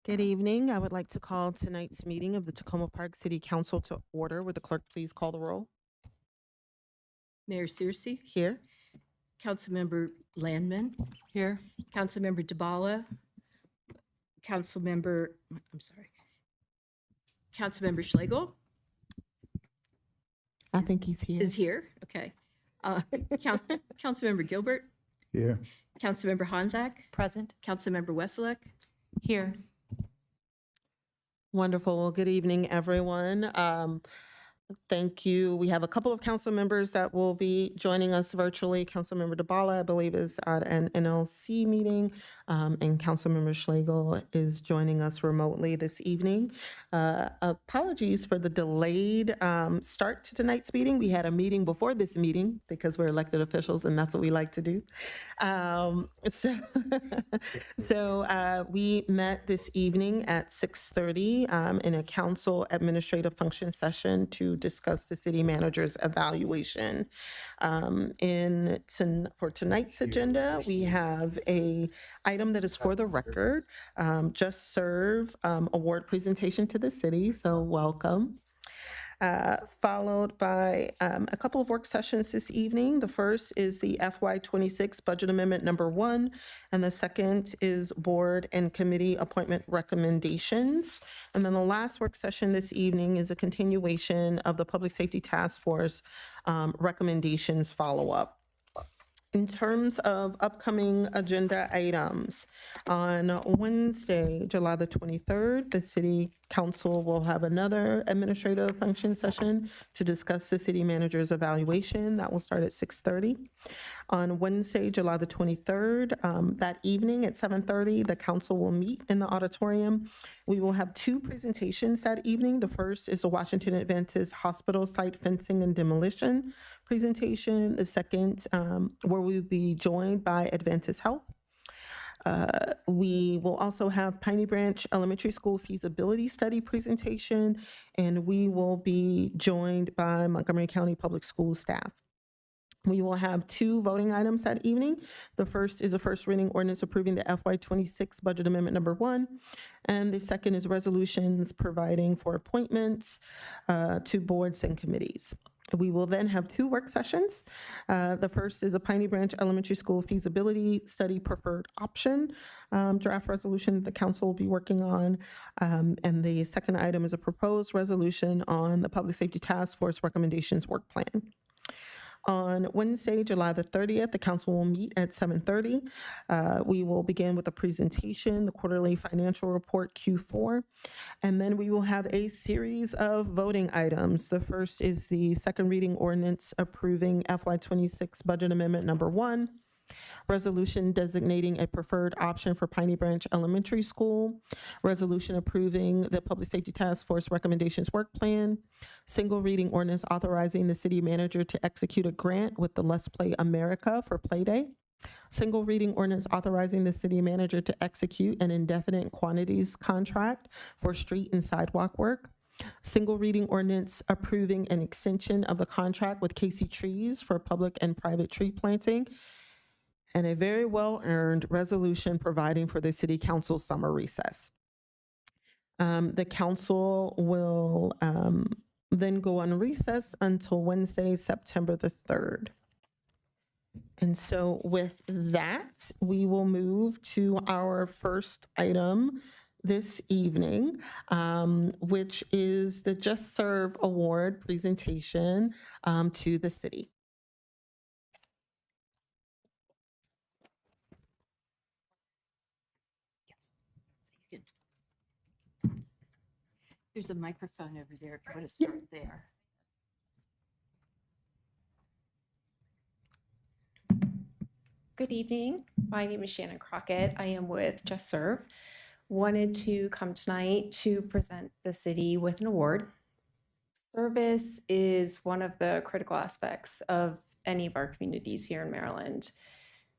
Good evening. I would like to call tonight's meeting of the Tacoma Park City Council to order. Would the clerk please call the roll? Mayor Searcy, Here. Councilmember Landman, Here. Councilmember DeBala, Councilmember Schlegel I think he's here. is here. Okay. Councilmember Gilbert, Here. Councilmember Honzak, Present. Councilmember Wesselek. Here. Wonderful. Well, good evening, everyone. Thank you. We have a couple of council members that will be joining us virtually. Councilmember DeBala, I believe, is at an NLC meeting, and Councilmember Schlegel is joining us remotely this evening. Apologies for the delayed start to tonight's meeting. We had a meeting before this meeting because we're elected officials, and that's what we like to do. So we met this evening at 6:30 in a council administrative function session to discuss the city manager's evaluation. For tonight's agenda, we have a item that is for the record, Just Serve award presentation to the city, so welcome. Followed by a couple of work sessions this evening. The first is the FY26 Budget Amendment number 1, and the second is Board and Committee Appointment Recommendations. And then the last work session this evening is a continuation of the Public Safety Task Force recommendations follow-up. In terms of upcoming agenda items, on Wednesday, July the 23rd, the City Council will have another administrative function session to discuss the city manager's evaluation. That will start at 6:30. On Wednesday, July the 23rd, that evening at 7:30, the council will meet in the auditorium. We will have 2 presentations that evening. The first is the Washington Adventist Hospital Site Fencing and Demolition presentation. The second, where we will be joined by Adventist Health. We will also have Piney Branch Elementary School feasibility study presentation, and we will be joined by Montgomery County Public Schools staff. We will have 2 voting items that evening. The first is a first reading ordinance approving the FY26 Budget Amendment number 1, and the second is resolutions providing for appointments to boards and committees. We will then have 2 work sessions. The first is a Piney Branch Elementary School feasibility study preferred option draft resolution that the council will be working on. And the second item is a proposed resolution on the Public Safety Task Force recommendations work plan. On Wednesday, July the 30th, the council will meet at 7:30. We will begin with a presentation, the quarterly financial report Q4, and then we will have a series of voting items. The first is the second reading ordinance approving FY26 Budget Amendment number 1, resolution designating a preferred option for Piney Branch Elementary School, resolution approving the Public Safety Task Force recommendations work plan, single reading ordinance authorizing the city manager to execute a grant with the Let's Play America for Play Day, single reading ordinance authorizing the city manager to execute an indefinite quantities contract for street and sidewalk work, single reading ordinance approving an extension of the contract with Casey Trees for public and private tree planting, and a very well-earned resolution providing for the city council summer recess. The council will then go on recess until Wednesday, September the 3rd. And so with that, we will move to our first item this evening, which is the Just Serve Award presentation to the city. There's a microphone over there if you want to start there. Good evening. My name is Shannon Crockett. I am with Just Serve. Wanted to come tonight to present the city with an award. Service is one of the critical aspects of any of our communities here in Maryland.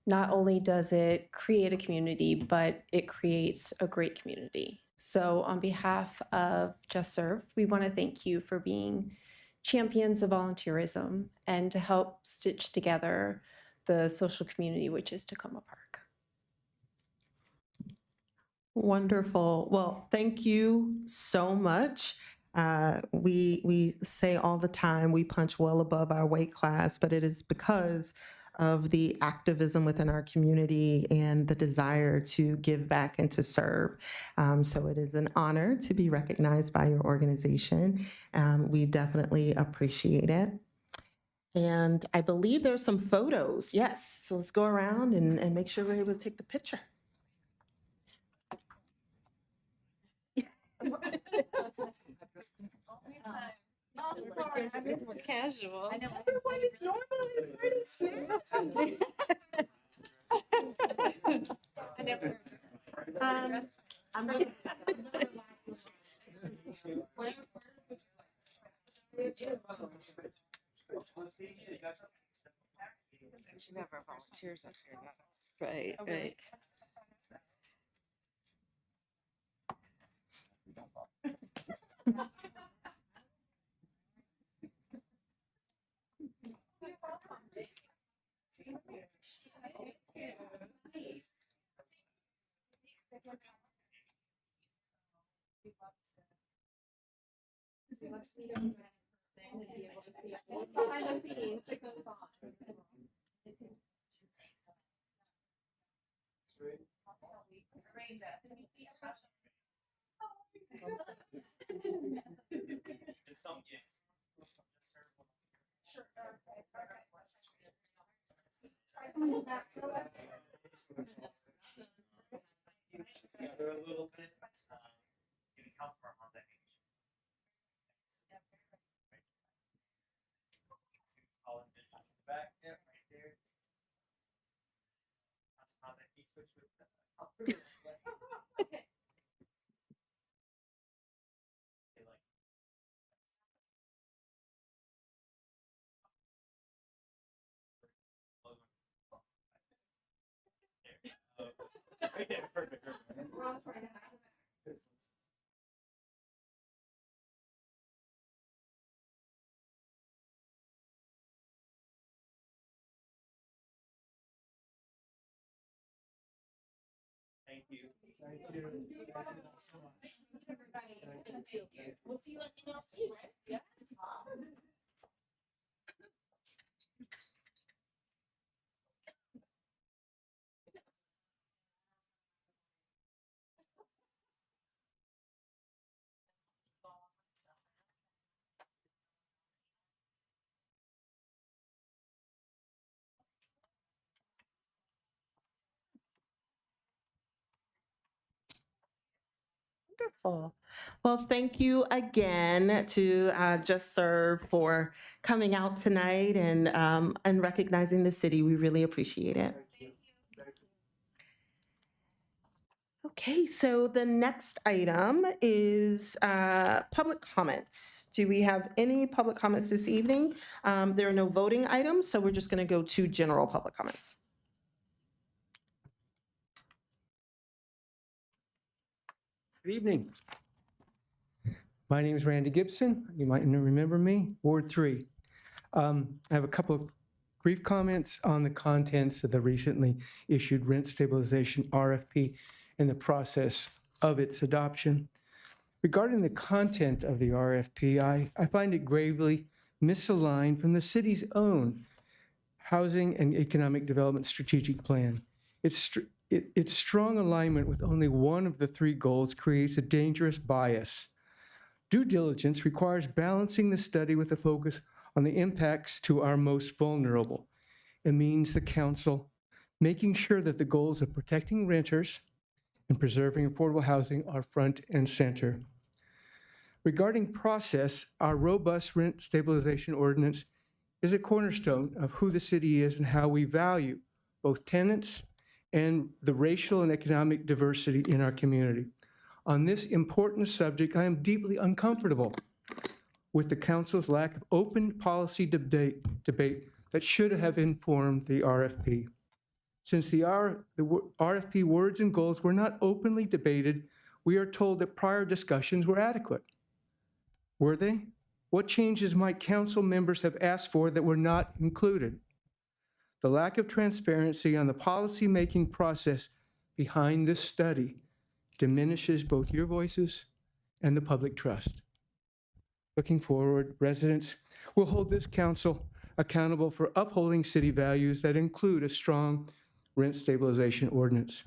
Not only does it create a community, but it creates a great community. So on behalf of Just Serve, we want to thank you for being champions of volunteerism and to help stitch together the social community which is Tacoma Park. Wonderful. Well, thank you so much. We say all the time we punch well above our weight class, but it is because of the activism within our community and the desire to give back and to serve. So it is an honor to be recognized by your organization. We definitely appreciate it. And I believe there's some photos. Yes. So let's go around and make sure we're able to take the picture. Casual. Everyone is normal and pretty snazzy. I'm gonna- We should have our volunteers up here. Right, right. We'll see you at NLC, right? Yeah. Wonderful. Well, thank you again to Just Serve for coming out tonight and recognizing the city. We really appreciate it. Okay, so the next item is public comments. Do we have any public comments this evening? There are no voting items, so we're just going to go to general public comments. Good evening. My name is Randy Gibson. You might remember me, Ward 3. I have a couple of brief comments on the contents of the recently issued rent stabilization RFP and the process of its adoption. Regarding the content of the RFP, I find it gravely misaligned from the city's own Housing and Economic Development Strategic Plan. Its strong alignment with only one of the three goals creates a dangerous bias. Due diligence requires balancing the study with a focus on the impacts to our most vulnerable. It means the council making sure that the goals of protecting renters and preserving affordable housing are front and center. Regarding process, our robust rent stabilization ordinance is a cornerstone of who the city is and how we value both tenants and the racial and economic diversity in our community. On this important subject, I am deeply uncomfortable with the council's lack of open policy debate that should have informed the RFP. Since the RFP words and goals were not openly debated, we are told that prior discussions were adequate. Were they? What changes might council members have asked for that were not included? The lack of transparency on the policy-making process behind this study diminishes both your voices and the public trust. Looking forward, residents will hold this council accountable for upholding city values that include a strong rent stabilization ordinance.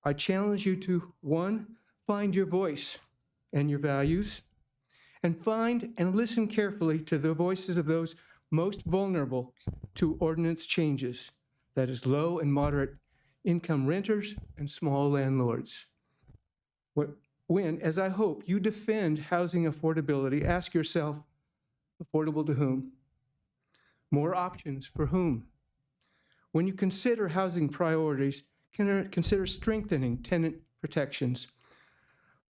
I challenge you to, one, find your voice and your values, and find and listen carefully to the voices of those most vulnerable to ordinance changes, that is, low and moderate income renters and small landlords. When, as I hope, you defend housing affordability, ask yourself, affordable to whom? More options for whom? When you consider housing priorities, consider strengthening tenant protections.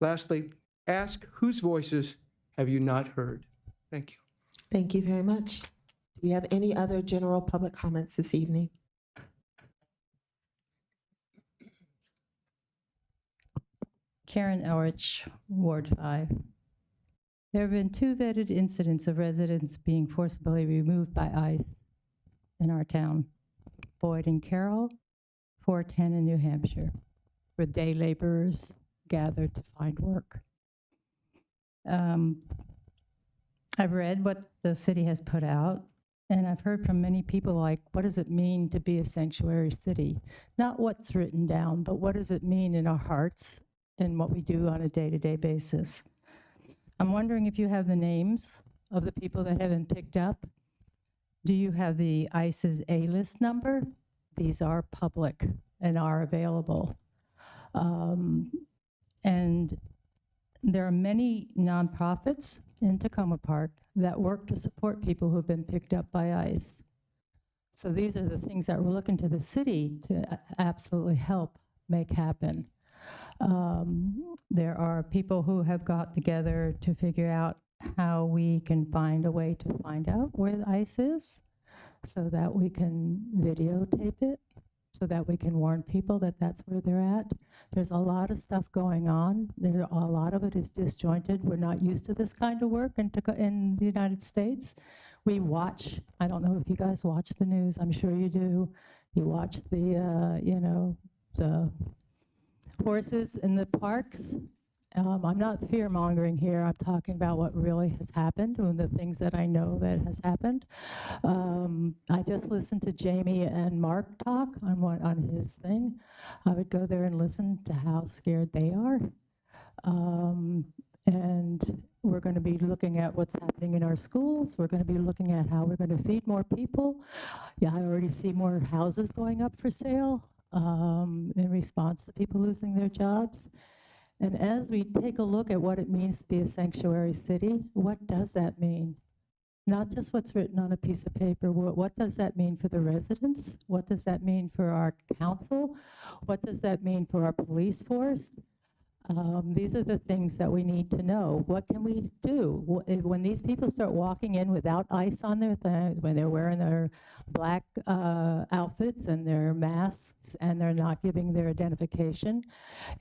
Lastly, ask whose voices have you not heard? Thank you. Thank you very much. Do we have any other general public comments this evening? Karen Elrich, Ward 5. There have been 2 vetted incidents of residents being forcibly removed by ICE in our town, Boyd and Carroll, 410 in New Hampshire, where day laborers gathered to find work. I've read what the city has put out, and I've heard from many people like, what does it mean to be a sanctuary city? Not what's written down, but what does it mean in our hearts and what we do on a day-to-day basis. I'm wondering if you have the names of the people that have been picked up. Do you have the ICE's A-list number? These are public and are available. And there are many nonprofits in Tacoma Park that work to support people who have been picked up by ICE. So these are the things that we're looking to the city to absolutely help make happen. There are people who have got together to figure out how we can find a way to find out where the ICE is so that we can videotape it, so that we can warn people that that's where they're at. There's a lot of stuff going on. A lot of it is disjointed. We're not used to this kind of work in the United States. We watch, I don't know if you guys watch the news, I'm sure you do. You watch the, the horses in the parks. I'm not fear-mongering here. I'm talking about what really has happened and the things that I know that has happened. I just listened to Jamie and Mark talk on his thing. I would go there and listen to how scared they are. And we're going to be looking at what's happening in our schools. We're going to be looking at how we're going to feed more people. Yeah, I already see more houses going up for sale in response to people losing their jobs. And as we take a look at what it means to be a sanctuary city, what does that mean? Not just what's written on a piece of paper. What does that mean for the residents? What does that mean for our council? What does that mean for our police force? These are the things that we need to know. What can we do? When these people start walking in without ICE on their thing, when they're wearing their black outfits and their masks and they're not giving their identification,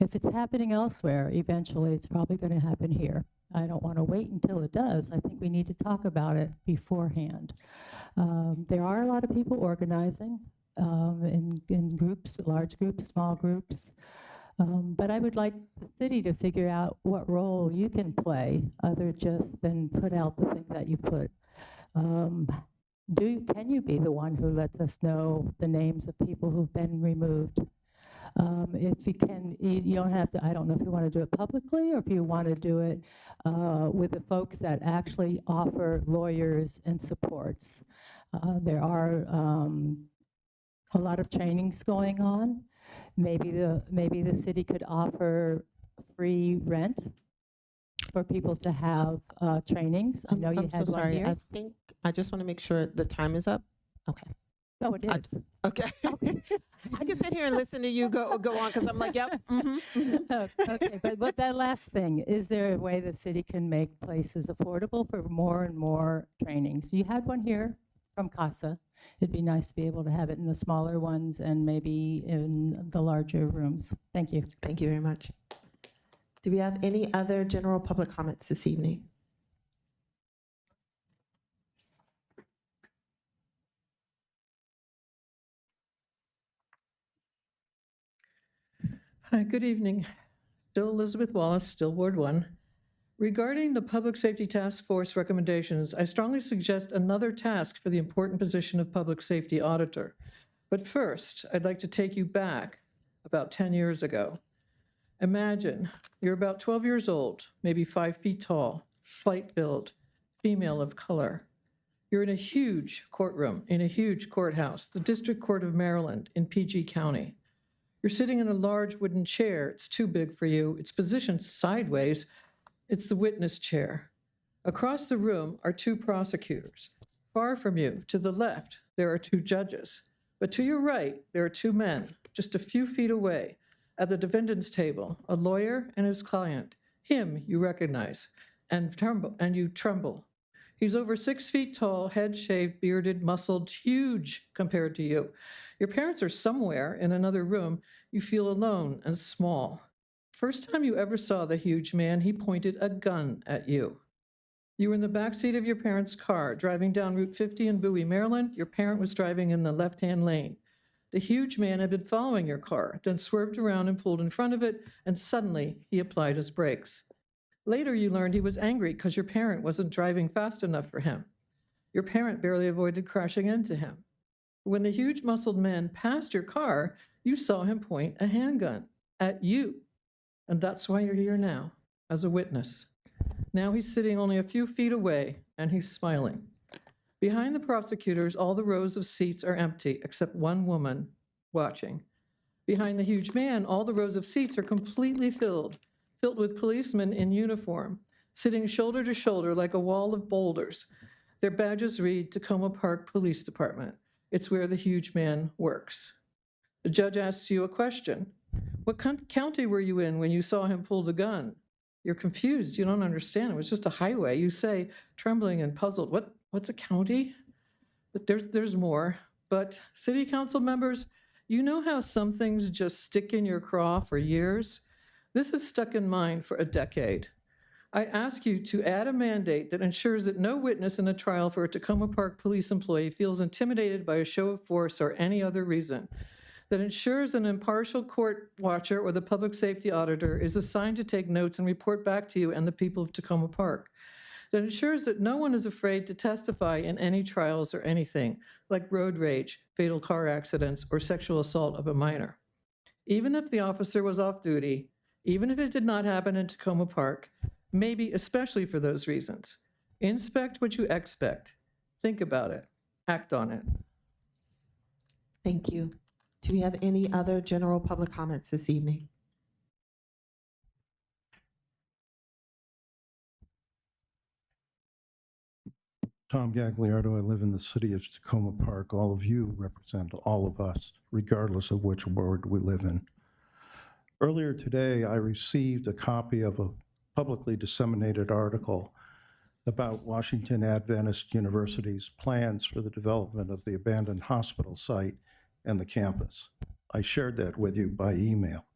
if it's happening elsewhere, eventually it's probably going to happen here. I don't want to wait until it does. I think we need to talk about it beforehand. There are a lot of people organizing in groups, large groups, small groups. But I would like the city to figure out what role you can play other just than put out the thing that you put. Can you be the one who lets us know the names of people who've been removed? If you can, you don't have to, I don't know if you want to do it publicly or if you want to do it with the folks that actually offer lawyers and supports. There are a lot of trainings going on. Maybe the city could offer free rent for people to have trainings. I know you I'm had so one sorry. here. I just want to make sure the time is up. Okay. Oh, it is. Okay. I can sit here and listen to you go on because I'm like, yep. Okay, but that last thing, is there a way the city can make places affordable for more and more trainings? You had one here from CASA. It'd be nice to be able to have it in the smaller ones and maybe in the larger rooms. Thank you. Thank you very much. Do we have any other general public comments this evening? Hi, good evening. Still Elizabeth Wallace, still Ward 1. Regarding the Public Safety Task Force recommendations, I strongly suggest another task for the important position of Public Safety Auditor. But first, I'd like to take you back about 10 years ago. Imagine you're about 12 years old, maybe 5 feet tall, slight build, female of color. You're in a huge courtroom, in a huge courthouse, the District Court of Maryland in PG County. You're sitting in a large wooden chair. It's too big for you. It's positioned sideways. It's the witness chair. Across the room are 2 prosecutors. Far from you, to the left, there are 2 judges. But to your right, there are 2 men, just a few feet away, at the defendant's table, a lawyer and his client. Him you recognize, and you tremble. He's over 6 feet tall, head shaved, bearded, muscled, huge compared to you. Your parents are somewhere in another room. You feel alone and small. First time you ever saw the huge man, he pointed a gun at you. You were in the backseat of your parents' car, driving down Route 50 in Bowie, Maryland. Your parent was driving in the left-hand lane. The huge man had been following your car, then swerved around and pulled in front of it, and suddenly he applied his brakes. Later, you learned he was angry because your parent wasn't driving fast enough for him. Your parent barely avoided crashing into him. When the huge muscled man passed your car, you saw him point a handgun at you. And that's why you're here now, as a witness. Now he's sitting only a few feet away, and he's smiling. Behind the prosecutors, all the rows of seats are empty, except one woman watching. Behind the huge man, all the rows of seats are completely filled with policemen in uniform, sitting shoulder to shoulder like a wall of boulders. Their badges read Tacoma Park Police Department. It's where the huge man works. The judge asks you a question. What county were you in when you saw him pull the gun? You're confused. You don't understand. It was just a highway. You say, trembling and puzzled, what's a county? But there's more. But city council members, you know how some things just stick in your craw for years? This has stuck in mine for a decade. I ask you to add a mandate that ensures that no witness in a trial for a Tacoma Park police employee feels intimidated by a show of force or any other reason. That ensures an impartial court watcher or the public safety auditor is assigned to take notes and report back to you and the people of Tacoma Park. That ensures that no one is afraid to testify in any trials or anything, like road rage, fatal car accidents, or sexual assault of a minor. Even if the officer was off duty, even if it did not happen in Tacoma Park, maybe especially for those reasons, inspect what you expect. Think about it. Act on it. Thank you. Do we have any other general public comments this evening? Tom Gagliardo. I live in the city of Tacoma Park. All of you represent all of us, regardless of which ward we live in. Earlier today, I received a copy of a publicly disseminated article about Washington Adventist University's plans for the development of the abandoned hospital site and the campus. I shared that with you by email.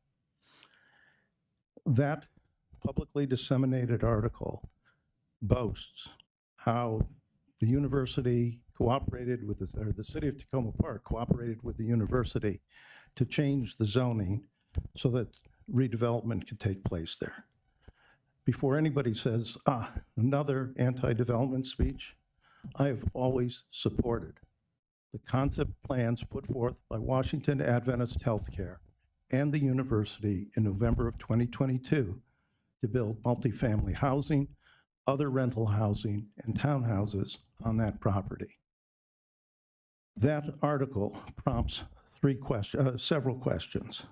That publicly disseminated article boasts how the university cooperated with the city of Tacoma Park cooperated with the university to change the zoning so that redevelopment could take place there. Before anybody says, another anti-development speech, I have always supported the concept plans put forth by Washington Adventist Healthcare and the university in November of 2022 to build multifamily housing, other rental housing, and townhouses on that property. That article prompts several questions.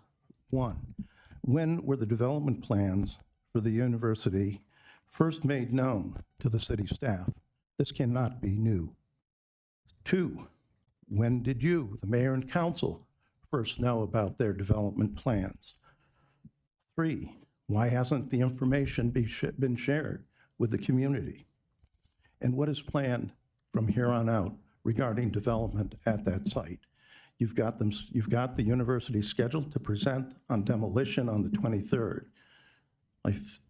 One, when were the development plans for the university first made known to the city staff? This cannot be new. Two, when did you, the mayor and council, first know about their development plans? Three, why hasn't the information been shared with the community? And what is planned from here on out regarding development at that site? You've got the university scheduled to present on demolition on the 23rd.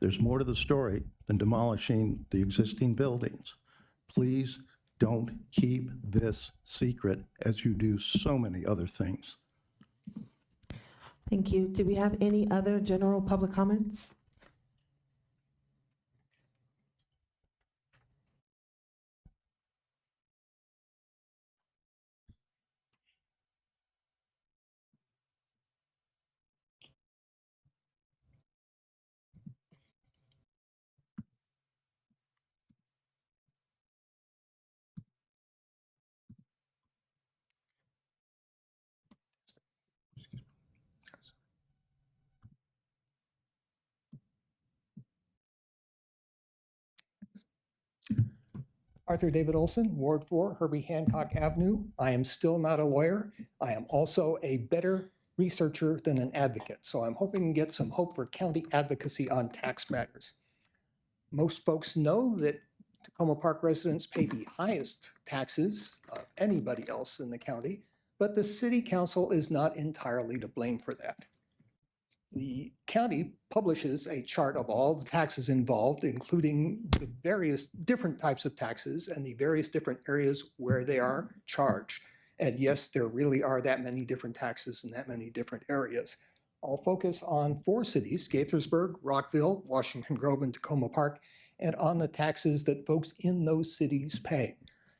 There's more to the story than demolishing the existing buildings. Please don't keep this secret as you do so many other things. Thank you. Do we have any other general public comments? Arthur David Olson, Ward 4, Herbie Hancock Avenue. I am still not a lawyer. I am also a better researcher than an advocate. So I'm hoping to get some hope for county advocacy on tax matters. Most folks know that Tacoma Park residents pay the highest taxes of anybody else in the county, but the city council is not entirely to blame for that. The county publishes a chart of all the taxes involved, including the various different types of taxes and the various different areas where they are charged. And yes, there really are that many different taxes in that many different areas. I'll focus on 4 cities, Gaithersburg, Rockville, Washington Grove, and Tacoma Park, and on the taxes that folks in those cities pay.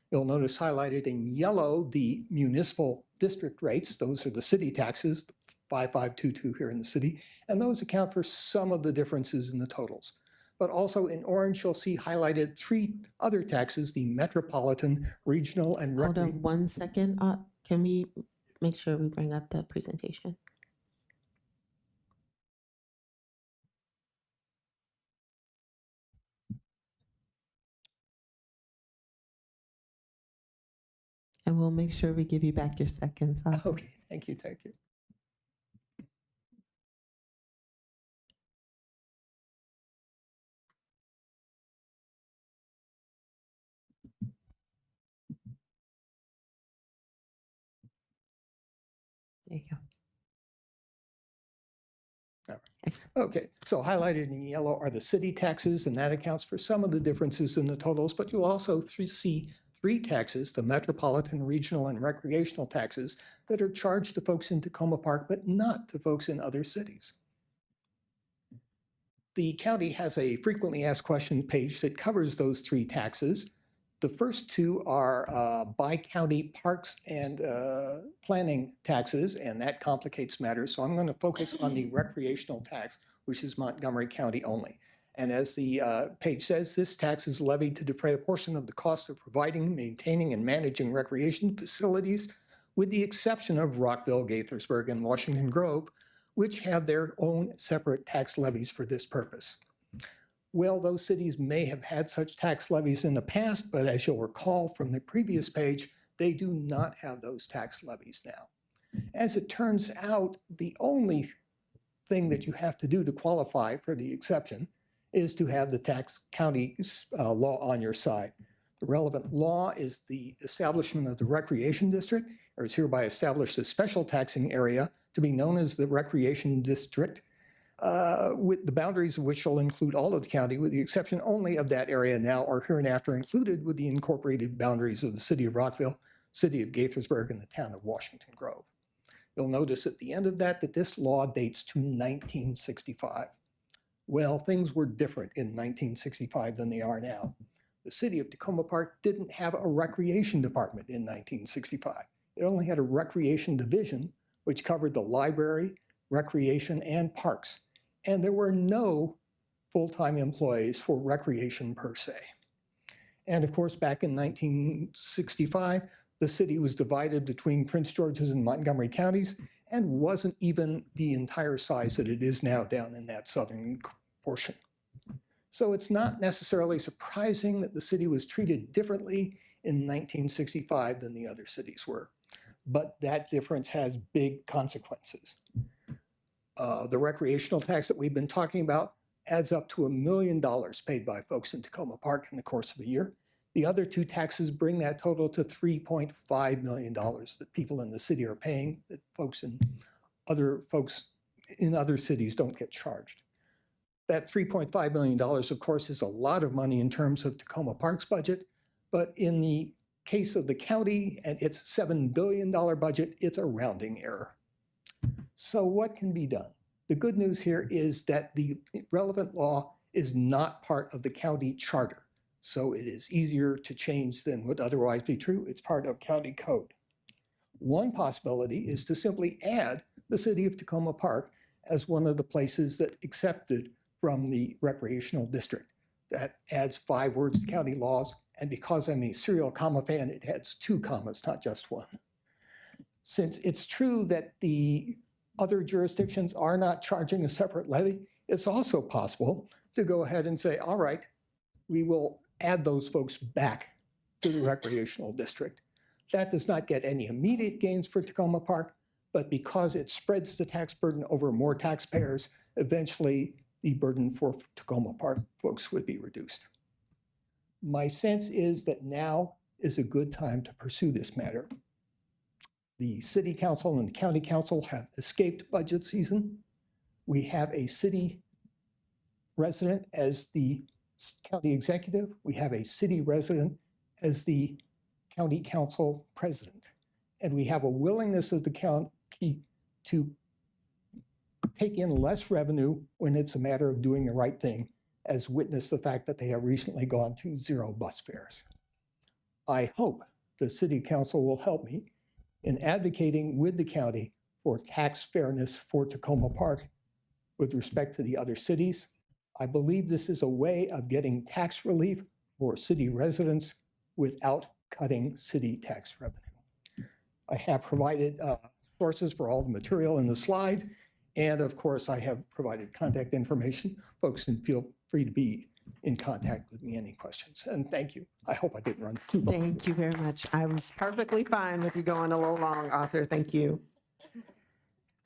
You'll notice highlighted in yellow the municipal district rates. Those are the city taxes, 5522 here in the city, and those account for some of the differences in the totals. But also in orange, you'll see highlighted 3 other taxes, the metropolitan, regional, and Hold on 1 second. Can we make sure we bring up the presentation? And we'll make sure we give you back your seconds. Okay, thank you, thank you. There you go. All right. Excellent. Okay, so highlighted in yellow are the city taxes, and that accounts for some of the differences in the totals, but you'll also see 3 taxes, the metropolitan, regional, and recreational taxes, that are charged to folks in Tacoma Park, but not to folks in other cities. The county has a frequently asked question page that covers those 3 taxes. The first 2 are by county parks and planning taxes, and that complicates matters. So I'm going to focus on the recreational tax, which is Montgomery County only. And as the page says, this tax is levied to defray a portion of the cost of providing, maintaining, and managing recreation facilities, with the exception of Rockville, Gaithersburg, and Washington Grove, which have their own separate tax levies for this purpose. Well, those cities may have had such tax levies in the past, but as you'll recall from the previous page, they do not have those tax levies now. As it turns out, the only thing that you have to do to qualify for the exception is to have the tax county law on your side. The relevant law is the establishment of the recreation district, or is hereby established a special taxing area to be known as the recreation district, with the boundaries of which shall include all of the county, with the exception only of that area now or hereinafter included with the incorporated boundaries of the city of Rockville, city of Gaithersburg, and the town of Washington Grove. You'll notice at the end of that this law dates to 1965. Well, things were different in 1965 than they are now. The city of Tacoma Park didn't have a recreation department in 1965. It only had a recreation division, which covered the library, recreation, and parks. And there were no full-time employees for recreation per se. And of course, back in 1965, the city was divided between Prince George's and Montgomery counties and wasn't even the entire size that it is now down in that southern portion. So it's not necessarily surprising that the city was treated differently in 1965 than the other cities were. But that difference has big consequences. The recreational tax that we've been talking about adds up to $1 million paid by folks in Tacoma Park in the course of a year. The other 2 taxes bring that total to $3.5 million that people in the city are paying, that folks in other cities don't get charged. That $3.5 million, of course, is a lot of money in terms of Tacoma Park's budget, but in the case of the county and its $7 billion budget, it's a rounding error. So what can be done? The good news here is that the relevant law is not part of the county charter. So it is easier to change than would otherwise be true. It's part of county code. One possibility is to simply add the city of Tacoma Park as one of the places that accepted from the recreational district. That adds 5 words to county laws. And because I'm a serial comma fan, it adds 2 commas, not just 1. Since it's true that the other jurisdictions are not charging a separate levy, it's also possible to go ahead and say, all right, we will add those folks back to the recreational district. That does not get any immediate gains for Tacoma Park, but because it spreads the tax burden over more taxpayers, eventually the burden for Tacoma Park folks would be reduced. My sense is that now is a good time to pursue this matter. The city council and the county council have escaped budget season. We have a city resident as the county executive. We have a city resident as the county council president. And we have a willingness of the county to take in less revenue when it's a matter of doing the right thing, as witness the fact that they have recently gone to 0 bus fares. I hope the city council will help me in advocating with the county for tax fairness for Tacoma Park with respect to the other cities. I believe this is a way of getting tax relief for city residents without cutting city tax revenue. I have provided sources for all the material in the slide. And of course, I have provided contact information. Folks can feel free to be in contact with me, any questions. And thank you. I hope I didn't run too long. Thank you very much. I was perfectly fine with you going a little long, Arthur. Thank you.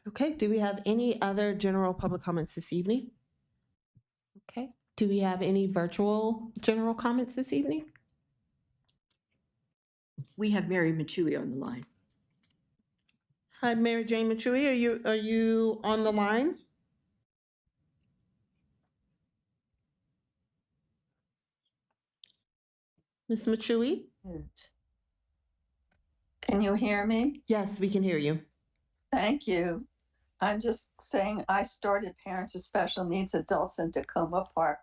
Okay, do we have any other general public comments this evening? Okay, do we have any virtual general comments this evening? We have Mary Machui on the line. Hi, Mary Jane Machui, are you on the line? Ms. Machui? Can you hear me? Yes, we can hear you. Thank you. I'm just saying I started Parents of Special Needs Adults in Tacoma Park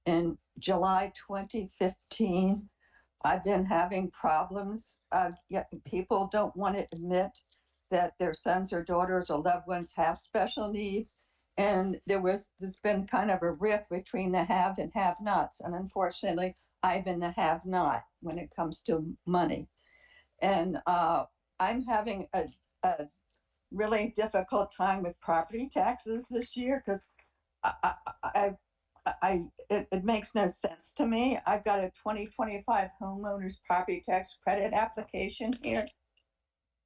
in July 2015. I've been having problems. Yet people don't want to admit that their sons or daughters or loved ones have special needs. And there's been kind of a rift between the have and have-nots. And unfortunately, I've been the have-not when it comes to money. And I'm having a really difficult time with property taxes this year because it makes no sense to me. I've got a 2025 homeowners property tax credit application here,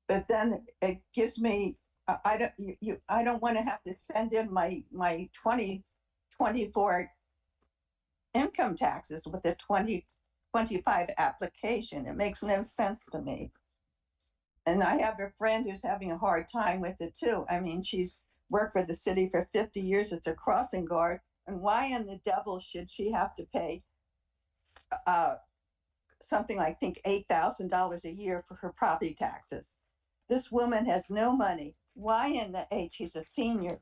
but then it gives me I don't want to have to send in my 2024 income taxes with the 2025 application. It makes no sense to me. And I have a friend who's having a hard time with it too. I mean, she's worked for the city for 50 years as a crossing guard. And why in the devil should she have to pay something like, I think, $8,000 a year for her property taxes? This woman has no money. Why in the H? She's a senior.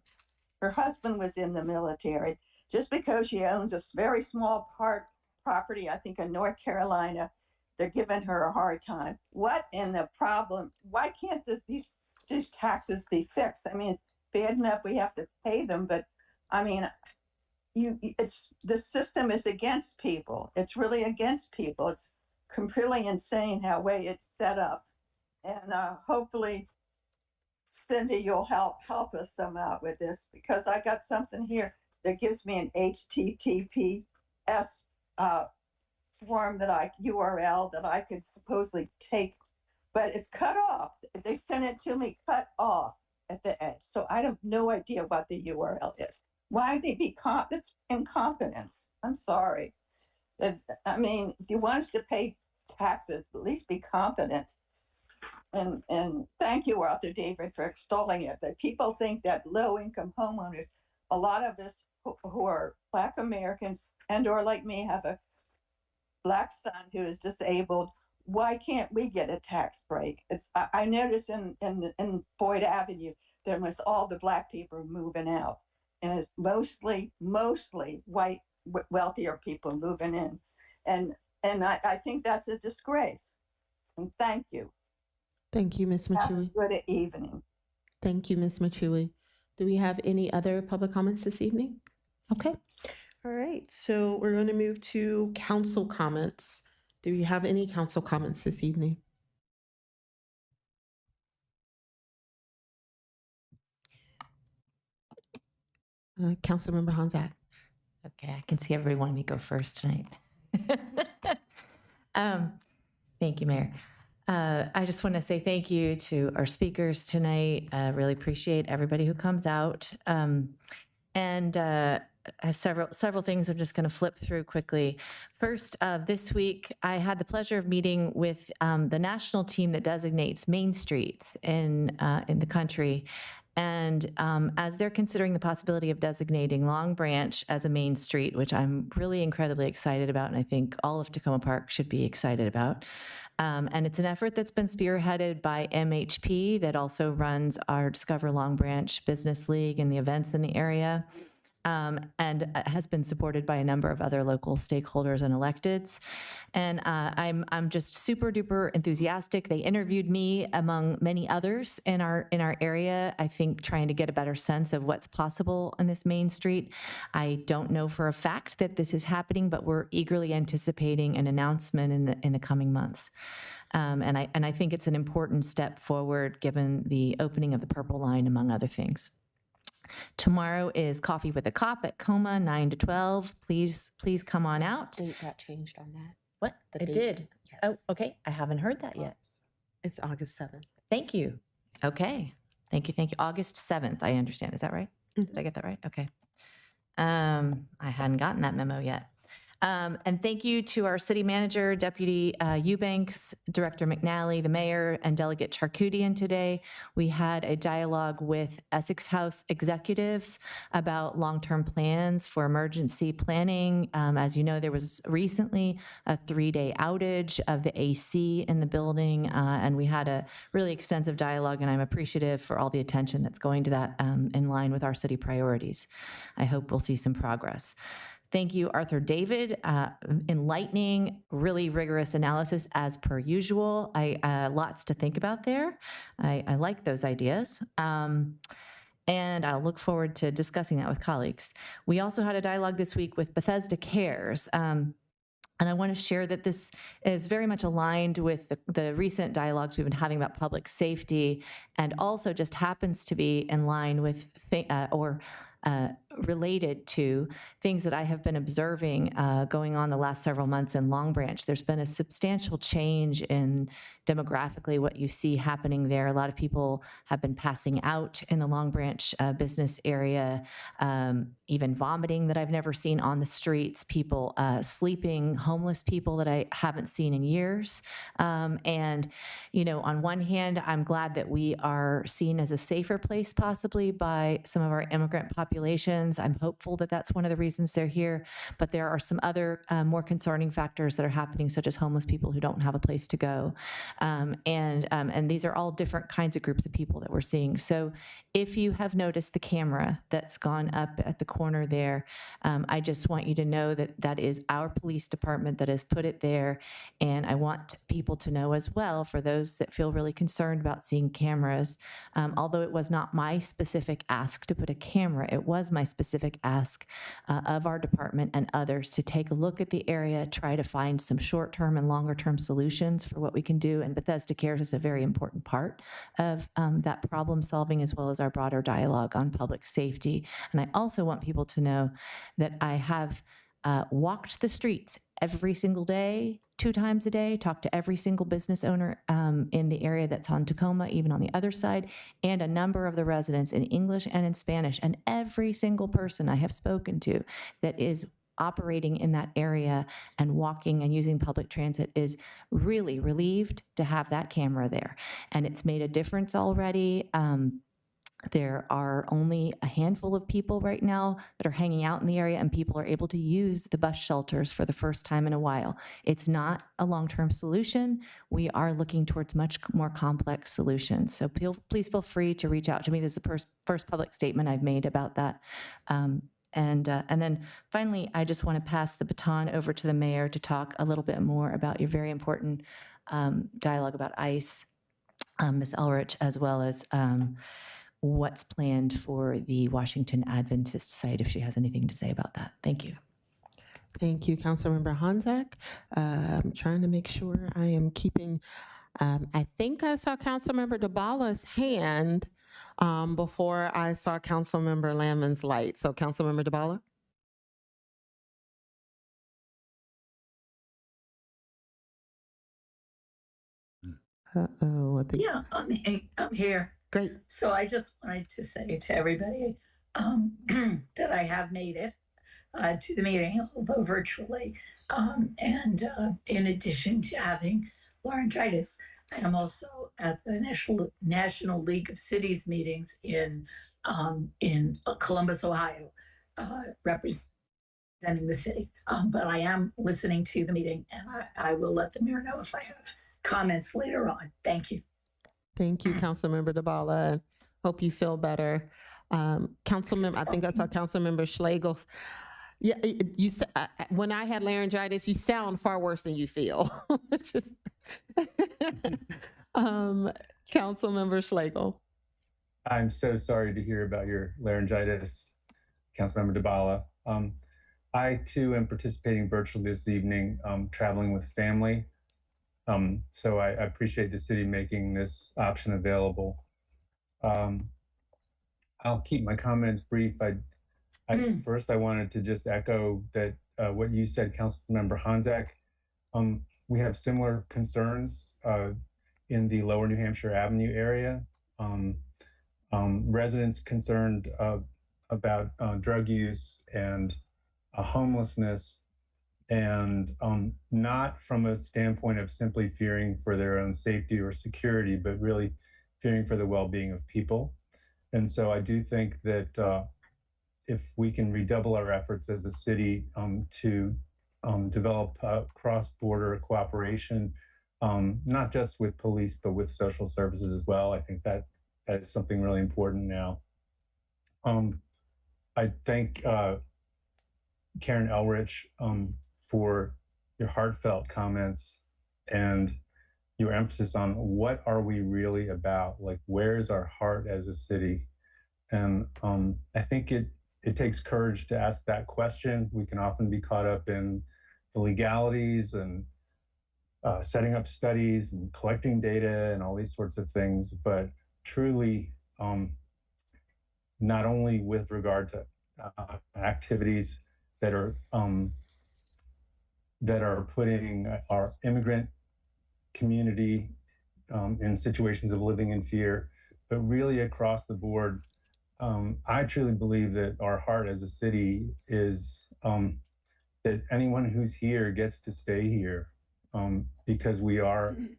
Her husband was in the military. Just because she owns a very small property, I think in North Carolina, they're giving her a hard time. What in the problem? Why can't these taxes be fixed? I mean, it's bad enough we have to pay them, but I mean, the system is against people. It's really against people. It's completely insane how way it's set up. And hopefully, Cindy, you'll help us some out with this, because I got something here that gives me an HTTPS form URL that I could supposedly take, but it's cut off. They sent it to me cut off at the edge. So I have no idea what the URL is. Why they be it's incompetence. I'm sorry. I mean, if you want us to pay taxes, at least be competent. And thank you, Arthur David, for extolling it. But people think that low-income homeowners, a lot of us who are Black Americans and or like me have a Black son who is disabled. Why can't we get a tax break? I notice in Boyd Avenue, then was all the Black people moving out. And it's mostly white, wealthier people moving in. And I think that's a disgrace. And thank you. Thank you, Ms. Have a Machui. good evening. Thank you, Ms. Machui. Do we have any other public comments this evening? Okay. All right, so we're going to move to council comments. Do we have any council comments this evening? Councilmember Hanzak. Okay, I can see everybody wanting me to go first tonight. Thank you, Mayor. I just want to say thank you to our speakers tonight. I really appreciate everybody who comes out. And I have several things I'm just going to flip through quickly. First, this week, I had the pleasure of meeting with the national team that designates main streets in the country. And as they're considering the possibility of designating Long Branch as a main street, which I'm really incredibly excited about, and I think all of Tacoma Park should be excited about. And it's an effort that's been spearheaded by MHP that also runs our Discover Long Branch Business League and the events in the area. And has been supported by a number of other local stakeholders and electeds. And I'm just super duper enthusiastic. They interviewed me among many others in our area, I think trying to get a better sense of what's possible on this main street. I don't know for a fact that this is happening, but we're eagerly anticipating an announcement in the coming months. And I think it's an important step forward given the opening of the Purple Line, among other things. Tomorrow is Coffee with a Cop at Coma, 9 to 12. Please come on out. Date got changed on that. What? The It date. did? Yes. Oh, okay. I haven't heard that yet. It's August 7th. Thank you. Okay. Thank you. August 7th, I understand. Is that right? Did I get that right? Okay. I hadn't gotten that memo yet. And thank you to our city manager, Deputy Eubanks, Director McNally, the mayor, and Delegate Charkoudian today. We had a dialogue with Essex House executives about long-term plans for emergency planning. As you know, there was recently a 3-day outage of the AC in the building, and we had a really extensive dialogue, and I'm appreciative for all the attention that's going to that in line with our city priorities. I hope we'll see some progress. Thank you, Arthur David. Enlightening, really rigorous analysis as per usual. Lots to think about there. I like those ideas. And I'll look forward to discussing that with colleagues. We also had a dialogue this week with Bethesda Cares. And I want to share that this is very much aligned with the recent dialogues we've been having about public safety, and also just happens to be in line with related to things that I have been observing going on the last several months in Long Branch. There's been a substantial change in demographically what you see happening there. A lot of people have been passing out in the Long Branch business area, even vomiting that I've never seen on the streets, people sleeping, homeless people that I haven't seen in years. And, you know, on one hand, I'm glad that we are seen as a safer place possibly by some of our immigrant populations. I'm hopeful that that's one of the reasons they're here, but there are some other more concerning factors that are happening, such as homeless people who don't have a place to go. And these are all different kinds of groups of people that we're seeing. So if you have noticed the camera that's gone up at the corner there, I just want you to know that that is our police department that has put it there. And I want people to know as well, for those that feel really concerned about seeing cameras, although it was not my specific ask to put a camera, it was my specific ask of our department and others to take a look at the area, try to find some short-term and longer-term solutions for what we can do. And Bethesda Cares is a very important part of that problem solving, as well as our broader dialogue on public safety. And I also want people to know that I have walked the streets every single day, 2 times a day, talked to every single business owner in the area that's on Tacoma, even on the other side, and a number of the residents in English and in Spanish. And every single person I have spoken to that is operating in that area and walking and using public transit is really relieved to have that camera there. And it's made a difference already. There are only a handful of people right now that are hanging out in the area, and people are able to use the bus shelters for the first time in a while. It's not a long-term solution. We are looking towards much more complex solutions. So please feel free to reach out to me. This is the first public statement I've made about that. And then finally, I just want to pass the baton over to the mayor to talk a little bit more about your very important dialogue about ICE, Ms. Elrich, as well as what's planned for the Washington Adventist site, if she has anything to say about that. Thank you. Thank you, Councilmember Honzak. I'm trying to make sure I am keeping, I think I saw Councilmember DeBala's hand before I saw Councilmember Lammons' light. So Councilmember DeBala? Uh-oh, I think. Yeah, I'm here. Great. So I just wanted to say to everybody that I have made it to the meeting, although virtually. And in addition to having laryngitis, I am also at the National League of Cities meetings in Columbus, Ohio, representing the city. But I am listening to the meeting, and I will let the mayor know if I have comments later on. Thank you. Thank you, Councilmember DeBala. Hope you feel better. Councilmember, I think I saw Councilmember Schlegel. Yeah, you when I had laryngitis, you sound far worse than you feel. Councilmember Schlegel. I'm so sorry to hear about your laryngitis, Councilmember DeBala. I too am participating virtually this evening, traveling with family. So I appreciate the city making this option available. I'll keep my comments brief. First, I wanted to just echo that what you said, Councilmember Honzak. We have similar concerns in the Lower New Hampshire Avenue area. Residents concerned about drug use and homelessness, and not from a standpoint of simply fearing for their own safety or security, but really fearing for the well-being of people. And so I do think that if we can redouble our efforts as a city to develop cross-border cooperation, not just with police, but with social services as well, I think that is something really important now. I thank Karen Elrich for your heartfelt comments and your emphasis on what are we really about? Like, where's our heart as a city? And I think it takes courage to ask that question. We can often be caught up in the legalities and setting up studies and collecting data and all these sorts of things, but truly, not only with regard to activities that are putting our immigrant community in situations of living in fear, but really across the board. I truly believe that our heart as a city is that anyone who's here gets to stay here because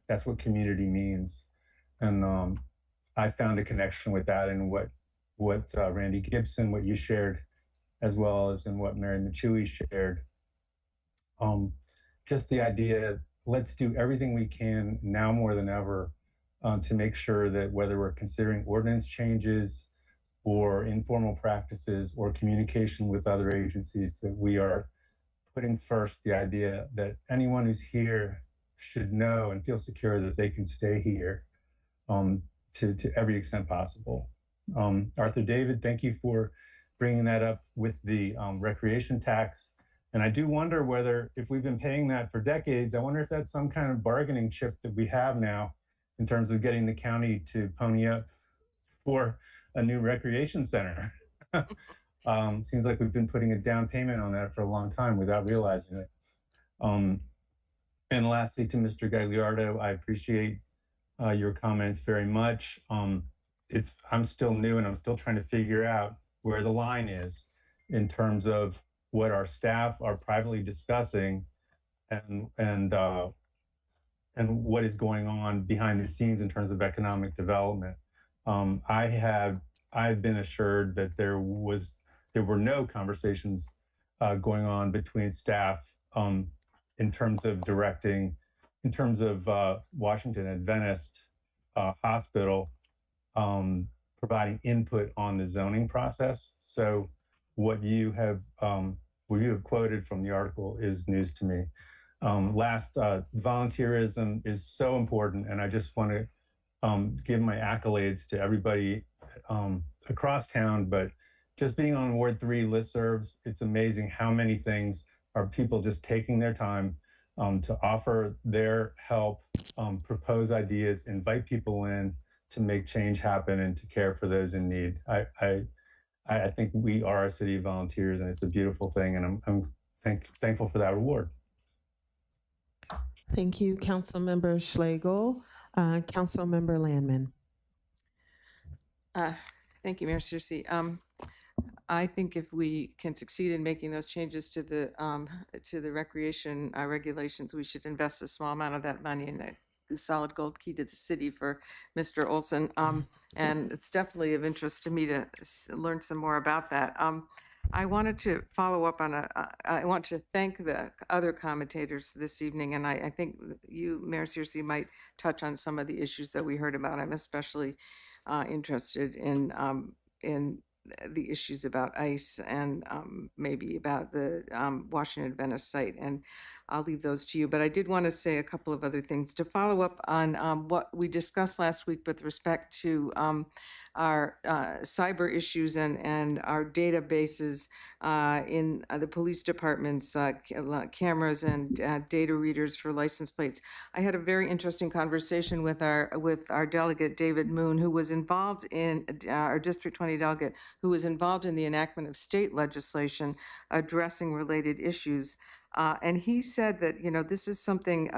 that's what community means. And I found a connection with that in what Randy Gibson, what you shared, as well as in what Mary Machui shared. Just the idea, let's do everything we can now more than ever to make sure that whether we're considering ordinance changes or informal practices or communication with other agencies, that we are putting first the idea that anyone who's here should know and feel secure that they can stay here to every extent possible. Arthur David, thank you for bringing that up with the recreation tax. And I do wonder whether, if we've been paying that for decades, I wonder if that's some kind of bargaining chip that we have now in terms of getting the county to pony up for a new recreation center. Seems like we've been putting a down payment on that for a long time without realizing it. And lastly, to Mr. Gagliardo, I appreciate your comments very much. I'm still new and I'm still trying to figure out where the line is in terms of what our staff are privately discussing and what is going on behind the scenes in terms of economic development. I have I've been assured that there were no conversations going on between staff in terms of directing, in terms of Washington Adventist Hospital providing input on the zoning process. So what you have quoted from the article is news to me. Volunteerism is so important, and I just want to give my accolades to everybody across town, but just being on Ward 3 listservs, it's amazing how many things are people just taking their time to offer their help, propose ideas, invite people in to make change happen and to care for those in need. I think we are a city of volunteers, and it's a beautiful thing, and I'm thankful for that reward. Thank you, Councilmember Schlegel. Councilmember Landman. Thank you, Mayor Searcy. I think if we can succeed in making those changes to the recreation regulations, we should invest a small amount of that money in a solid gold key to the city for Mr. Olson. And it's definitely of interest to me to learn some more about that. I wanted to follow up on I want to thank the other commentators this evening, and I think you, Mayor Searcy, might touch on some of the issues that we heard about. I'm especially interested in the issues about ICE and maybe about the Washington Adventist site, and I'll leave those to you. But I did want to say a couple of other things to follow up on what we discussed last week with respect to our cyber issues and our databases in the police department's cameras and data readers for license plates. I had a very interesting conversation with our delegate, David Moon, who was involved in our District 20 delegate, who was involved in the enactment of state legislation addressing related issues. And he said that, this is something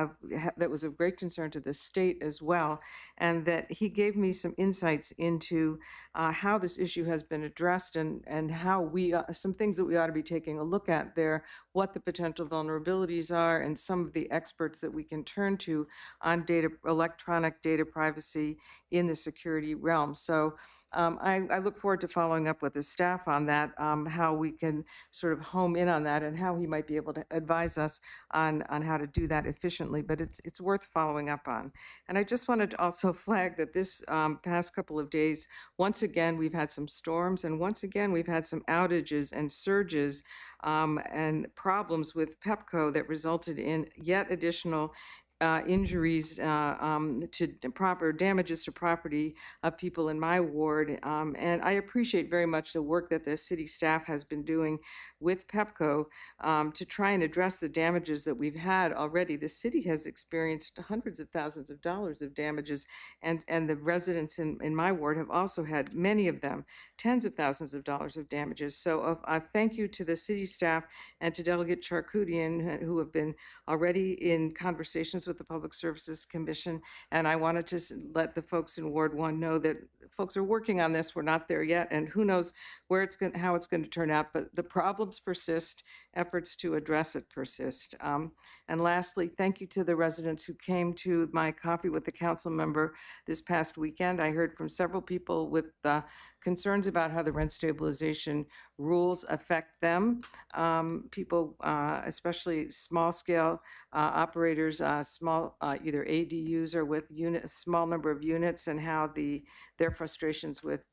that was of great concern to the state as well, and that he gave me some insights into how this issue has been addressed and how some things that we ought to be taking a look at there, what the potential vulnerabilities are, and some of the experts that we can turn to on electronic data privacy in the security realm. So I look forward to following up with the staff on that, how we can sort of home in on that and how he might be able to advise us on how to do that efficiently, but it's worth following up on. And I just wanted to also flag that this past couple of days, once again, we've had some storms, and once again, we've had some outages and surges and problems with Pepco that resulted in yet additional injuries to damages to property of people in my ward. And I appreciate very much the work that the city staff has been doing with Pepco to try and address the damages that we've had already. The city has experienced hundreds of thousands of dollars of damages, and the residents in my ward have also had, many of them, tens of thousands of dollars of damages. So thank you to the city staff and to Delegate Charkoudian, who have been already in conversations with the Public Services Commission. And I wanted to let the folks in Ward 1 know that folks are working on this. We're not there yet, and who knows how it's going to turn out, but the problems persist, efforts to address it persist. And lastly, thank you to the residents who came to my coffee with the council member this past weekend. I heard from several people with concerns about how the rent stabilization rules affect them. People, especially small scale operators, small either ADUs or with a small number of units, and how their frustrations with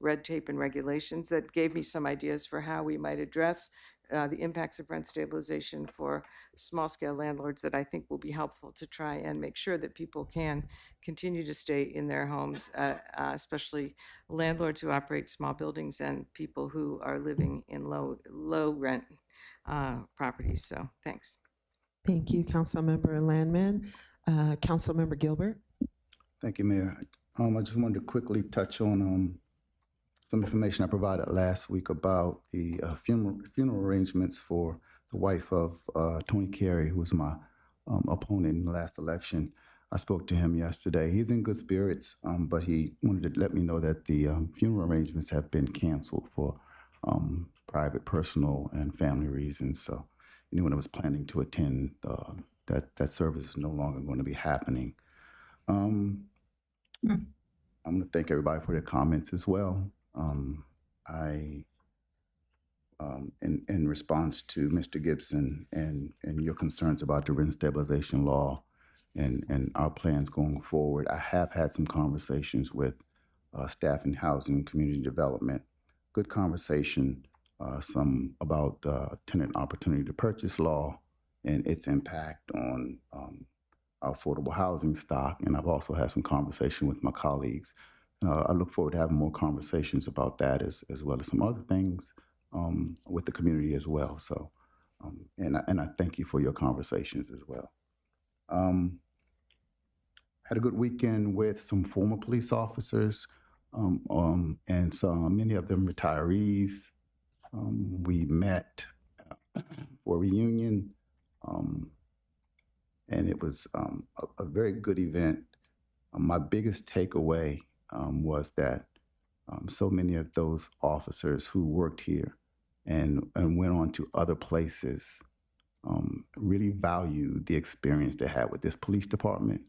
red tape and regulations, that gave me some ideas for how we might address the impacts of rent stabilization for small-scale landlords that I think will be helpful to try and make sure that people can continue to stay in their homes, especially landlords who operate small buildings and people who are living in low rent properties. So thanks. Thank you, Councilmember Landman. Councilmember Gilbert. Thank you, Mayor. I just wanted to quickly touch on some information I provided last week about the funeral arrangements for the wife of Tony Carey, who was my opponent in the last election. I spoke to him yesterday. He's in good spirits, but he wanted to let me know that the funeral arrangements have been canceled for private, personal, and family reasons. So anyone that was planning to attend that service is no longer going to be happening. I'm going to thank everybody for their comments as well. In response to Mr. Gibson and your concerns about the rent stabilization law and our plans going forward, I have had some conversations with staff in housing and community development. Good conversation, some about tenant opportunity to purchase law and its impact on our affordable housing stock. And I've also had some conversation with my colleagues. I look forward to having more conversations about that as well as some other things with the community as well. So, and I thank you for your conversations as well. Had a good weekend with some former police officers and many of them retirees. We met for a reunion, and it was a very good event. My biggest takeaway was that so many of those officers who worked here and went on to other places really valued the experience they had with this police department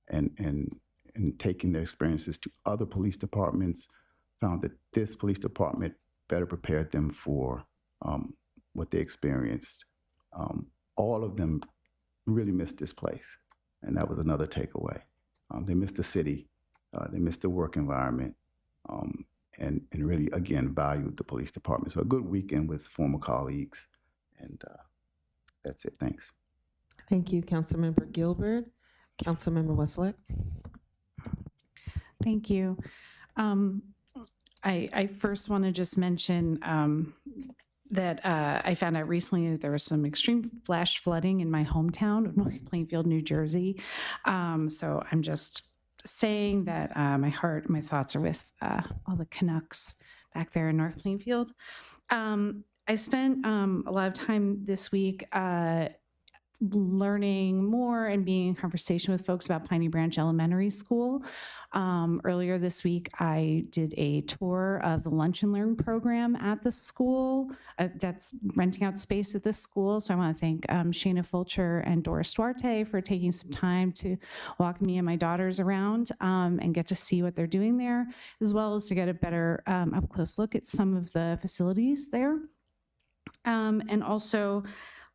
and taking their experiences to other police departments, found that this police department better prepared them for what they experienced. All of them really missed this place, and that was another takeaway. They missed the city, they missed the work environment, and really, again, valued the police department. So a good weekend with former colleagues, and that's it. Thanks. Thank you, Councilmember Gilbert. Councilmember Westlake. Thank you. I first want to just mention that I found out recently that there was some extreme flash flooding in my hometown of North Plainfield, New Jersey. So I'm just saying that my thoughts are with all the Canucks back there in North Plainfield. I spent a lot of time this week learning more and being in conversation with folks about Piney Branch Elementary School. Earlier this week, I did a tour of the Lunch and Learn program at the school that's renting out space at this school. So I want to thank Shana Fulcher and Doris Duarte for taking some time to walk me and my daughters around and get to see what they're doing there, as well as to get a better up close look at some of the facilities there. And also,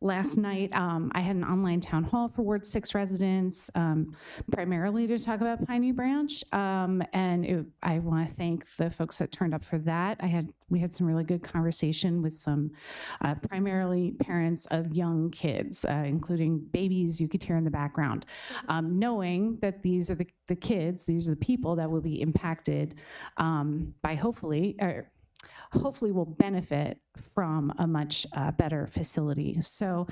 last night, I had an online town hall for Ward 6 residents, primarily to talk about Piney Branch. I want to thank the folks that turned up for that. We had some really good conversation with some primarily parents of young kids, including babies you could hear in the background, knowing that these are the kids, these are the people that will be impacted by hopefully will benefit from a much better facility. So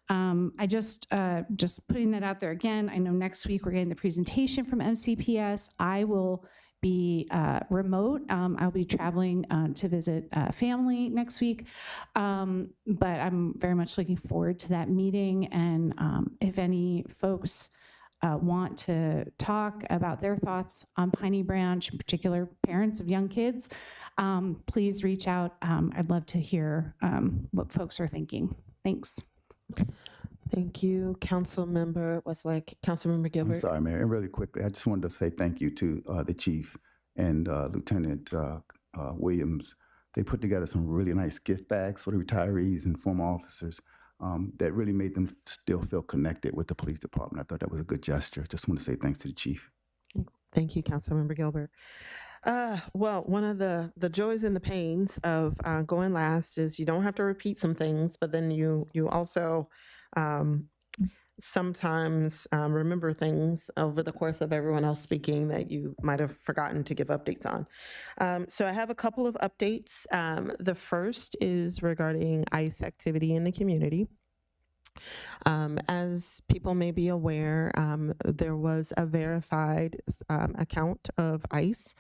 I just putting that out there again. I know next week we're getting the presentation from MCPS. I will be remote. I'll be traveling to visit family next week, but I'm very much looking forward to that meeting. And if any folks want to talk about their thoughts on Piney Branch, in particular parents of young kids, please reach out. I'd love to hear what folks are thinking. Thanks. Thank you, Councilmember Westlake. Councilmember Gilbert. I'm sorry, Mayor. And really quickly, I just wanted to say thank you to the chief and Lieutenant Williams. They put together some really nice gift bags for the retirees and former officers that really made them still feel connected with the police department. I thought that was a good gesture. Just want to say thanks to the chief. Thank you, Councilmember Gilbert. Well, one of the joys and the pains of going last is you don't have to repeat some things, but then you also sometimes remember things over the course of everyone else speaking that you might have forgotten to give updates on. So I have a couple of updates. The first is regarding ICE activity in the community. As people may be aware, there was a verified account of ICE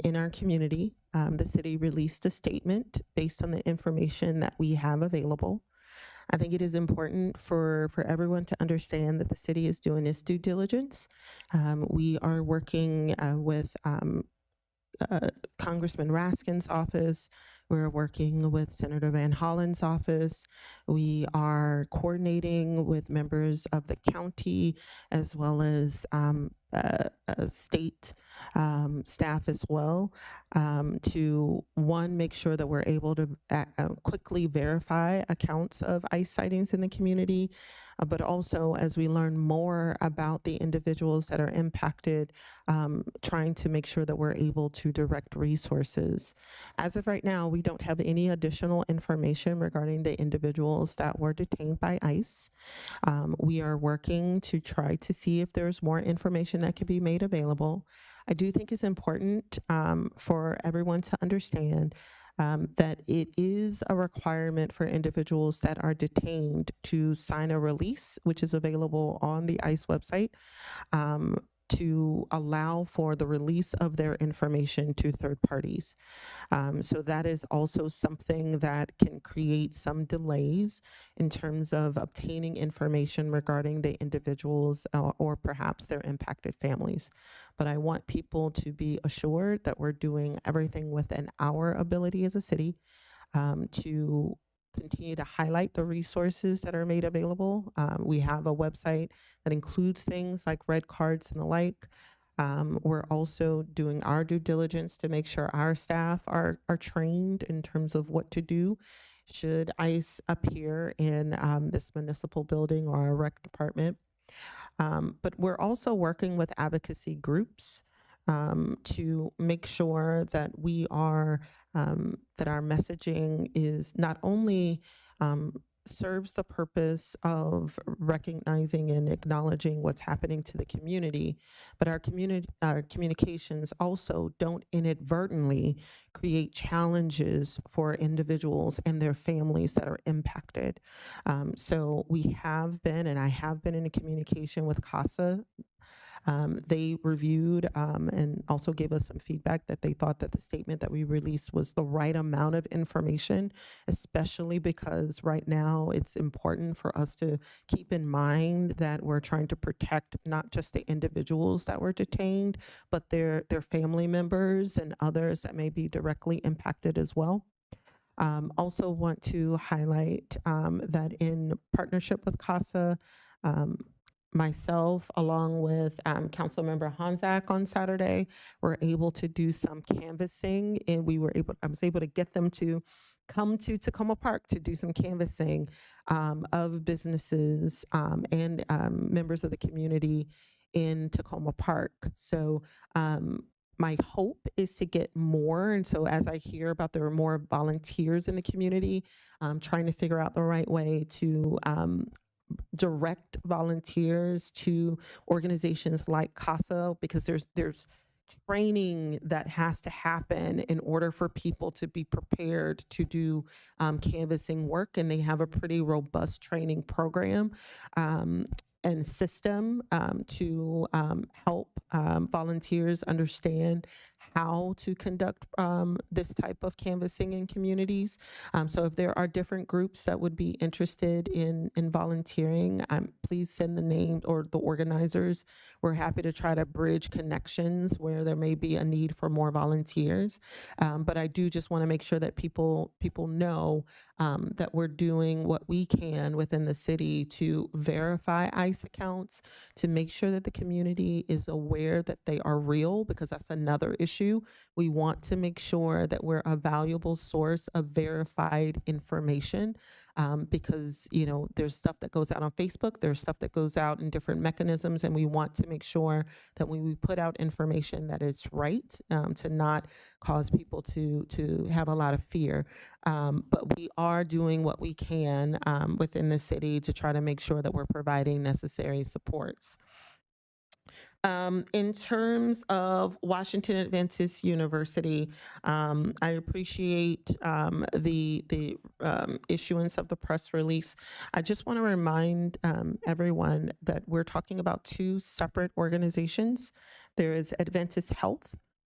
in our community. The city released a statement based on the information that we have available. I think it is important for everyone to understand that the city is doing its due diligence. We are working with Congressman Raskin's office. We're working with Senator Van Hollen's office. We are coordinating with members of the county as well as state staff as well, to one, make sure that we're able to quickly verify accounts of ICE sightings in the community, but also as we learn more about the individuals that are impacted, trying to make sure that we're able to direct resources. As of right now, we don't have any additional information regarding the individuals that were detained by ICE. We are working to try to see if there's more information that can be made available. I do think it's important for everyone to understand that it is a requirement for individuals that are detained to sign a release, which is available on the ICE website, to allow for the release of their information to third parties. So that is also something that can create some delays in terms of obtaining information regarding the individuals or perhaps their impacted families. But I want people to be assured that we're doing everything within our ability as a city to continue to highlight the resources that are made available. We have a website that includes things like red cards and the like. We're also doing our due diligence to make sure our staff are trained in terms of what to do should ICE appear in this municipal building or our rec department. But we're also working with advocacy groups to make sure that we are that our messaging is not only serves the purpose of recognizing and acknowledging what's happening to the community, but our communications also don't inadvertently create challenges for individuals and their families that are impacted. So we have been, and I have been in communication with CASA. They reviewed and also gave us some feedback that they thought that the statement that we released was the right amount of information, especially because right now it's important for us to keep in mind that we're trying to protect not just the individuals that were detained, but their family members and others that may be directly impacted as well. Also want to highlight that in partnership with CASA, myself, along with Councilmember Hanzak on Saturday, were able to do some canvassing, and I was able to get them to come to Tacoma Park to do some canvassing of businesses and members of the community in Tacoma Park. So my hope is to get more. And so as I hear about there are more volunteers in the community, trying to figure out the right way to direct volunteers to organizations like CASA, because there's training that has to happen in order for people to be prepared to do canvassing work, and they have a pretty robust training program and system to help volunteers understand how to conduct this type of canvassing in communities. So if there are different groups that would be interested in volunteering, please send the name or the organizers. We're happy to try to bridge connections where there may be a need for more volunteers. But I do just want to make sure that people know that we're doing what we can within the city to verify ICE accounts, to make sure that the community is aware that they are real, because that's another issue. We want to make sure that we're a valuable source of verified information, because there's stuff that goes out on Facebook, there's stuff that goes out in different mechanisms, and we want to make sure that when we put out information that it's right, to not cause people to have a lot of fear. But we are doing what we can within the city to try to make sure that we're providing necessary supports. In terms of Washington Adventist University, I appreciate the issuance of the press release. I just want to remind everyone that we're talking about two separate organizations. There is Adventist Health,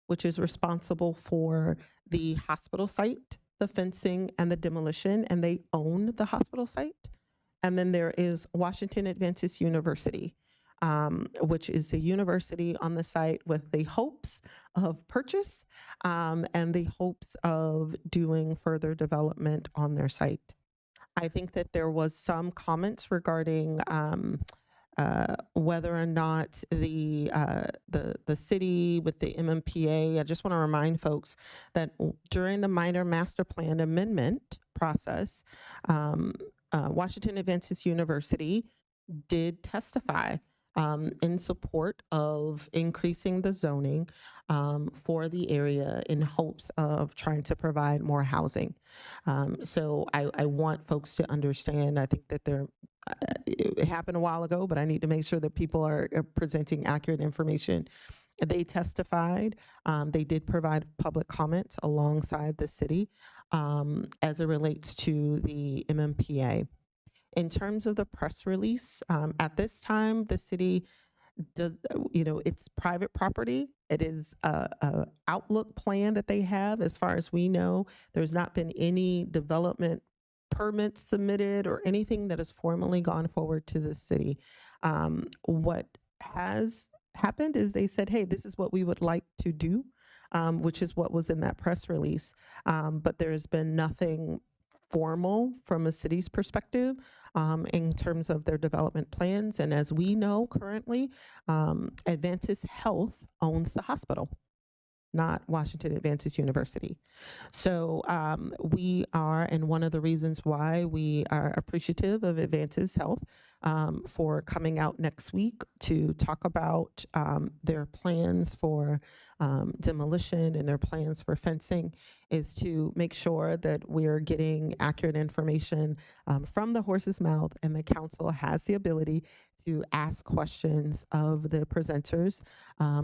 which is responsible for the hospital site, the fencing, and the demolition, and they own the hospital site. And then there is Washington Adventist University, which is a university on the site with the hopes of purchase and the hopes of doing further development on their site. I think that there was some comments regarding whether or not the city with the MMPA. I just want to remind folks that during the minor master plan amendment process, Washington Adventist University did testify in support of increasing the zoning for the area in hopes of trying to provide more housing. So I want folks to understand, I think that it happened a while ago, but I need to make sure that people are presenting accurate information. They testified. They did provide public comments alongside the city as it relates to the MMPA. In terms of the press release, at this time, the city does, it's private property. It is a outlook plan that they have. As far as we know, there's not been any development permits submitted or anything that has formally gone forward to the city. What has happened is they said, hey, this is what we would like to do, which is what was in that press release. But there's been nothing formal from a city's perspective in terms of their development plans. And as we know currently, Adventist Health owns the hospital, not Washington Adventist University. So we are, and one of the reasons why we are appreciative of Adventist Health for coming out next week to talk about their plans for demolition and their plans for fencing is to make sure that we're getting accurate information from the horse's mouth, and the council has the ability to ask questions of the presenters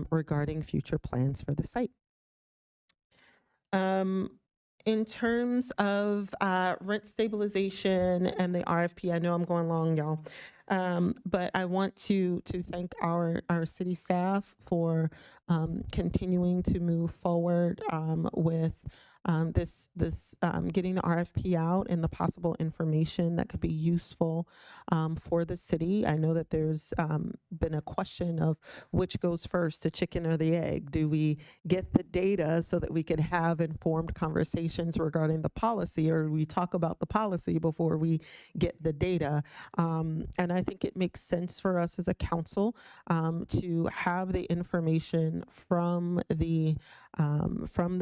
regarding future plans for the site. In terms of rent stabilization and the RFP, I know I'm going long, y'all, but I want to thank our city staff for continuing to move forward with this getting the RFP out and the possible information that could be useful for the city. I know that there's been a question of which goes first, the chicken or the egg. Do we get the data so that we can have informed conversations regarding the policy, or we talk about the policy before we get the data? And I think it makes sense for us as a council to have the information from the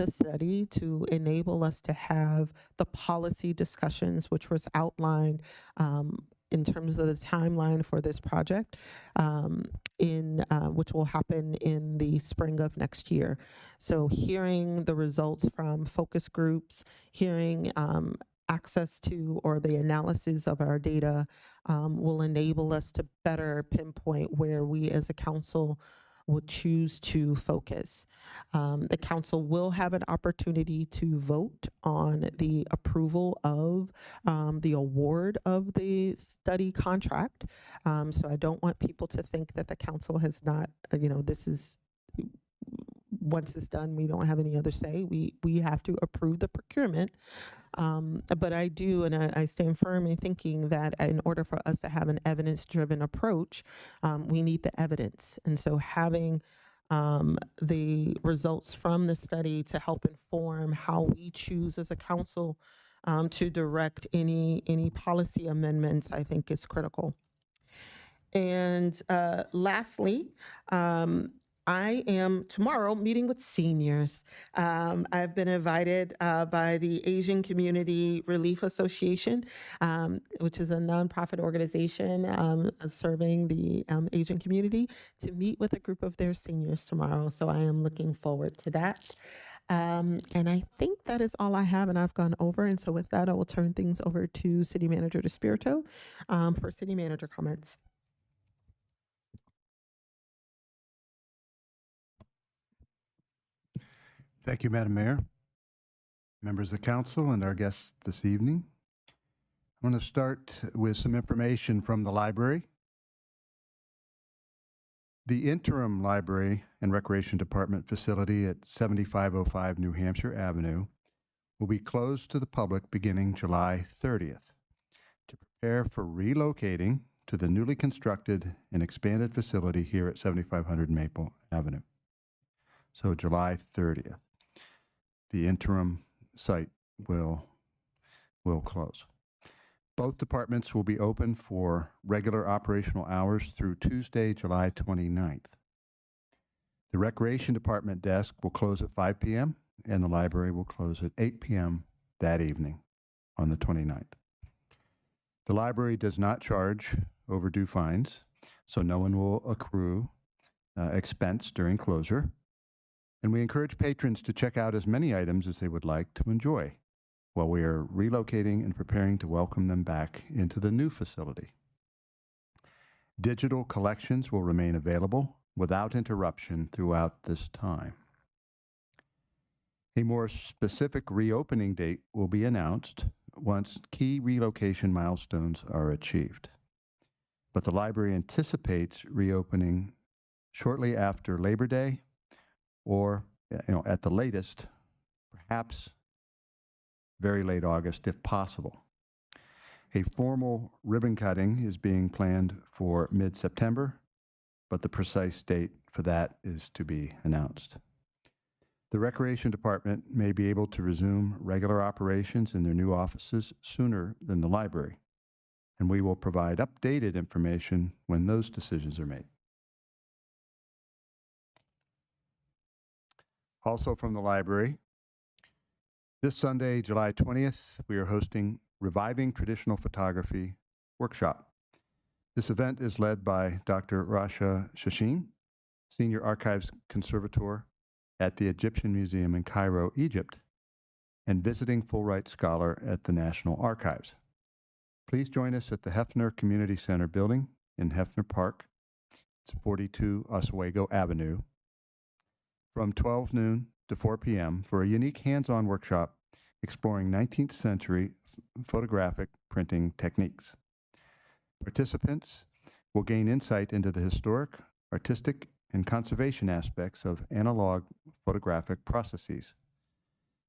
study to enable us to have the policy discussions, which was outlined in terms of the timeline for this project, which will happen in the spring of next year. So hearing the results from focus groups, hearing access to or the analysis of our data will enable us to better pinpoint where we as a council would choose to focus. The council will have an opportunity to vote on the approval of the award of the study contract. So I don't want people to think that the council has not, this is, once it's done, we don't have any other say. We have to approve the procurement. But I do, and I stand firm in thinking that in order for us to have an evidence-driven approach, we need the evidence. And so having the results from the study to help inform how we choose as a council to direct any policy amendments, I think is critical. And lastly, I am tomorrow meeting with seniors. I've been invited by the Asian Community Relief Association, which is a nonprofit organization serving the Asian community, to meet with a group of their seniors tomorrow. So I am looking forward to that. And I think that is all I have, and I've gone over. And so with that, I will turn things over to City Manager DeSpirito for City Manager comments. Thank you, Madam Mayor, members of the council, and our guests this evening. I'm going to start with some information from the library. The interim library and recreation department facility at 7505 New Hampshire Avenue will be closed to the public beginning July 30th to prepare for relocating to the newly constructed and expanded facility here at 7500 Maple Avenue. So July 30th. The interim site will close. Both departments will be open for regular operational hours through Tuesday, July 29th. The Recreation Department desk will close at 5 p.m. and the library will close at 8 p.m. that evening on the 29th. The library does not charge overdue fines, so no one will accrue expense during closure. And we encourage patrons to check out as many items as they would like to enjoy while we are relocating and preparing to welcome them back into the new facility. Digital collections will remain available without interruption throughout this time. A more specific reopening date will be announced once key relocation milestones are achieved. But the library anticipates reopening shortly after Labor Day, or at the latest, perhaps very late August if possible. A formal ribbon cutting is being planned for mid-September, but the precise date for that is to be announced. The Recreation Department may be able to resume regular operations in their new offices sooner than the library, and we will provide updated information when those decisions are made. Also from the library, this Sunday, July 20th, we are hosting Reviving Traditional Photography workshop. This event is led by Dr. Rasha Shashin, Senior Archives Conservator at the Egyptian Museum in Cairo, Egypt, and visiting Fulbright Scholar at the National Archives. Please join us at the Hefner Community Center building in Hefner Park. It's 42 Oswego Avenue, from 12 noon to 4 p.m. for a unique hands-on workshop exploring 19th century photographic printing techniques. Participants will gain insight into the historic, artistic, and conservation aspects of analog photographic processes.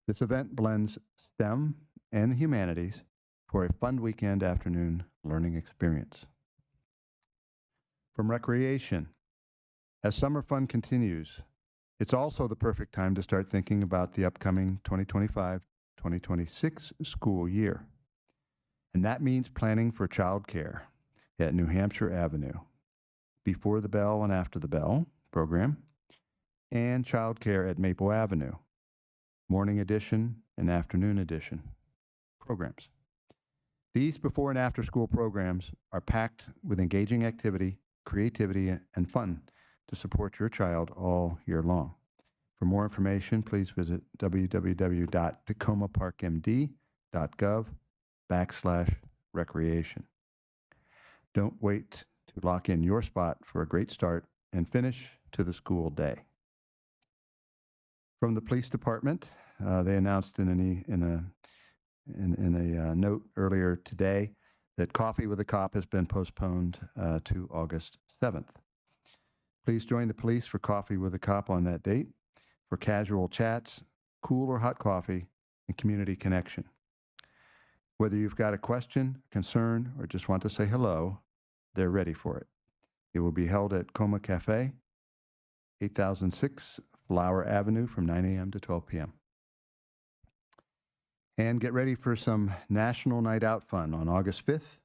This event blends STEM and the humanities for a fun weekend afternoon learning experience. From recreation, as summer fun continues, it's also the perfect time to start thinking about the upcoming 2025-2026 school year. And that means planning for childcare at New Hampshire Avenue, Before the Bell and After the Bell program, and childcare at Maple Avenue, morning edition and afternoon edition programs. These before and after school programs are packed with engaging activity, creativity, and fun to support your child all year long. For more information, please visit www.tacomaparkmd.gov/recreation. Don't wait to lock in your spot for a great start and finish to the school day. From the police department, they announced in a note earlier today that Coffee with a Cop has been postponed to August 7th. Please join the police for Coffee with a Cop on that date for casual chats, cool or hot coffee, and community connection. Whether you've got a question, concern, or just want to say hello, they're ready for it. It will be held at Coma Cafe, 8006 Flower Avenue from 9 a.m. to 12 p.m. And get ready for some National Night Out fun on August 5th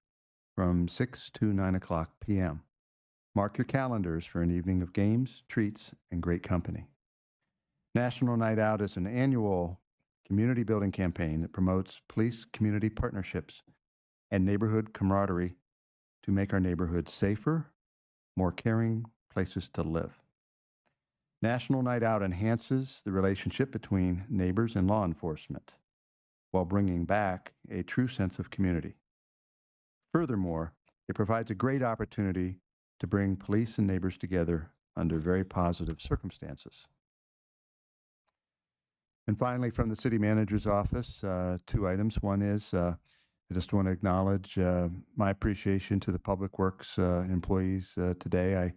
from 6 to 9 o'clock p.m. Mark your calendars for an evening of games, treats, and great company. National Night Out is an annual community building campaign that promotes police-community partnerships and neighborhood camaraderie to make our neighborhoods safer, more caring places to live. National Night Out enhances the relationship between neighbors and law enforcement while bringing back a true sense of community. Furthermore, it provides a great opportunity to bring police and neighbors together under very positive circumstances. And finally, from the city manager's office, two items. One is I just want to acknowledge my appreciation to the Public Works employees today. I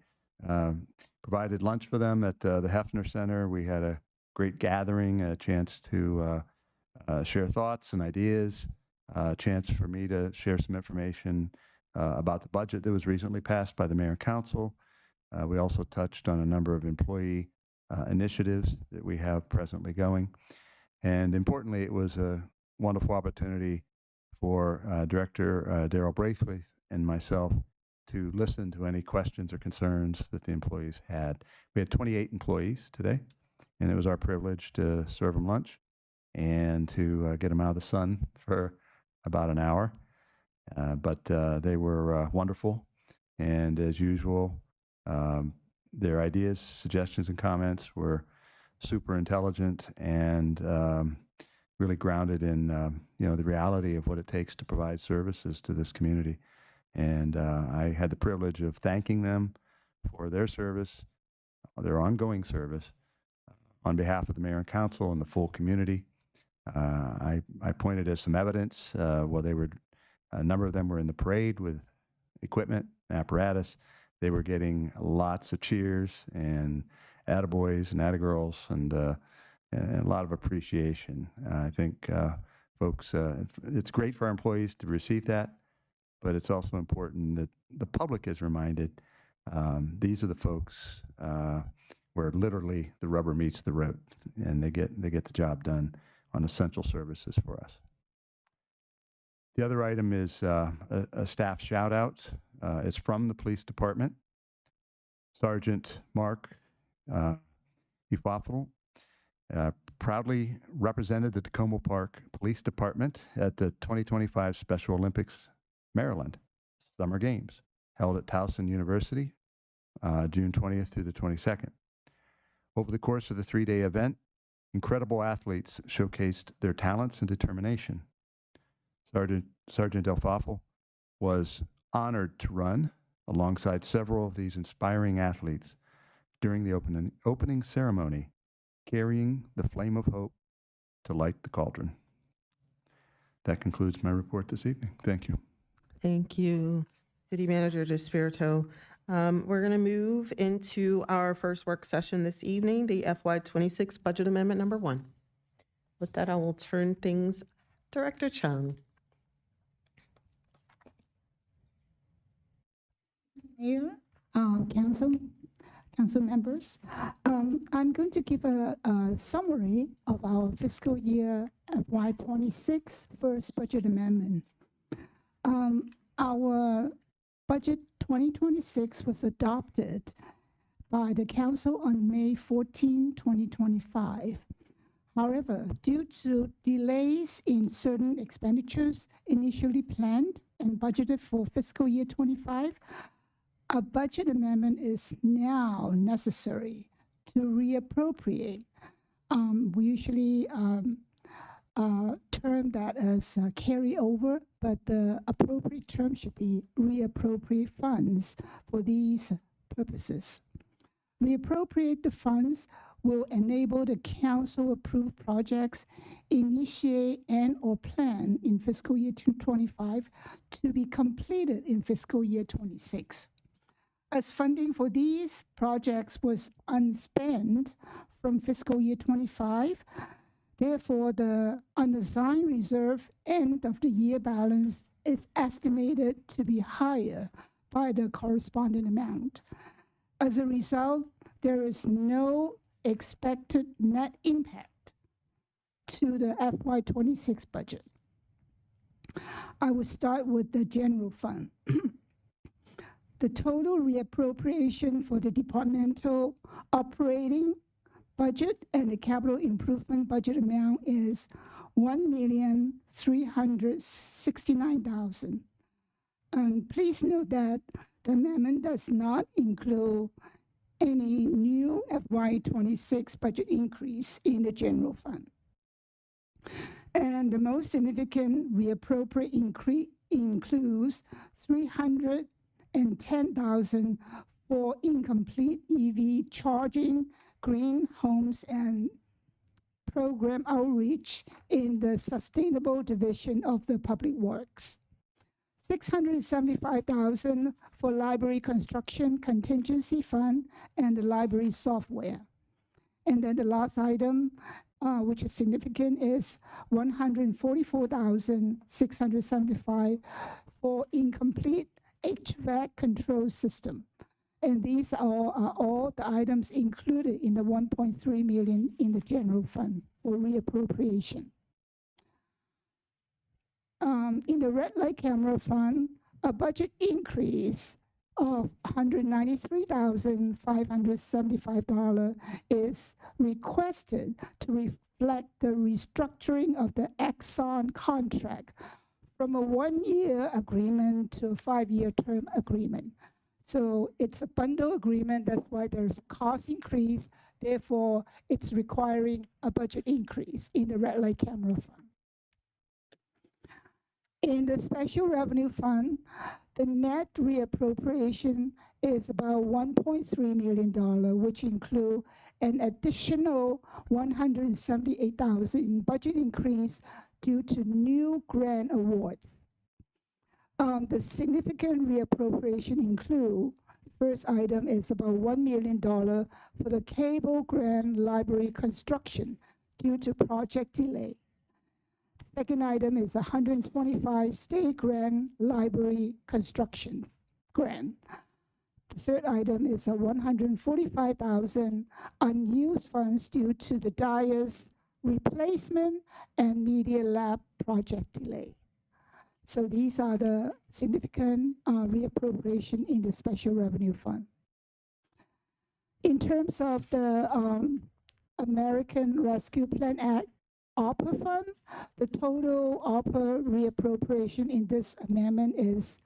provided lunch for them at the Hefner Center. We had a great gathering, a chance to share thoughts and ideas, a chance for me to share some information about the budget that was recently passed by the Mayor and Council. We also touched on a number of employee initiatives that we have presently going. And importantly, it was a wonderful opportunity for Director Darrell Braithwaite and myself to listen to any questions or concerns that the employees had. We had 28 employees today, and it was our privilege to serve them lunch and to get them out of the sun for about an hour. But they were wonderful, and as usual, their ideas, suggestions, and comments were super intelligent and really grounded in the reality of what it takes to provide services to this community. And I had the privilege of thanking them for their service, their ongoing service, on behalf of the mayor and council and the full community. I pointed as some evidence. A number of them were in the parade with equipment, apparatus. They were getting lots of cheers and attaboys and attagirls and a lot of appreciation. I think folks, it's great for our employees to receive that, but it's also important that the public is reminded these are the folks where literally the rubber meets the road, and they get the job done on essential services for us. The other item is a staff shout out. It's from the police department. Sergeant Mark Ifafel proudly represented the Tacoma Park Police Department at the 2025 Special Olympics Maryland Summer Games, held at Towson University, June 20th through the 22nd. Over the course of the 3-day event, incredible athletes showcased their talents and determination. Sergeant Ifafel was honored to run alongside several of these inspiring athletes during the opening ceremony, carrying the flame of hope to light the cauldron. That concludes my report this evening. Thank you. Thank you, City Manager DeSpirito. We're going to move into our first work session this evening, the FY26 Budget Amendment Number 1. With that, I will turn things Director Chung. Mayor, council members, I'm going to give a summary of our fiscal year FY26 first budget amendment. Our budget 2026 was adopted by the council on May 14, 2025. However, due to delays in certain expenditures initially planned and budgeted for fiscal year 25, a budget amendment is now necessary to reappropriate. We usually term that as carryover, but the appropriate term should be reappropriate funds for these purposes. Reappropriate the funds will enable the council-approved projects initiate and or plan in fiscal year 2025 to be completed in fiscal year 26. As funding for these projects was unspent from fiscal year 25, therefore the unassigned reserve end of the year balance is estimated to be higher by the corresponding amount. As a result, there is no expected net impact to the FY26 budget. I will start with the general fund. The total reappropriation for the departmental operating budget and the capital improvement budget amount is $1,369,000. And please note that the amendment does not include any new FY26 budget increase in the general fund. And the most significant reappropriate increase includes $310,000 for incomplete EV charging, green homes, and program outreach in the sustainable division of the Public Works. $675,000 for library construction contingency fund and the library software. And then the last item, which is significant, is $144,675 for incomplete HVAC control system. And these are all the items included in the $1.3 million in the general fund for reappropriation. in the red light camera fund, a budget increase of $193,575 is requested to reflect the restructuring of the Exxon contract from a 1-year agreement to a 5-year term agreement. So it's a bundle agreement, that's why there's a cost increase, therefore it's requiring a budget increase in the red light camera fund. In the special revenue fund, the net reappropriation is about $1.3 million, which include an additional $178,000 in budget increase due to new grant awards. The significant reappropriation include, first item is about $1 million for the cable grant library construction due to project delay. Second item is 125 state grant library construction grant. The third item is a 145,000 unused funds due to the dais replacement and media lab project delay. So these are the significant reappropriation in the special revenue fund. In terms of the American Rescue Plan Act ARPA fund, the total ARPA reappropriation in this amendment is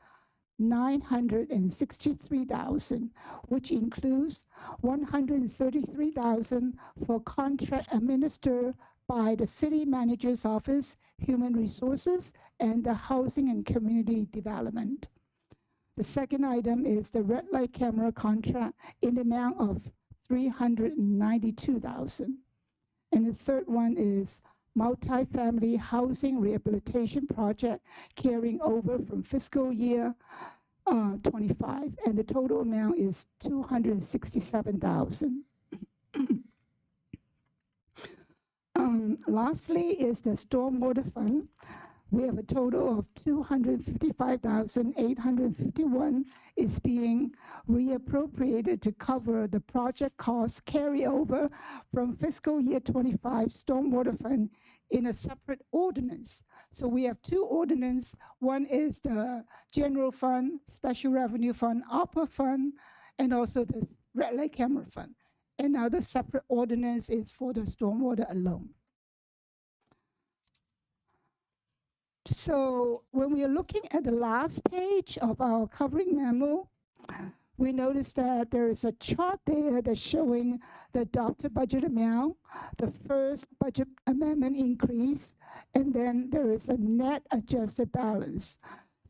$963,000, which includes $133,000 for contract administered by the City Manager's Office, Human Resources, and the Housing and Community Development. The second item is the red light camera contract in the amount of $392,000. And the third one is multifamily housing rehabilitation project carrying over from fiscal year 25, and the total amount is $267,000. Lastly is the stormwater fund. We have a total of $255,851 is being reappropriated to cover the project costs carryover from fiscal year 25 stormwater fund in a separate ordinance. So we have two ordinances. One is the general fund, special revenue fund, ARPA fund, and also the red light camera fund. And now the separate ordinance is for the stormwater alone. So when we are looking at the last page of our covering memo, we notice that there is a chart there that's showing the adopted budget amount, the first budget amendment increase, and then there is a net adjusted balance.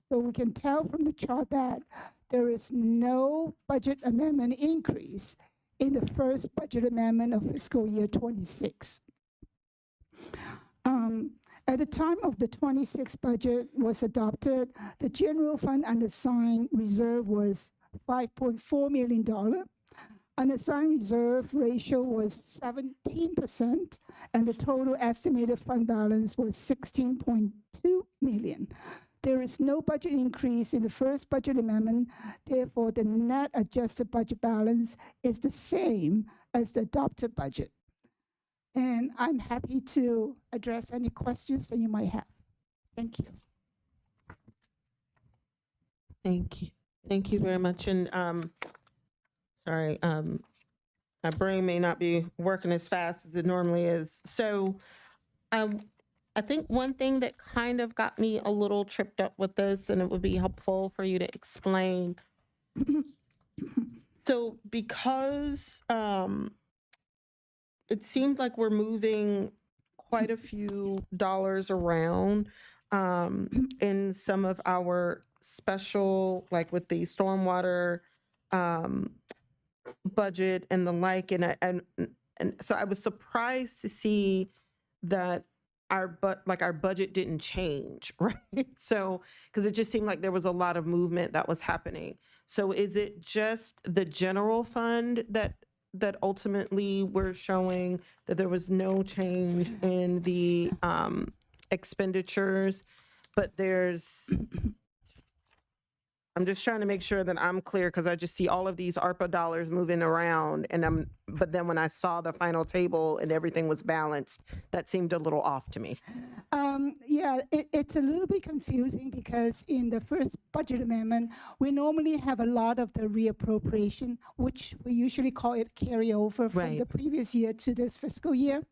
So we can tell from the chart that there is no budget amendment increase in the first budget amendment of fiscal year 26. At the time of the 26 budget was adopted, the general fund unassigned reserve was $5.4 million. Unassigned reserve ratio was 17%, and the total estimated fund balance was $16.2 million. There is no budget increase in the first budget amendment, therefore the net adjusted budget balance is the same as the adopted budget. And I'm happy to address any questions that you might have. Thank you. Thank you. Thank you very much. And sorry, my brain may not be working as fast as it normally is. So I think one thing that kind of got me a little tripped up with this, and it would be helpful for you to explain. So because it seemed like we're moving quite a few dollars around in some of our special, like with the stormwater budget and the like, and so I was surprised to see that our budget didn't change, right? So because it just seemed like there was a lot of movement that was happening. So is it just the general fund that ultimately we're showing that there was no change in the expenditures, but there's, I'm just trying to make sure that I'm clear because I just see all of these ARPA dollars moving around, but then when I saw the final table and everything was balanced, that seemed a little off to me. Yeah, it's a little bit confusing because in the first budget amendment, we normally have a lot of the reappropriation, which we usually call it carryover from the previous year to this fiscal year.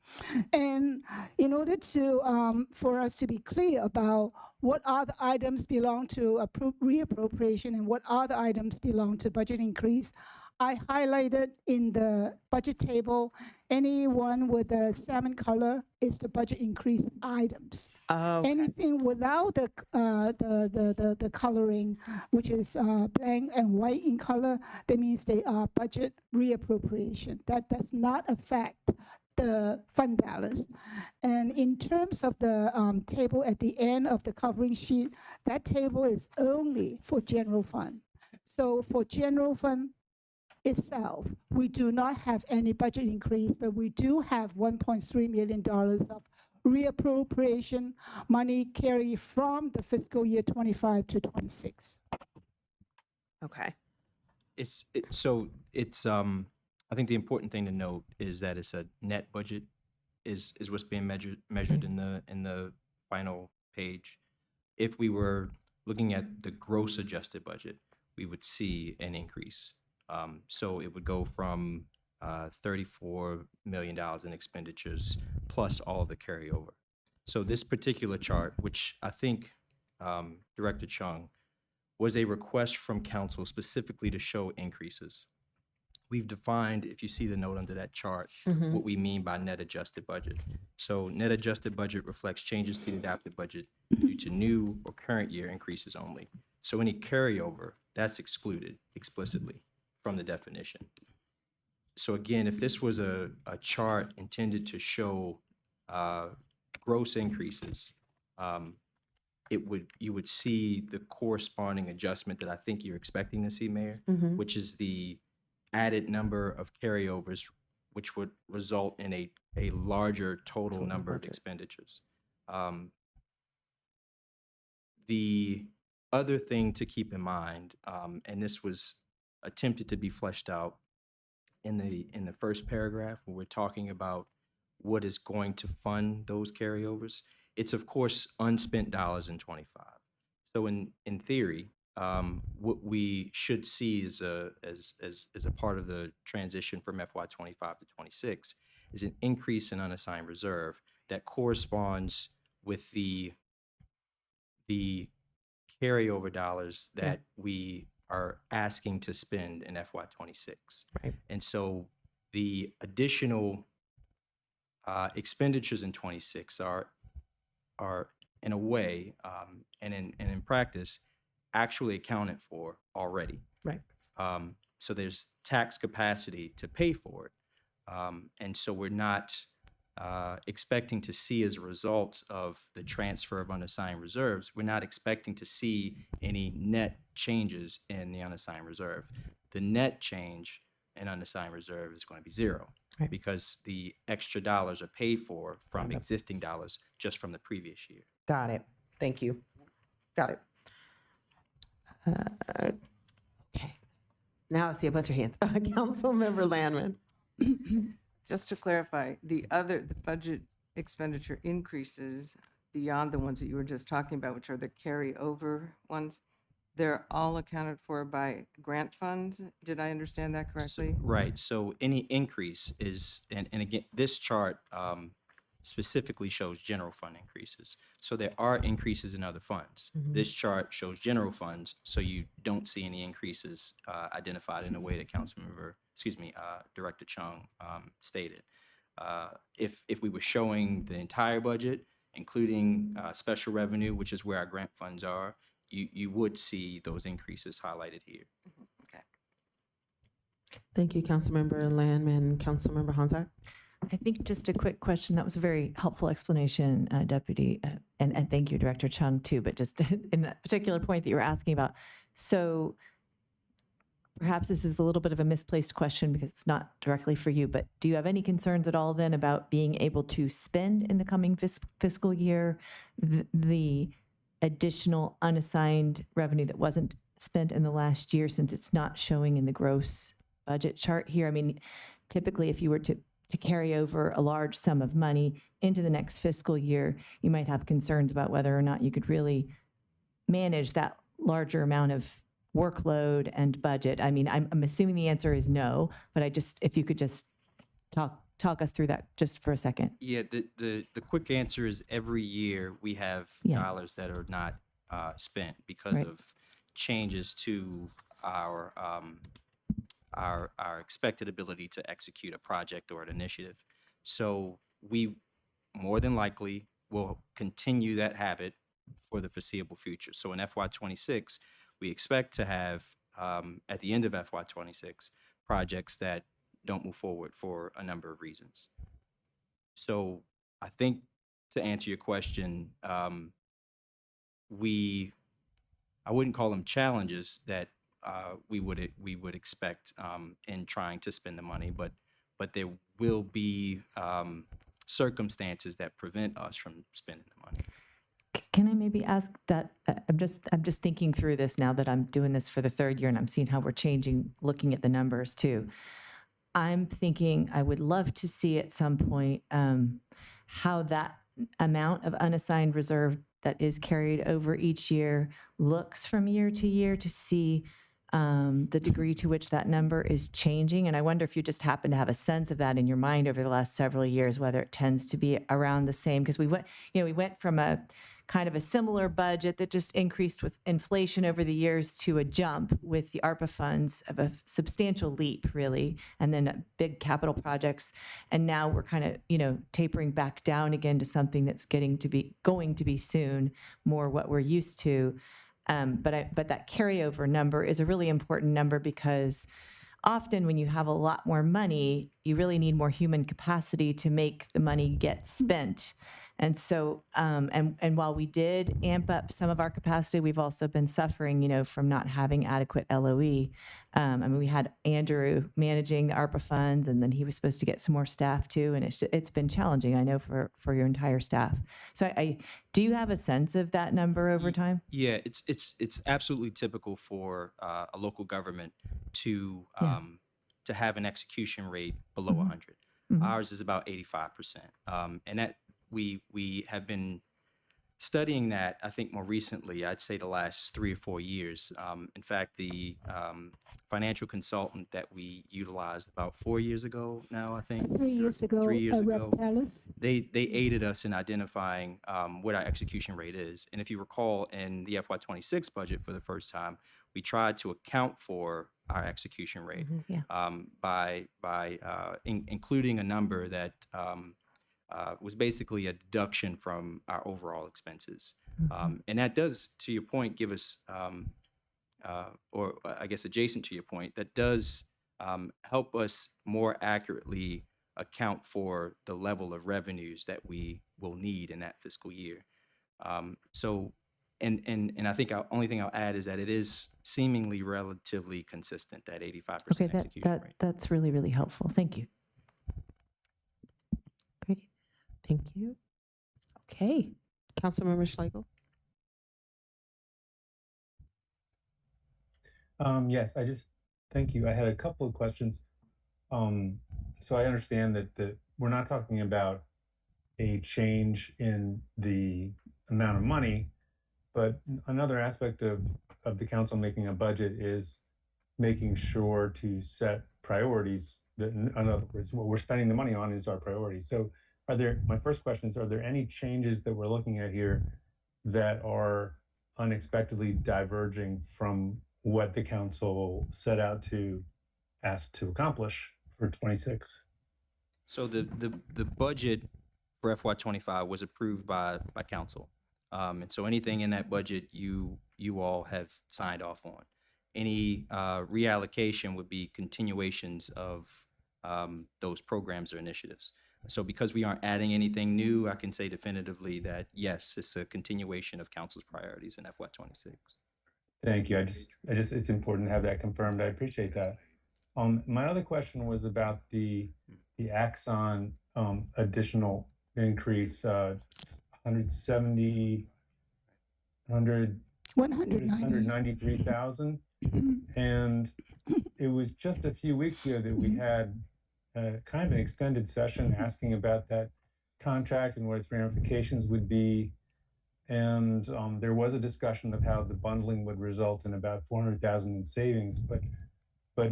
And in order to, for us to be clear about what other items belong to reappropriation and what other items belong to budget increase, I highlighted in the budget table, anyone with a salmon color is the budget increase items. Anything without the coloring, which is blank and white in color, that means they are budget reappropriation. That does not affect the fund balance. And in terms of the table at the end of the covering sheet, that table is only for general fund. So for general fund itself, we do not have any budget increase, but we do have $1.3 million of reappropriation money carried from the fiscal year 25 to 26. Okay. I think the important thing to note is that it's a net budget is what's being measured in the final page. If we were looking at the gross adjusted budget, we would see an increase. So it would go from $34 million in expenditures plus all of the carryover. So this particular chart, which I think Director Chung, was a request from council specifically to show increases. We've defined, if you see the note under that chart, what we mean by net adjusted budget. So net adjusted budget reflects changes to the adopted budget due to new or current year increases only. So any carryover, that's excluded explicitly from the definition. So again, if this was a chart intended to show gross increases, you would see the corresponding adjustment that I think you're expecting to see, Mayor, which is the added number of carryovers, which would result in a larger total number of expenditures. The other thing to keep in mind, and this was attempted to be fleshed out in the first paragraph, when we're talking about what is going to fund those carryovers, it's of course unspent dollars in 25. So in theory, what we should see as a part of the transition from FY25 to 26 is an increase in unassigned reserve that corresponds with the carryover dollars that we are asking to spend in FY26. Right. And so the additional expenditures in 26 are in a way and in practice actually accounted for already. Right. So there's tax capacity to pay for it. And so we're not expecting to see, as a result of the transfer of unassigned reserves, we're not expecting to see any net changes in the unassigned reserve. The net change in unassigned reserve is going to be zero, right, because the extra dollars are paid for from existing dollars just from the previous year. Got it. Thank you. Got it. Okay. Now I see a bunch of hands. Councilmember Landman. Just to clarify, the budget expenditure increases beyond the ones that you were just talking about, which are the carryover ones, they're all accounted for by grant funds. Did I understand that correctly? Right. So any increase is, and again, this chart specifically shows general fund increases. So there are increases in other funds. This chart shows general funds, so you don't see any increases identified in the way that Director Chung stated. If we were showing the entire budget, including special revenue, which is where our grant funds are, you would see those increases highlighted here. Okay. Thank you, Councilmember Landman. Councilmember Honzak. I think just a quick question. That was a very helpful explanation, Deputy, and thank you, Director Chung, too, but just in that particular point that you were asking about. So perhaps this is a little bit of a misplaced question because it's not directly for you, but do you have any concerns at all then about being able to spend in the coming fiscal year the additional unassigned revenue that wasn't spent in the last year since it's not showing in the gross budget chart here. I mean, typically if you were to carry over a large sum of money into the next fiscal year, you might have concerns about whether or not you could really manage that larger amount of workload and budget. I mean, I'm assuming the answer is no, but if you could just talk us through that just for a second. Yeah, the quick answer is every year we have Yeah. dollars that are not spent because Right. of changes to our expected ability to execute a project or an initiative. So we more than likely will continue that habit for the foreseeable future. So in FY26, we expect to have, at the end of FY26, projects that don't move forward for a number of reasons. So I think to answer your question, I wouldn't call them challenges that we would expect in trying to spend the money, but there will be circumstances that prevent us from spending the money. Can I maybe ask that? I'm just thinking through this now that I'm doing this for the third year and I'm seeing how we're changing, looking at the numbers too. I'm thinking I would love to see at some point how that amount of unassigned reserve that is carried over each year looks from year to year to see the degree to which that number is changing. And I wonder if you just happen to have a sense of that in your mind over the last several years, whether it tends to be around the same. Because we went from a kind of a similar budget that just increased with inflation over the years to a jump with the ARPA funds of a substantial leap, really, and then big capital projects. And now we're kind of, tapering back down again to something that's going to be soon more what we're used to. But that carryover number is a really important number because often when you have a lot more money, you really need more human capacity to make the money get spent. And so, and while we did amp up some of our capacity, we've also been suffering, from not having adequate LOE. I mean, we had Andrew managing the ARPA funds, and then he was supposed to get some more staff too. And it's been challenging, I know, for your entire staff. So do you have a sense of that number over time? Yeah, it's absolutely typical for a local government to have an execution rate below 100. Ours is about 85%, and that we have been studying that, I think, more recently. I'd say the last 3 or 4 years. In fact, the financial consultant that we utilized about 4 years ago now, I think. 3 years ago, 3 years ago. Reptalis. They aided us in identifying what our execution rate is. And if you recall, in the FY26 budget for the first time, we tried to account for our execution rate by including a number that was basically a deduction from our overall expenses. And that does, to your point, give us, or I guess adjacent to your point, that does help us more accurately account for the level of revenues that we will need in that fiscal year. So, and I think only thing I'll add is that it is seemingly relatively consistent, that 85% execution rate. That's really, really helpful. Thank you. Great. Thank you. Okay. Councilmember Schlegel. Yes, thank you. I had a couple of questions. So I understand that we're not talking about a change in the amount of money, but another aspect of the council making a budget is making sure to set priorities. That, in other words, what we're spending the money on is our priorities. So my first question is, are there any changes that we're looking at here that are unexpectedly diverging from what the council set out to ask to accomplish for 26? So the budget for FY25 was approved by council. And so anything in that budget you all have signed off on. Any reallocation would be continuations of those programs or initiatives. So because we aren't adding anything new, I can say definitively that yes, it's a continuation of council's priorities in FY26. Thank you. I just it's important to have that confirmed. I appreciate that. My other question was about the Axon additional increase, 170, 100. $193,000. And it was just a few weeks ago that we had kind of an extended session asking about that contract and what its ramifications would be. And there was a discussion of how the bundling would result in about $400,000 in savings, but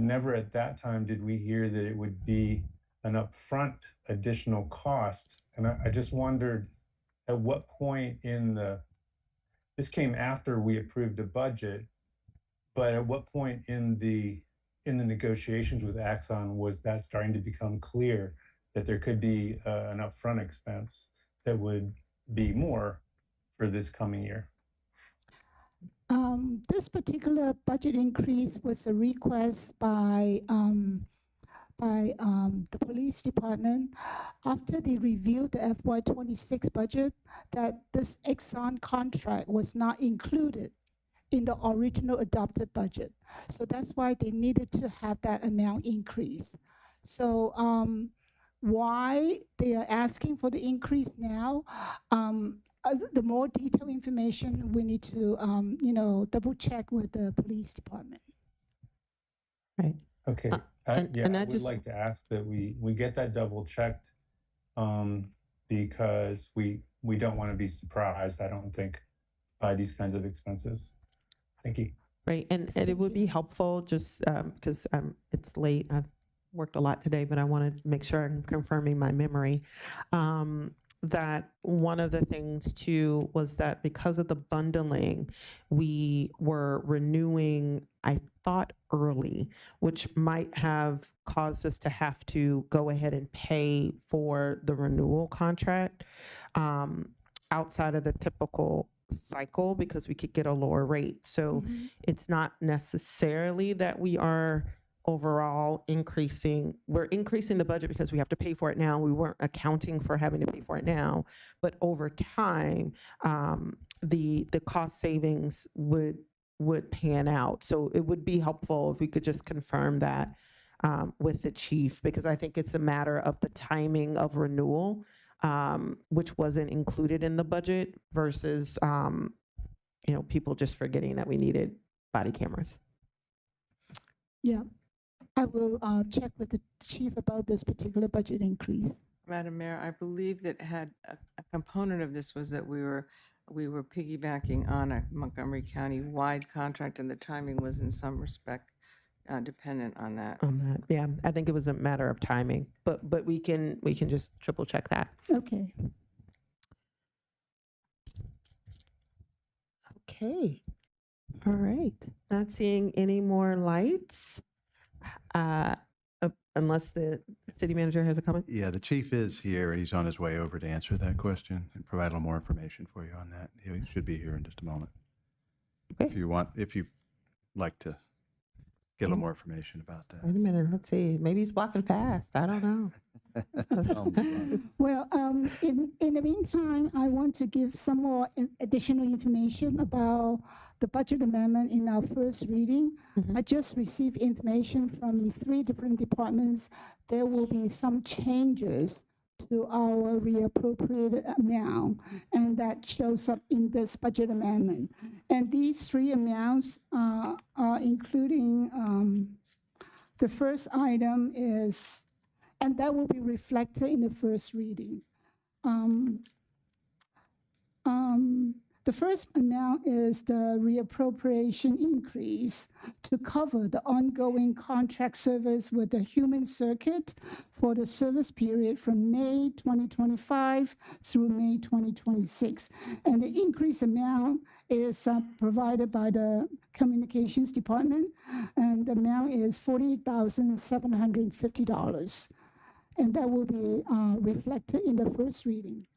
never at that time did we hear that it would be an upfront additional cost. And I just wondered at what point this came after we approved the budget, but at what point in the negotiations with Axon was that starting to become clear that there could be an upfront expense that would be more for this coming year? This particular budget increase was a request by the police department after they reviewed the FY26 budget, that this Exxon contract was not included in the original adopted budget. So that's why they needed to have that amount increase. So why they are asking for the increase now, the more detailed information we need to double check with the police department. Right. Okay. and I I would just- like to ask that we get that double checked because we don't want to be surprised, I don't think, by these kinds of expenses. Thank you. Right, and it would be helpful just because it's late. I've worked a lot today, but I want to make sure I'm confirming my memory. That one of the things too was that because of the bundling, we were renewing, I thought, early, which might have caused us to have to go ahead and pay for the renewal contract outside of the typical cycle because we could get a lower rate. So it's not necessarily that we are overall we're increasing the budget because we have to pay for it now. We weren't accounting for having to pay for it now, but over time, the cost savings would pan out. So it would be helpful if we could just confirm that with the chief, because I think it's a matter of the timing of renewal, which wasn't included in the budget versus people just forgetting that we needed body cameras. Yeah. I will check with the chief about this particular budget increase. Madam Mayor, I believe that had a component of this was that we were piggybacking on a Montgomery County wide contract, and the timing was in some respect dependent on that. Yeah, I think it was a matter of timing, but we can just triple check that. Okay. Okay. All right. Not seeing any more lights. Unless the city manager has a comment. Yeah, the chief is here, and he's on his way over to answer that question and provide a little more information for you on that. He should be here in just a moment. Okay. If you'd like to get a little more information about that. Wait a minute. Let's see. Maybe he's walking fast. I don't know. Well, in the meantime, I want to give some more additional information about the budget amendment in our first reading. I just received information from 3 different departments. There will be some changes to our reappropriated amount, and that shows up in this budget amendment. And these 3 amounts are including the first item is, and that will be reflected in the first reading. The first amount is the reappropriation increase to cover the ongoing contract service with the Human Circuit for the service period from May 2025 through May 2026. And the increase amount is provided by the Communications Department, and the amount is $48,750. And that will be reflected in the first reading.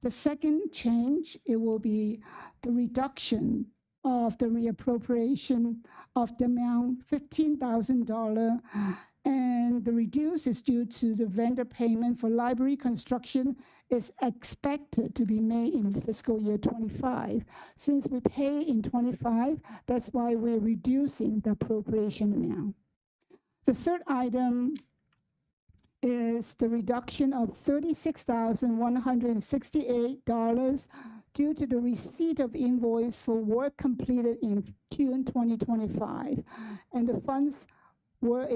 The second change, it will be the reduction of the reappropriation of the amount $15,000, and the reduce is due to the vendor payment for library construction is expected to be made in fiscal year 25. Since we pay in 25, that's why we're reducing the appropriation amount. The third item is the reduction of $36,168 due to the receipt of invoice for work completed in June 2025. And the funds were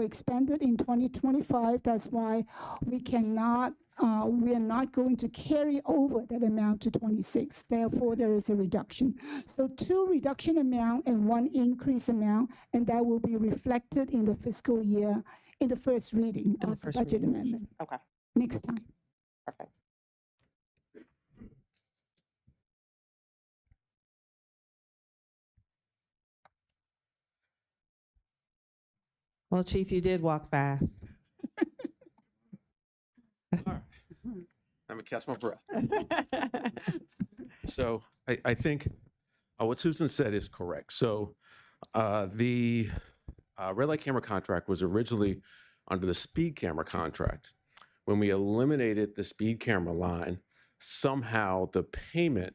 expended in 2025. That's why we are not going to carry over that amount to 26. Therefore, there is a reduction. So 2 reduction amount and 1 increase amount, and that will be reflected in the fiscal year in the first reading of the budget amendment Okay, next time. perfect. Well, Chief, you did walk fast. I'm gonna catch my breath. So I think what Susan said is correct. So the red light camera contract was originally under the speed camera contract. When we eliminated the speed camera line, somehow the payment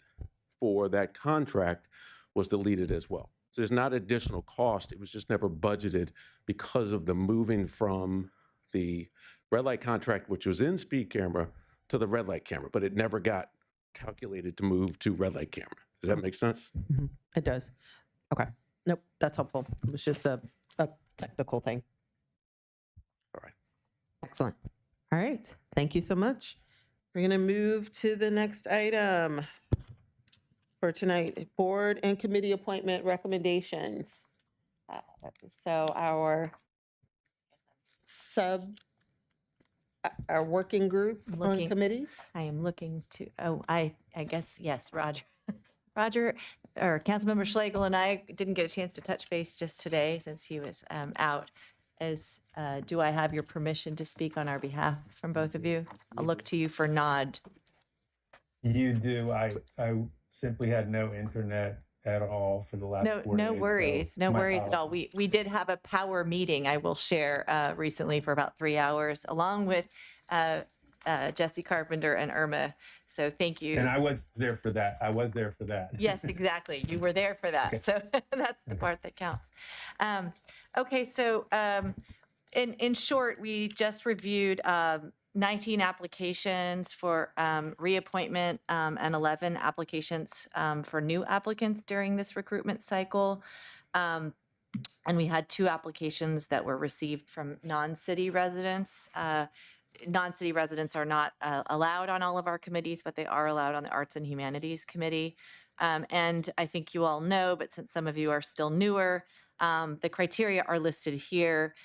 for that contract was deleted as well. So there's not additional cost. It was just never budgeted because of the moving from the red light contract, which was in speed camera, to the red light camera, but it never got calculated to move to red light camera. Does that make sense? It does. Okay. Nope, that's helpful. It was just a technical thing. All right. Excellent. All right. Thank you so much. We're going to move to the next item for tonight, board and committee appointment recommendations. So our working group on committees. I am looking to, I guess, yes, Roger. Roger, or Councilmember Schlegel and I didn't get a chance to touch base just today since he was out. Do I have your permission to speak on our behalf from both of you? I'll look to you for nod. You do. I simply had no internet at all for the last 4 days. No worries, so no my worries at all. apologies. We did have a power meeting, I will share, recently for about 3 hours, along with Jesse Carpenter and Irma. So thank you. And I was there for that. Yes, exactly. You were there for that. Okay. So that's the part that counts. Okay, so in short, we just reviewed 19 applications for reappointment and 11 applications for new applicants during this recruitment cycle. And we had 2 applications that were received from non-city residents. Non-city residents are not allowed on all of our committees, but they are allowed on the Arts and Humanities Committee. And I think you all know, but since some of you are still newer, the criteria are listed here.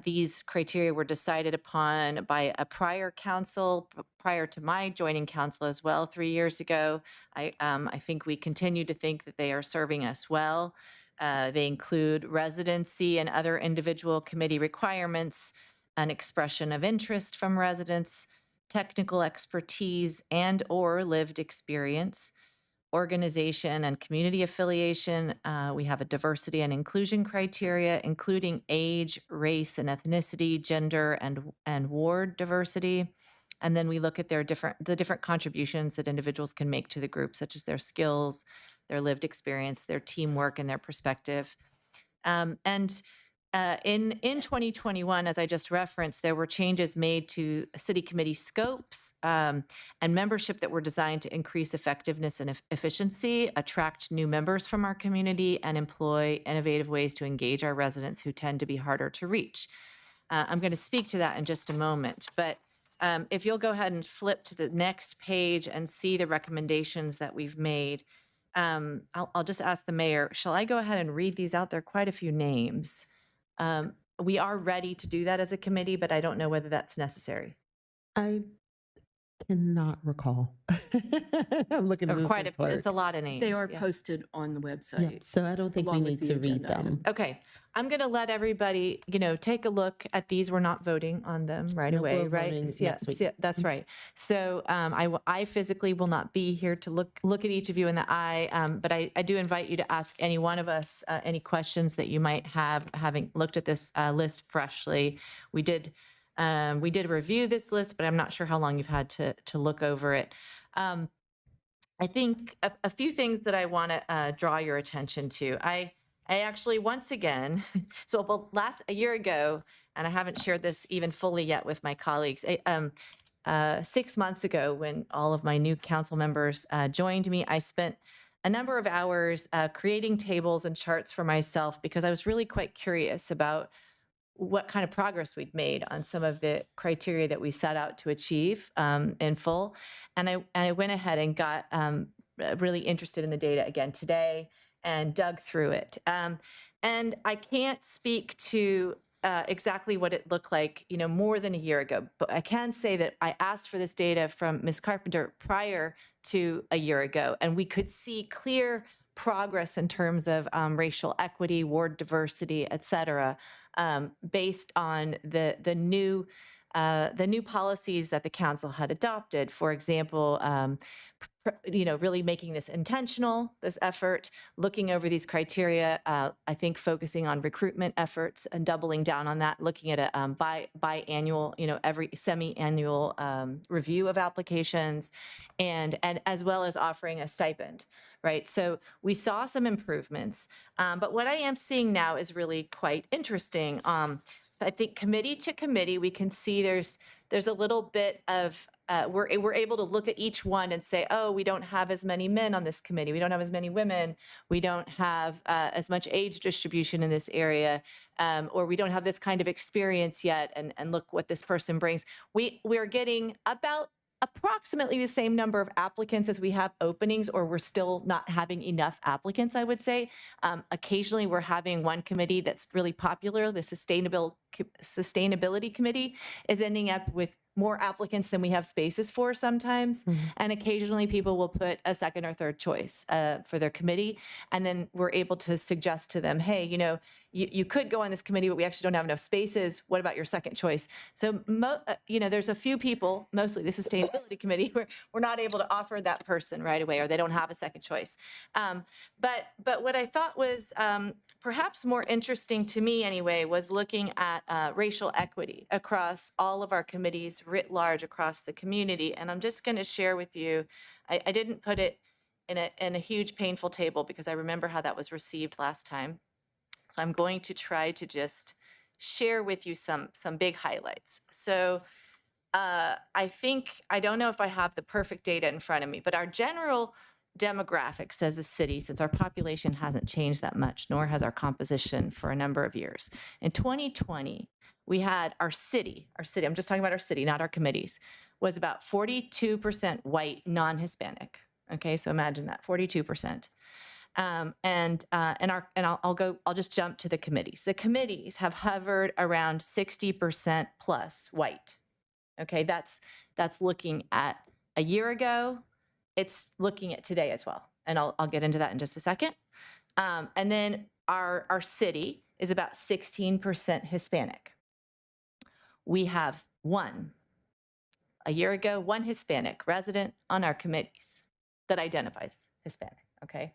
These criteria were decided upon by a prior council, prior to my joining council as well 3 years ago. I think we continue to think that they are serving us well. They include residency and other individual committee requirements, an expression of interest from residents, technical expertise and/or lived experience, organization and community affiliation. We have a diversity and inclusion criteria, including age, race and ethnicity, gender, and ward diversity. And then we look at the different contributions that individuals can make to the group, such as their skills, their lived experience, their teamwork, and their perspective. In 2021, as I just referenced, there were changes made to city committee scopes and membership that were designed to increase effectiveness and efficiency, attract new members from our community, and employ innovative ways to engage our residents who tend to be harder to reach. I'm going to speak to that in just a moment, but if you'll go ahead and flip to the next page and see the recommendations that we've made, I'll just ask the mayor, shall I go ahead and read these out? There are quite a few names. We are ready to do that as a committee, but I don't know whether that's necessary. I cannot recall. I'm looking at It's a lot of names. They are yeah. posted on the Yeah, website. so I don't think we along with need the to read agenda item. them. Okay, I'm going to let everybody, take a look at these. We're not voting on them right No, away, we're right? voting Yeah, next week. yeah, that's right. So I physically will not be here to look at each of you in the eye, but I do invite you to ask any one of us any questions that you might have, having looked at this list freshly. We did review this list, but I'm not sure how long you've had to look over it. I think a few things that I want to draw your attention to. I actually, once again, so a year ago, and I haven't shared this even fully yet with my colleagues, 6 months ago, when all of my new council members joined me, I spent a number of hours creating tables and charts for myself because I was really quite curious about what kind of progress we'd made on some of the criteria that we set out to achieve in full. And I went ahead and got really interested in the data again today and dug through it. And I can't speak to exactly what it looked like, more than a year ago, but I can say that I asked for this data from Ms. Carpenter prior to a year ago, and we could see clear progress in terms of racial equity, ward diversity, et cetera, based on the new policies that the council had adopted. For example, really making this intentional, this effort, looking over these criteria, I think focusing on recruitment efforts and doubling down on that, looking at a biannual, every semi-annual review of applications, and as well as offering a stipend, right? So we saw some improvements, but what I am seeing now is really quite interesting. I think committee to committee, we can see there's a little bit of we're able to look at each one and say, oh, we don't have as many men on this committee. We don't have as many women. We don't have as much age distribution in this area, or we don't have this kind of experience yet. And look what this person brings. We're getting about approximately the same number of applicants as we have openings, or we're still not having enough applicants, I would say. Occasionally, we're having one committee that's really popular. The Sustainability Committee is ending up with more applicants than we have spaces for sometimes. And occasionally people will put a second or third choice for their committee. And then we're able to suggest to them, hey, you could go on this committee, but we actually don't have enough spaces. What about your second choice? So, there's a few people, mostly the Sustainability Committee, where we're not able to offer that person right away, or they don't have a second choice. But what I thought was perhaps more interesting to me anyway was looking at racial equity across all of our committees writ large across the community. And I'm just going to share with you, I didn't put it in a huge painful table because I remember how that was received last time. So I'm going to try to just share with you some big highlights. So I don't know if I have the perfect data in front of me, but our general demographics as a city, since our population hasn't changed that much, nor has our composition for a number of years. In 2020, we had our city, I'm just talking about our city, not our committees, was about 42% white, non-Hispanic. Okay, so imagine that, 42%. I'll just jump to the committees. The committees have hovered around 60% plus white. Okay, that's looking at a year ago. It's looking at today as well. And I'll get into that in just a second. And then our city is about 16% Hispanic. We have a year ago, one Hispanic resident on our committees that identifies Hispanic, okay?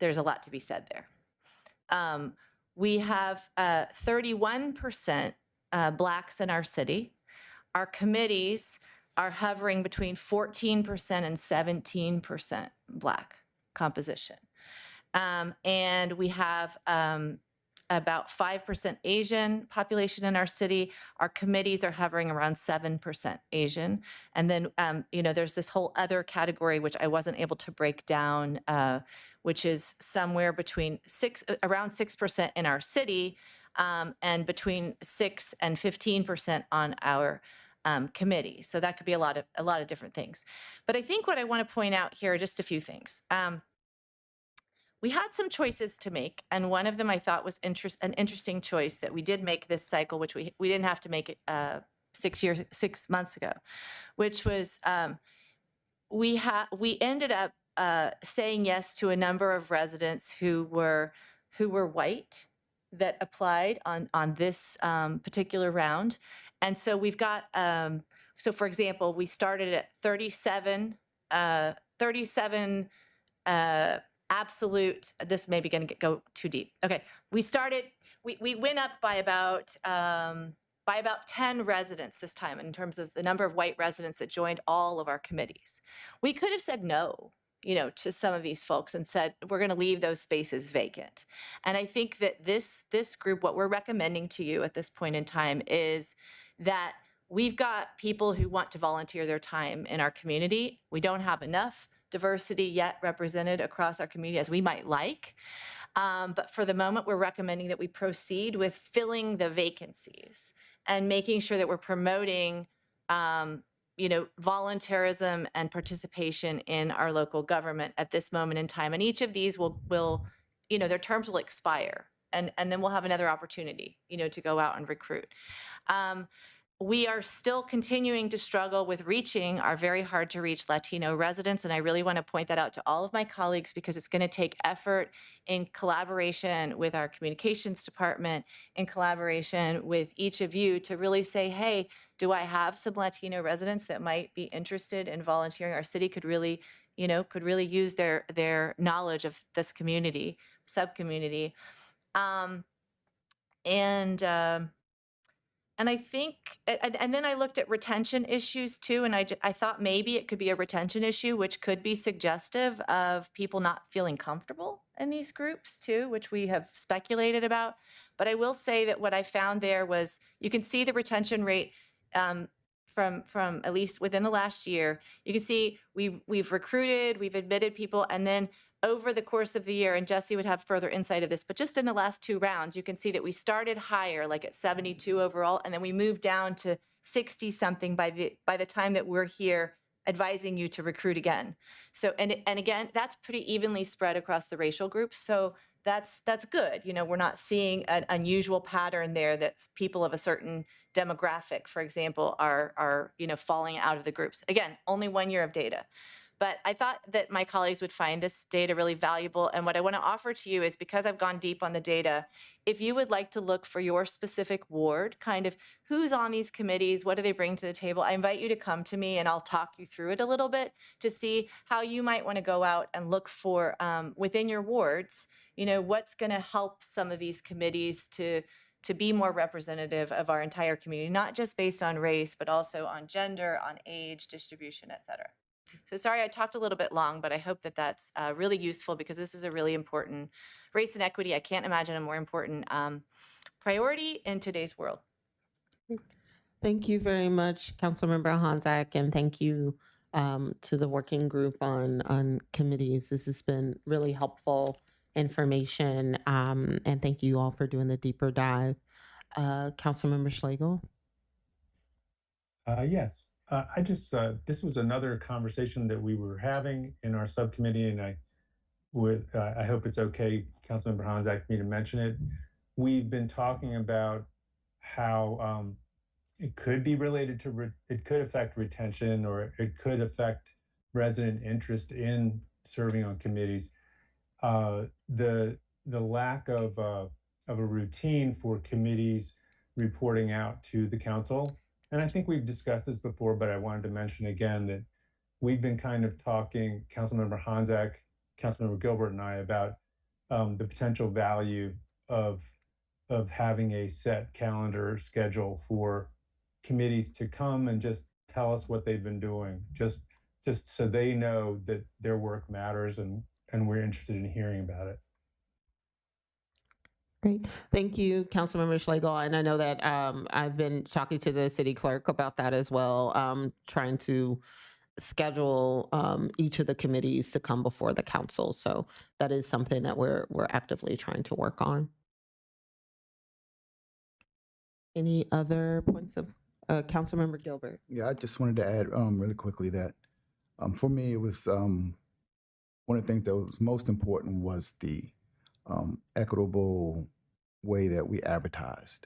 There's a lot to be said there. We have 31% Blacks in our city. Our committees are hovering between 14% and 17% Black composition. And we have about 5% Asian population in our city. Our committees are hovering around 7% Asian. And then, there's this whole other category, which I wasn't able to break down, which is somewhere between around 6% in our city, and between 6 and 15% on our committee. So that could be a lot of different things. But I think what I want to point out here are just a few things. We had some choices to make, and one of them I thought was an interesting choice that we did make this cycle, which we didn't have to make it 6 months ago, which was we ended up saying yes to a number of residents who were white that applied on this particular round. And so we've got, so for example, we started at 37 absolute, this may be going to go too deep. Okay, we went up by about 10 residents this time in terms of the number of white residents that joined all of our committees. We could have said no, to some of these folks and said, we're going to leave those spaces vacant. And I think that this group, what we're recommending to you at this point in time is that we've got people who want to volunteer their time in our community. We don't have enough diversity yet represented across our community as we might like. But for the moment, we're recommending that we proceed with filling the vacancies and making sure that we're promoting, volunteerism and participation in our local government at this moment in time. And each of these will their terms will expire, and then we'll have another opportunity, to go out and recruit. We are still continuing to struggle with reaching our very hard to reach Latino residents. And I really want to point that out to all of my colleagues because it's going to take effort in collaboration with our communications department, in collaboration with each of you to really say, hey, do I have some Latino residents that might be interested in volunteering? Our city could really use their knowledge of this community, sub-community. And I think, and then I looked at retention issues too, and I thought maybe it could be a retention issue, which could be suggestive of people not feeling comfortable in these groups too, which we have speculated about. But I will say that what I found there was, you can see the retention rate from at least within the last year. You can see we've recruited, we've admitted people, and then over the course of the year, and Jesse would have further insight of this, but just in the last 2 rounds, you can see that we started higher, like at 72 overall, and then we moved down to 60 something by the time that we're here advising you to recruit again. So, and again, that's pretty evenly spread across the racial groups. So that's good. We're not seeing an unusual pattern there that's people of a certain demographic, for example, are falling out of the groups. Again, only 1 year of data. But I thought that my colleagues would find this data really valuable. And what I want to offer to you is, because I've gone deep on the data, if you would like to look for your specific ward, kind of who's on these committees, what do they bring to the table, I invite you to come to me and I'll talk you through it a little bit to see how you might want to go out and look for within your wards, what's going to help some of these committees to be more representative of our entire community, not just based on race, but also on gender, on age, distribution, et cetera. So sorry I talked a little bit long, but I hope that that's really useful, because this is a really important, race and equity, I can't imagine a more important priority in today's world. Thank you very much, Councilmember Honzak, and thank you to the working group on committees. This has been really helpful information, and thank you all for doing the deeper dive. Councilmember Schlegel? Yes, I just, this was another conversation that we were having in our subcommittee, and I hope it's okay, Councilmember Honzak, for me to mention it. We've been talking about how it could be related to, it could affect retention, or it could affect resident interest in serving on committees. The lack of a routine for committees reporting out to the council. And I think we've discussed this before, but I wanted to mention again that we've been kind of talking, Councilmember Honzak, Councilmember Gilbert, and I, about the potential value of having a set calendar schedule for committees to come and just tell us what they've been doing, just so they know that their work matters, and we're interested in hearing about it. Great. Thank you, Councilmember Schlegel. And I know that I've been talking to the city clerk about that as well, trying to schedule each of the committees to come before the council. So that is something that we're actively trying to work on. Any other points of Councilmember Gilbert? Yeah, I just wanted to add really quickly that for me, it was one of the things that was most important was the equitable way that we advertised.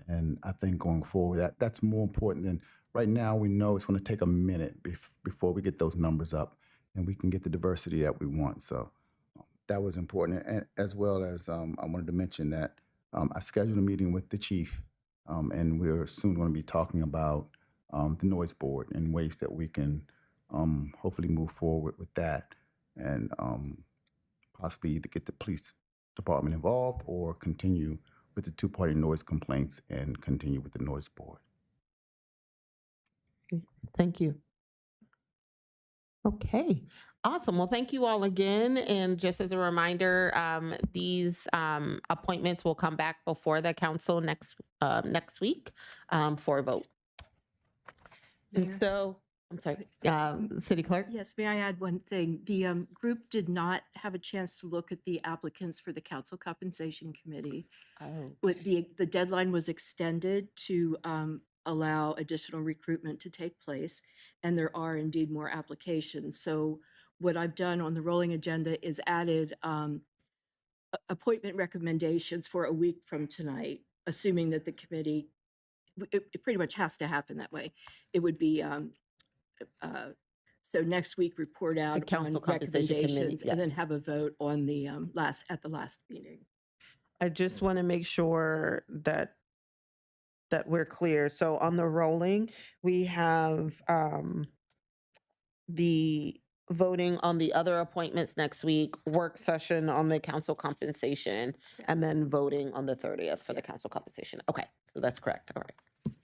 And I think going forward, that's more important than right now. We know it's going to take a minute before we get those numbers up and we can get the diversity that we want. So that was important. And as well as I wanted to mention that I scheduled a meeting with the chief, and we're soon going to be talking about the noise board and ways that we can hopefully move forward with that, and possibly either get the police department involved or continue with the two-party noise complaints and continue with the noise board. Thank you. Okay, awesome. Well, thank you all again. And just as a reminder, these appointments will come back before the council next week for a vote. And Mayor? so, I'm sorry, City Clerk? Yes, may I add one thing? The group did not have a chance to look at the applicants for the Council Compensation Committee. Oh. With the deadline was extended to allow additional recruitment to take place, and there are indeed more applications. So what I've done on the rolling agenda is added appointment recommendations for a week from tonight, assuming that the committee, it pretty much has to happen that way. It would be, so next week report out on Council Compensation Committee, recommendations yeah. and then have a vote on the at the last meeting. I just want to make sure that we're clear. So on the rolling, we have the voting on the other appointments next week, work session on the council compensation, and then voting on the 30th for the council compensation. Okay, so that's correct. All right.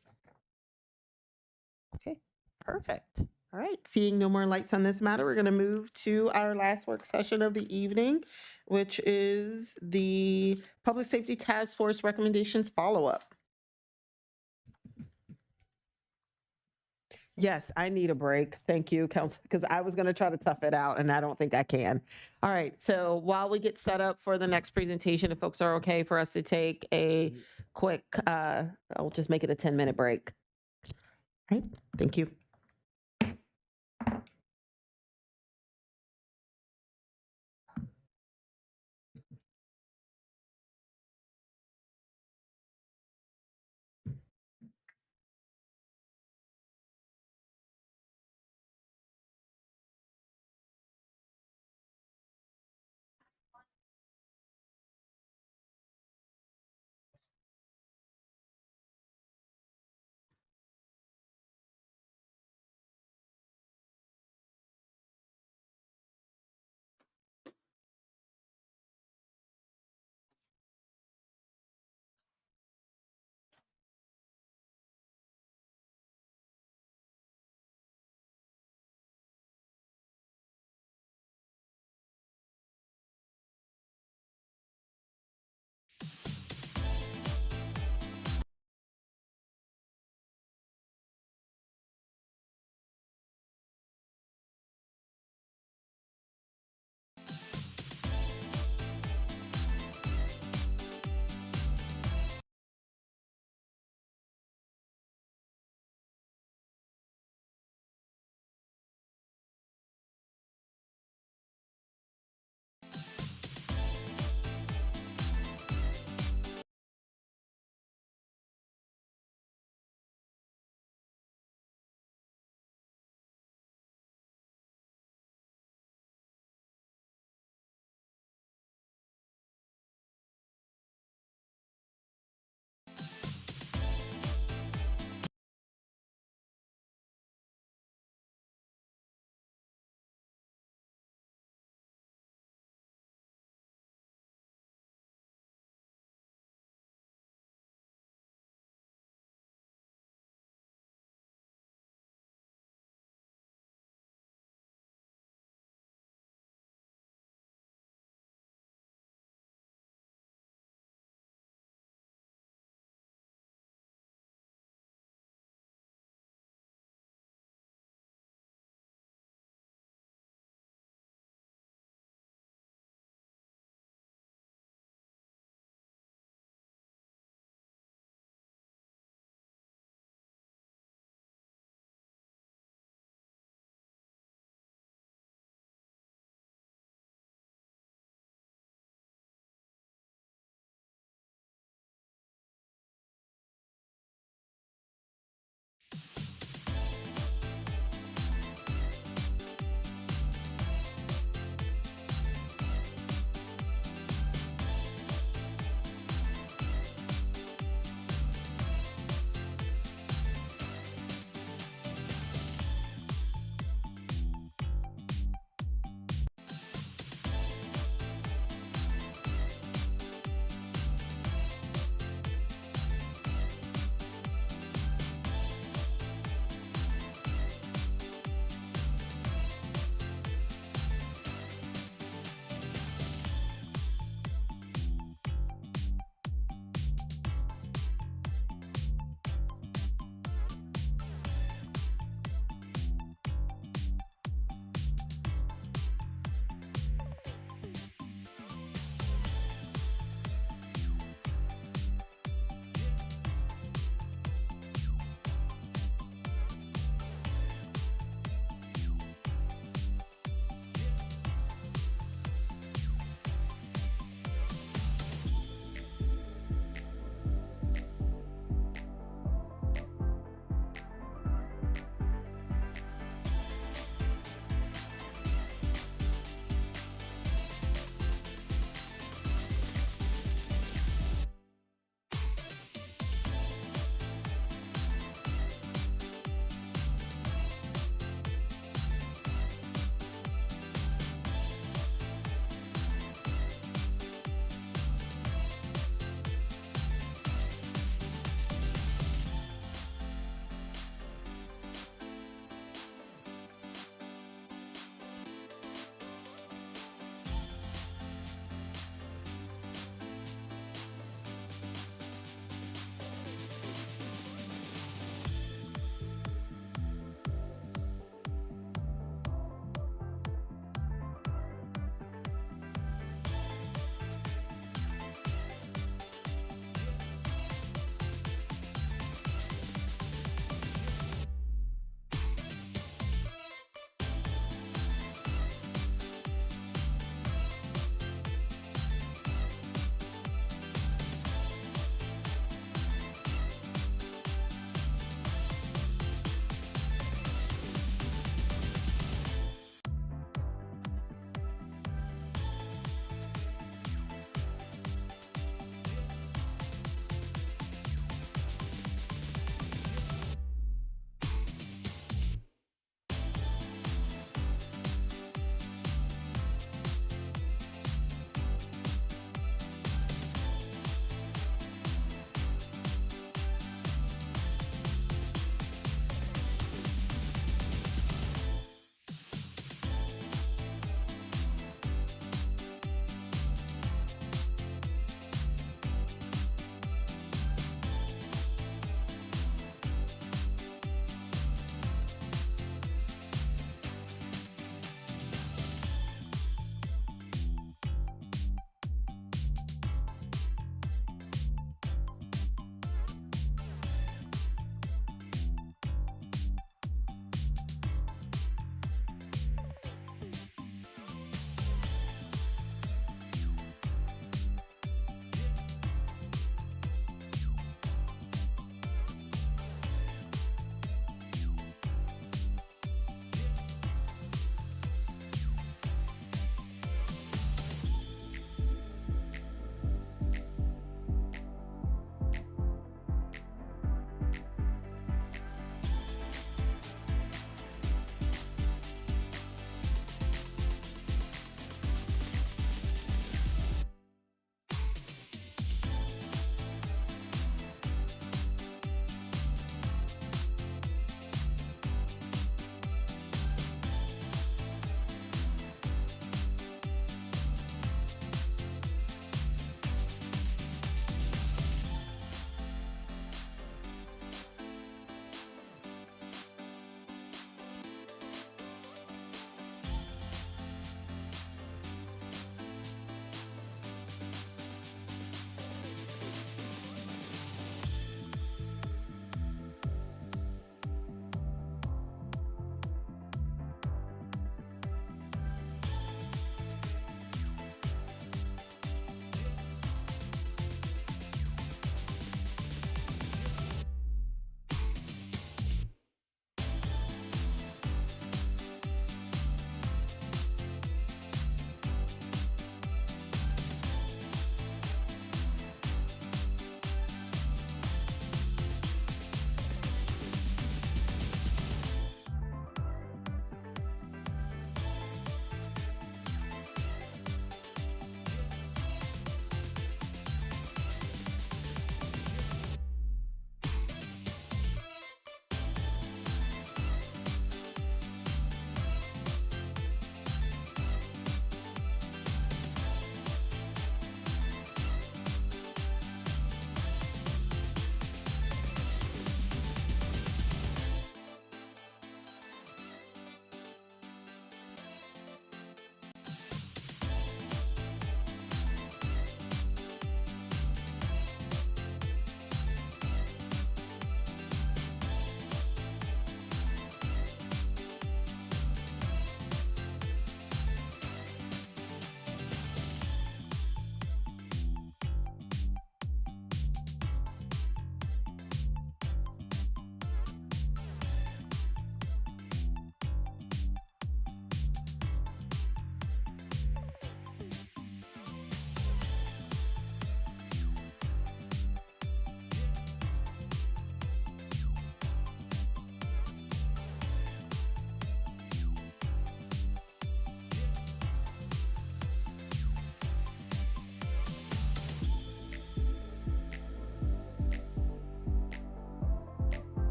Okay, perfect. All right, seeing no more lights on this matter, we're going to move to our last work session of the evening, which is the Public Safety Task Force recommendations follow-up. Yes, I need a break. Thank you, Council, because I was going to try to tough it out, and I don't think I can. All right, so while we get set up for the next presentation, if folks are okay for us to take a quick, I'll just make it a 10-minute break. All right, thank you.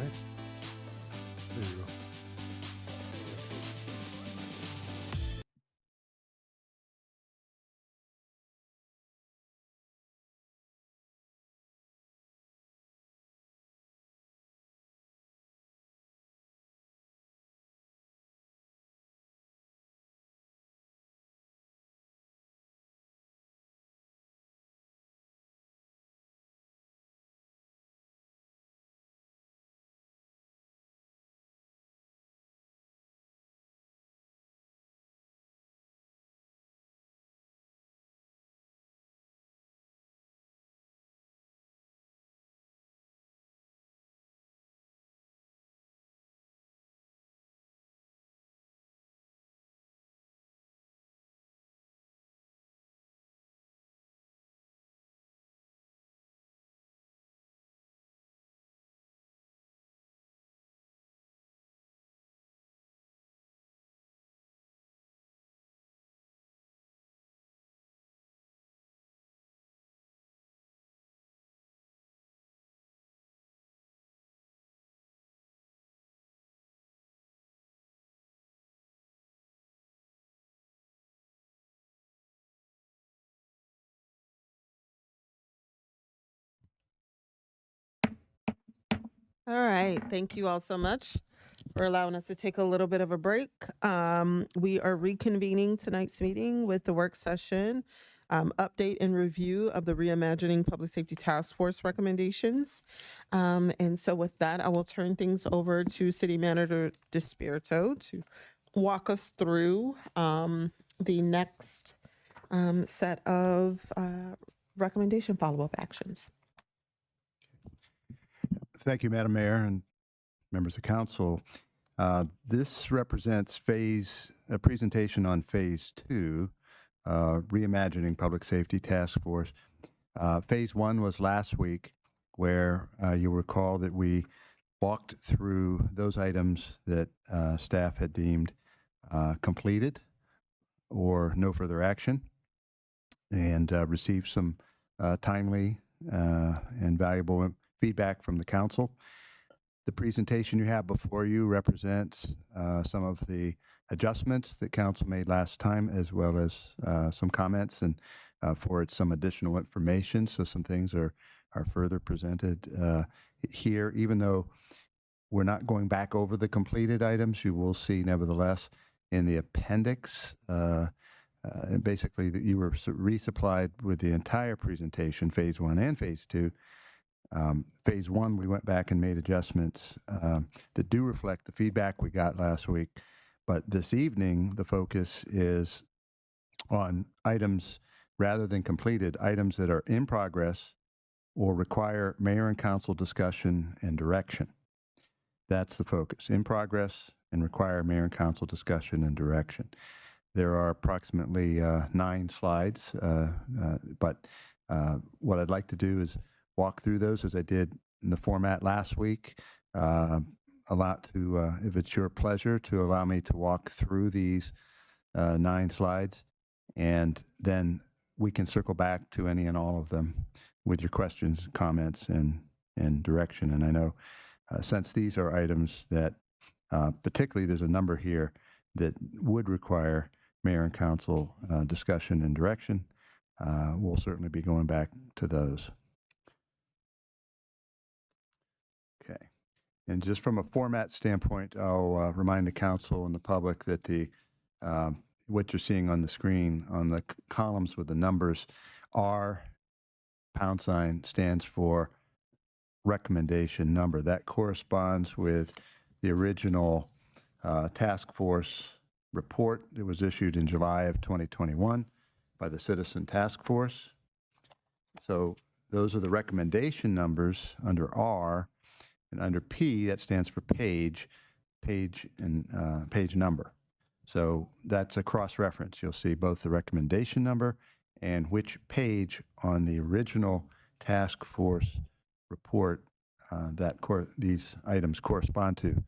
right? There you go. All right. Thank you all so much for allowing us to take a little bit of a break. We are reconvening tonight's meeting with the work session update and review of the Reimagining Public Safety Task Force recommendations. And so with that, I will turn things over to City Manager DeSpirito to walk us through the next set of recommendation follow-up actions. Thank you, Madam Mayor and members of council. This represents a presentation on phase 2, Reimagining Public Safety Task Force. Phase 1 was last week, where you'll recall that we walked through those items that staff had deemed completed or no further action, and received some timely and valuable feedback from the council. The presentation you have before you represents some of the adjustments that council made last time, as well as some comments and forward some additional information. So some things are further presented here. Even though we're not going back over the completed items, you will see nevertheless in the appendix, and basically that you were resupplied with the entire presentation, phase 1 and phase 2. Phase 1, we went back and made adjustments that do reflect the feedback we got last week. But this evening, the focus is on items, rather than completed, items that are in progress or require mayor and council discussion and direction. That's the focus, in progress and require mayor and council discussion and direction. There are approximately 9 slides, but what I'd like to do is walk through those as I did in the format last week. If it's your pleasure, to allow me to walk through these 9 slides, and then we can circle back to any and all of them with your questions, comments, and direction. And I know since these are items that, particularly there's a number here that would require mayor and council discussion and direction, we'll certainly be going back to those. Okay. And just from a format standpoint, I'll remind the council and the public that what you're seeing on the screen on the columns with the numbers, R # stands for recommendation number. That corresponds with the original task force report that was issued in July of 2021 by the Citizen Task Force. So those are the recommendation numbers under R. And under P, that stands for page and page number. So that's a cross-reference. You'll see both the recommendation number and which page on the original task force report these items correspond to.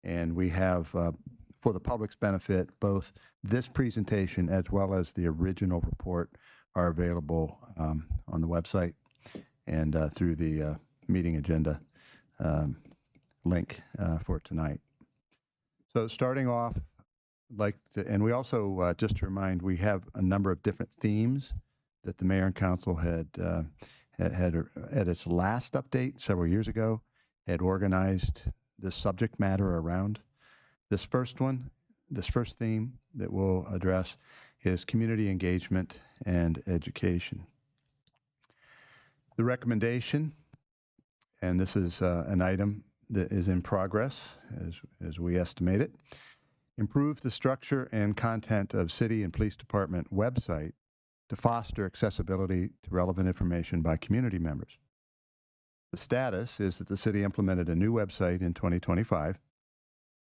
And we have, for the public's benefit, both this presentation as well as the original report are available on the website and through the meeting agenda link for tonight. So starting off, and we also, just to remind, we have a number of different themes that the mayor and council had at its last update several years ago, had organized this subject matter around. This first theme that we'll address is community engagement and education. The recommendation, and this is an item that is in progress as we estimate it, improve the structure and content of city and police department website to foster accessibility to relevant information by community members. The status is that the city implemented a new website in 2025.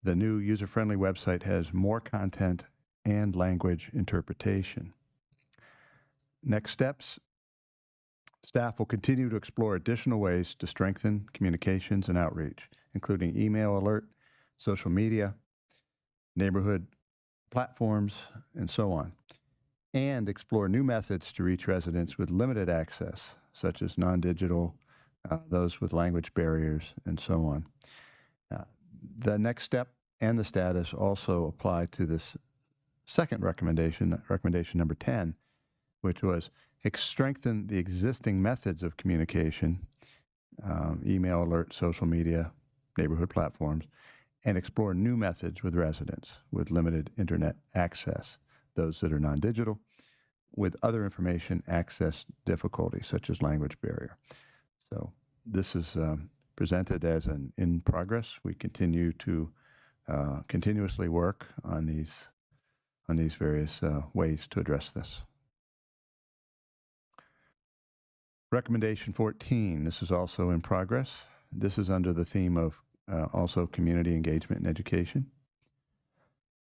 The new user-friendly website has more content and language interpretation. Next steps, staff will continue to explore additional ways to strengthen communications and outreach, including email alert, social media, neighborhood platforms, and so on, and explore new methods to reach residents with limited access, such as non-digital, those with language barriers, and so on. The next step and the status also apply to this second recommendation, recommendation number 10, which was strengthen the existing methods of communication, email alert, social media, neighborhood platforms, and explore new methods with residents with limited internet access, those that are non-digital, with other information access difficulties such as language barrier. So this is presented as an in progress. We continue to continuously work on these various ways to address this. Recommendation 14, this is also in progress. This is under the theme of also community engagement and education.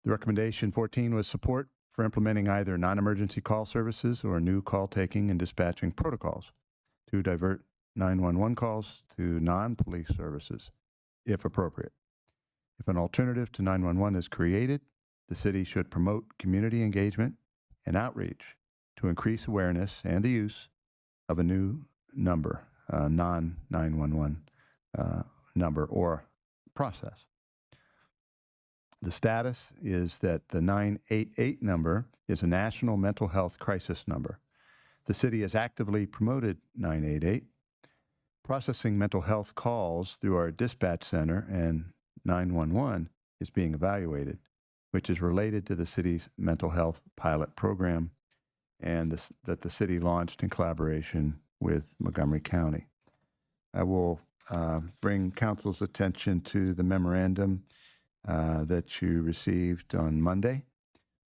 The recommendation 14 was support for implementing either non-emergency call services or new call taking and dispatching protocols to divert 911 calls to non-police services, if appropriate. If an alternative to 911 is created, the city should promote community engagement and outreach to increase awareness and the use of a new number, non-911 number or process. The status is that the 988 number is a national mental health crisis number. The city has actively promoted 988, processing mental health calls through our dispatch center, and 911 is being evaluated, which is related to the city's mental health pilot program and that the city launched in collaboration with Montgomery County. I will bring council's attention to the memorandum that you received on Monday,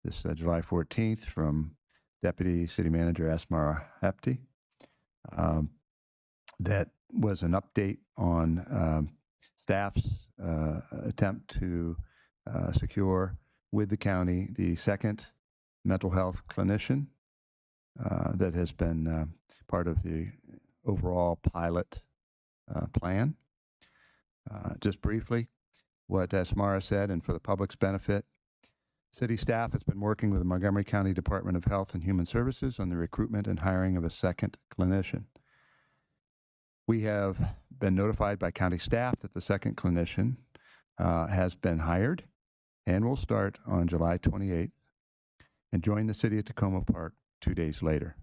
this July 14th, from Deputy City Manager Asmara Hepti. That was an update on staff's attempt to secure with the county the second mental health clinician that has been part of the overall pilot plan. Just briefly, what Asmara said, and for the public's benefit, city staff has been working with the Montgomery County Department of Health and Human Services on the recruitment and hiring of a second clinician. We have been notified by county staff that the second clinician has been hired and will start on July 28th and join the city of Tacoma Park 2 days later,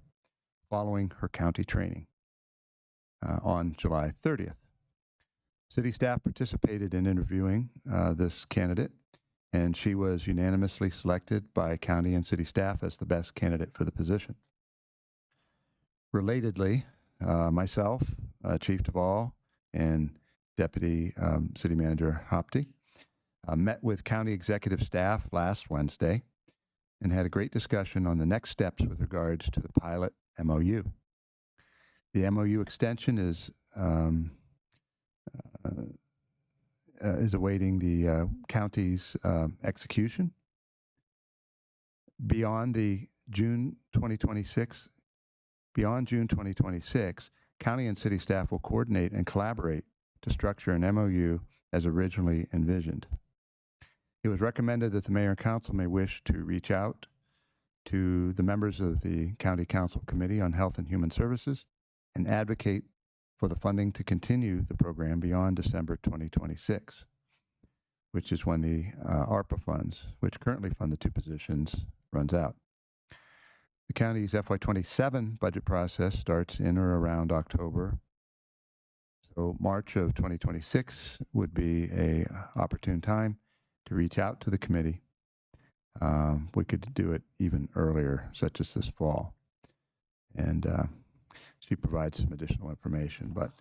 following her county training on July 30th. City staff participated in interviewing this candidate, and she was unanimously selected by county and city staff as the best candidate for the position. Relatedly, myself, Chief Duvall, and Deputy City Manager Hopti met with county executive staff last Wednesday and had a great discussion on the next steps with regards to the pilot MOU. The MOU extension is awaiting the county's execution. Beyond June 2026, county and city staff will coordinate and collaborate to structure an MOU as originally envisioned. It was recommended that the mayor and council may wish to reach out to the members of the County Council Committee on Health and Human Services and advocate for the funding to continue the program beyond December 2026, which is when the ARPA funds, which currently fund the two positions, runs out. The county's FY27 budget process starts in or around October. So March of 2026 would be a opportune time to reach out to the committee. We could do it even earlier, such as this fall. And she provides some additional information, but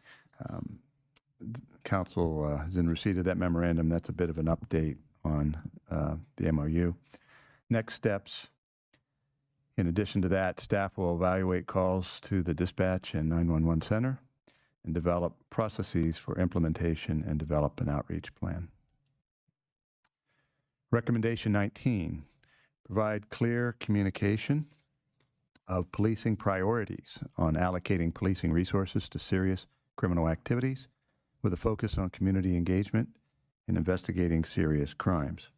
council is in receipt of that memorandum. That's a bit of an update on the MOU. Next steps. In addition to that, staff will evaluate calls to the dispatch and 911 center and develop processes for implementation and develop an outreach plan. Recommendation 19, provide clear communication of policing priorities on allocating policing resources to serious criminal activities with a focus on community engagement and investigating serious crimes.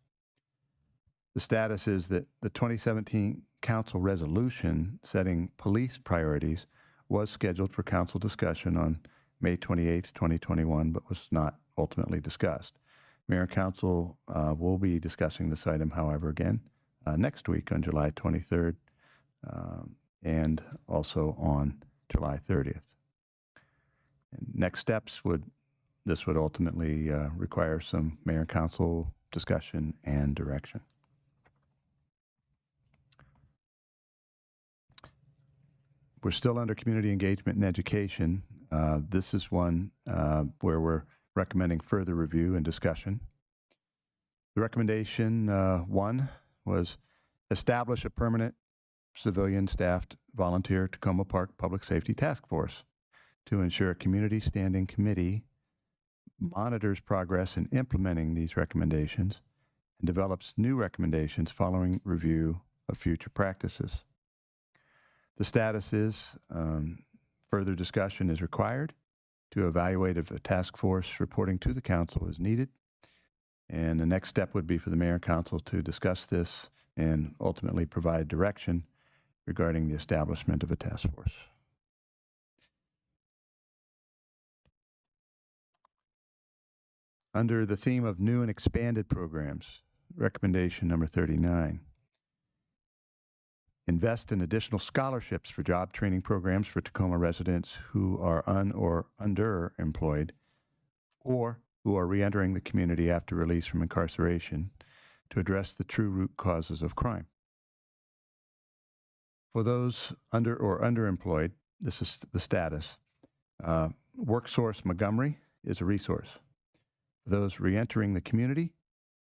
The status is that the 2017 council resolution setting police priorities was scheduled for council discussion on May 28th, 2021, but was not ultimately discussed. Mayor and council will be discussing this item, however, again next week on July 23rd and also on July 30th. And next steps this would ultimately require some mayor and council discussion and direction. We're still under community engagement and education. This is one where we're recommending further review and discussion. The recommendation 1 was establish a permanent civilian staffed volunteer Tacoma Park Public Safety Task Force to ensure a community standing committee monitors progress in implementing these recommendations and develops new recommendations following review of future practices. The status is further discussion is required to evaluate if a task force reporting to the council is needed. And the next step would be for the mayor and council to discuss this and ultimately provide direction regarding the establishment of a task force. Under the theme of new and expanded programs, recommendation number 39. Invest in additional scholarships for job training programs for Tacoma residents who are or underemployed or who are reentering the community after release from incarceration to address the true root causes of crime. For those under or underemployed, this is the status. WorkSource Montgomery is a resource. For those reentering the community,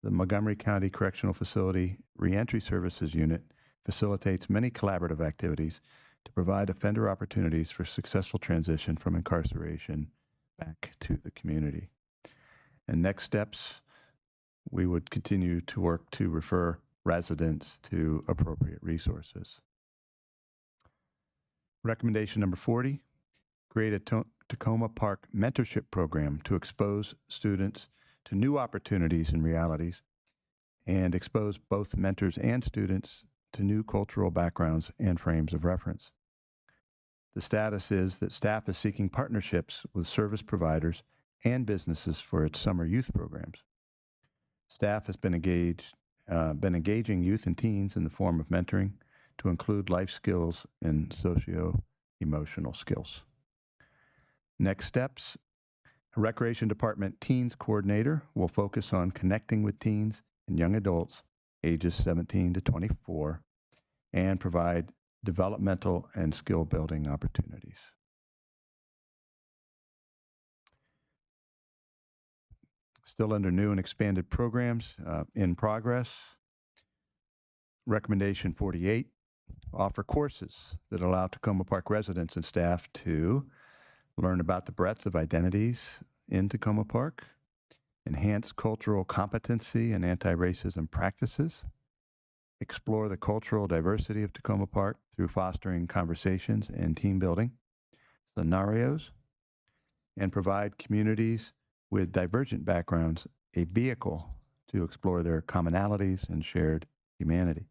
the Montgomery County Correctional Facility Reentry Services Unit facilitates many collaborative activities to provide offender opportunities for successful transition from incarceration back to the community. And next steps, we would continue to work to refer residents to appropriate resources. Recommendation number 40, create a Tacoma Park mentorship program to expose students to new opportunities and realities and expose both mentors and students to new cultural backgrounds and frames of reference. The status is that staff is seeking partnerships with service providers and businesses for its summer youth programs. Staff has been engaging youth and teens in the form of mentoring to include life skills and socio-emotional skills. Next steps, a Recreation Department Teens Coordinator will focus on connecting with teens and young adults ages 17 to 24 and provide developmental and skill building opportunities. Still under new and expanded programs in progress. Recommendation 48, offer courses that allow Tacoma Park residents and staff to learn about the breadth of identities in Tacoma Park, enhance cultural competency and anti-racism practices, explore the cultural diversity of Tacoma Park through fostering conversations and team building scenarios, and provide communities with divergent backgrounds a vehicle to explore their commonalities and shared humanity.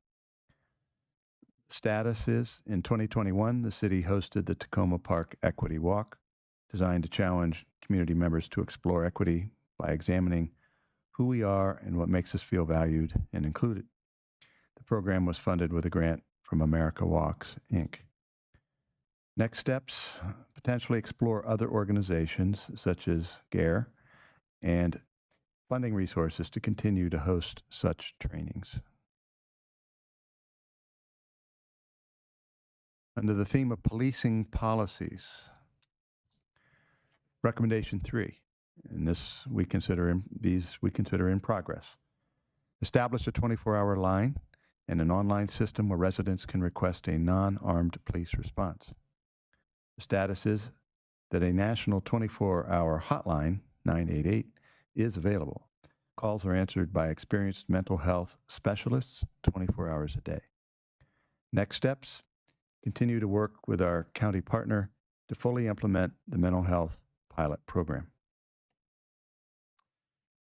Status is, in 2021, the city hosted the Tacoma Park Equity Walk, designed to challenge community members to explore equity by examining who we are and what makes us feel valued and included. The program was funded with a grant from America Walks, Inc. Next steps, potentially explore other organizations such as GARE and funding resources to continue to host such trainings. Under the theme of policing policies, recommendation 3, and this we consider in progress. Establish a 24-hour line and an online system where residents can request a non-armed police response. The status is that a national 24-hour hotline, 988, is available. Calls are answered by experienced mental health specialists 24 hours a day. Next steps, continue to work with our county partner to fully implement the mental health pilot program.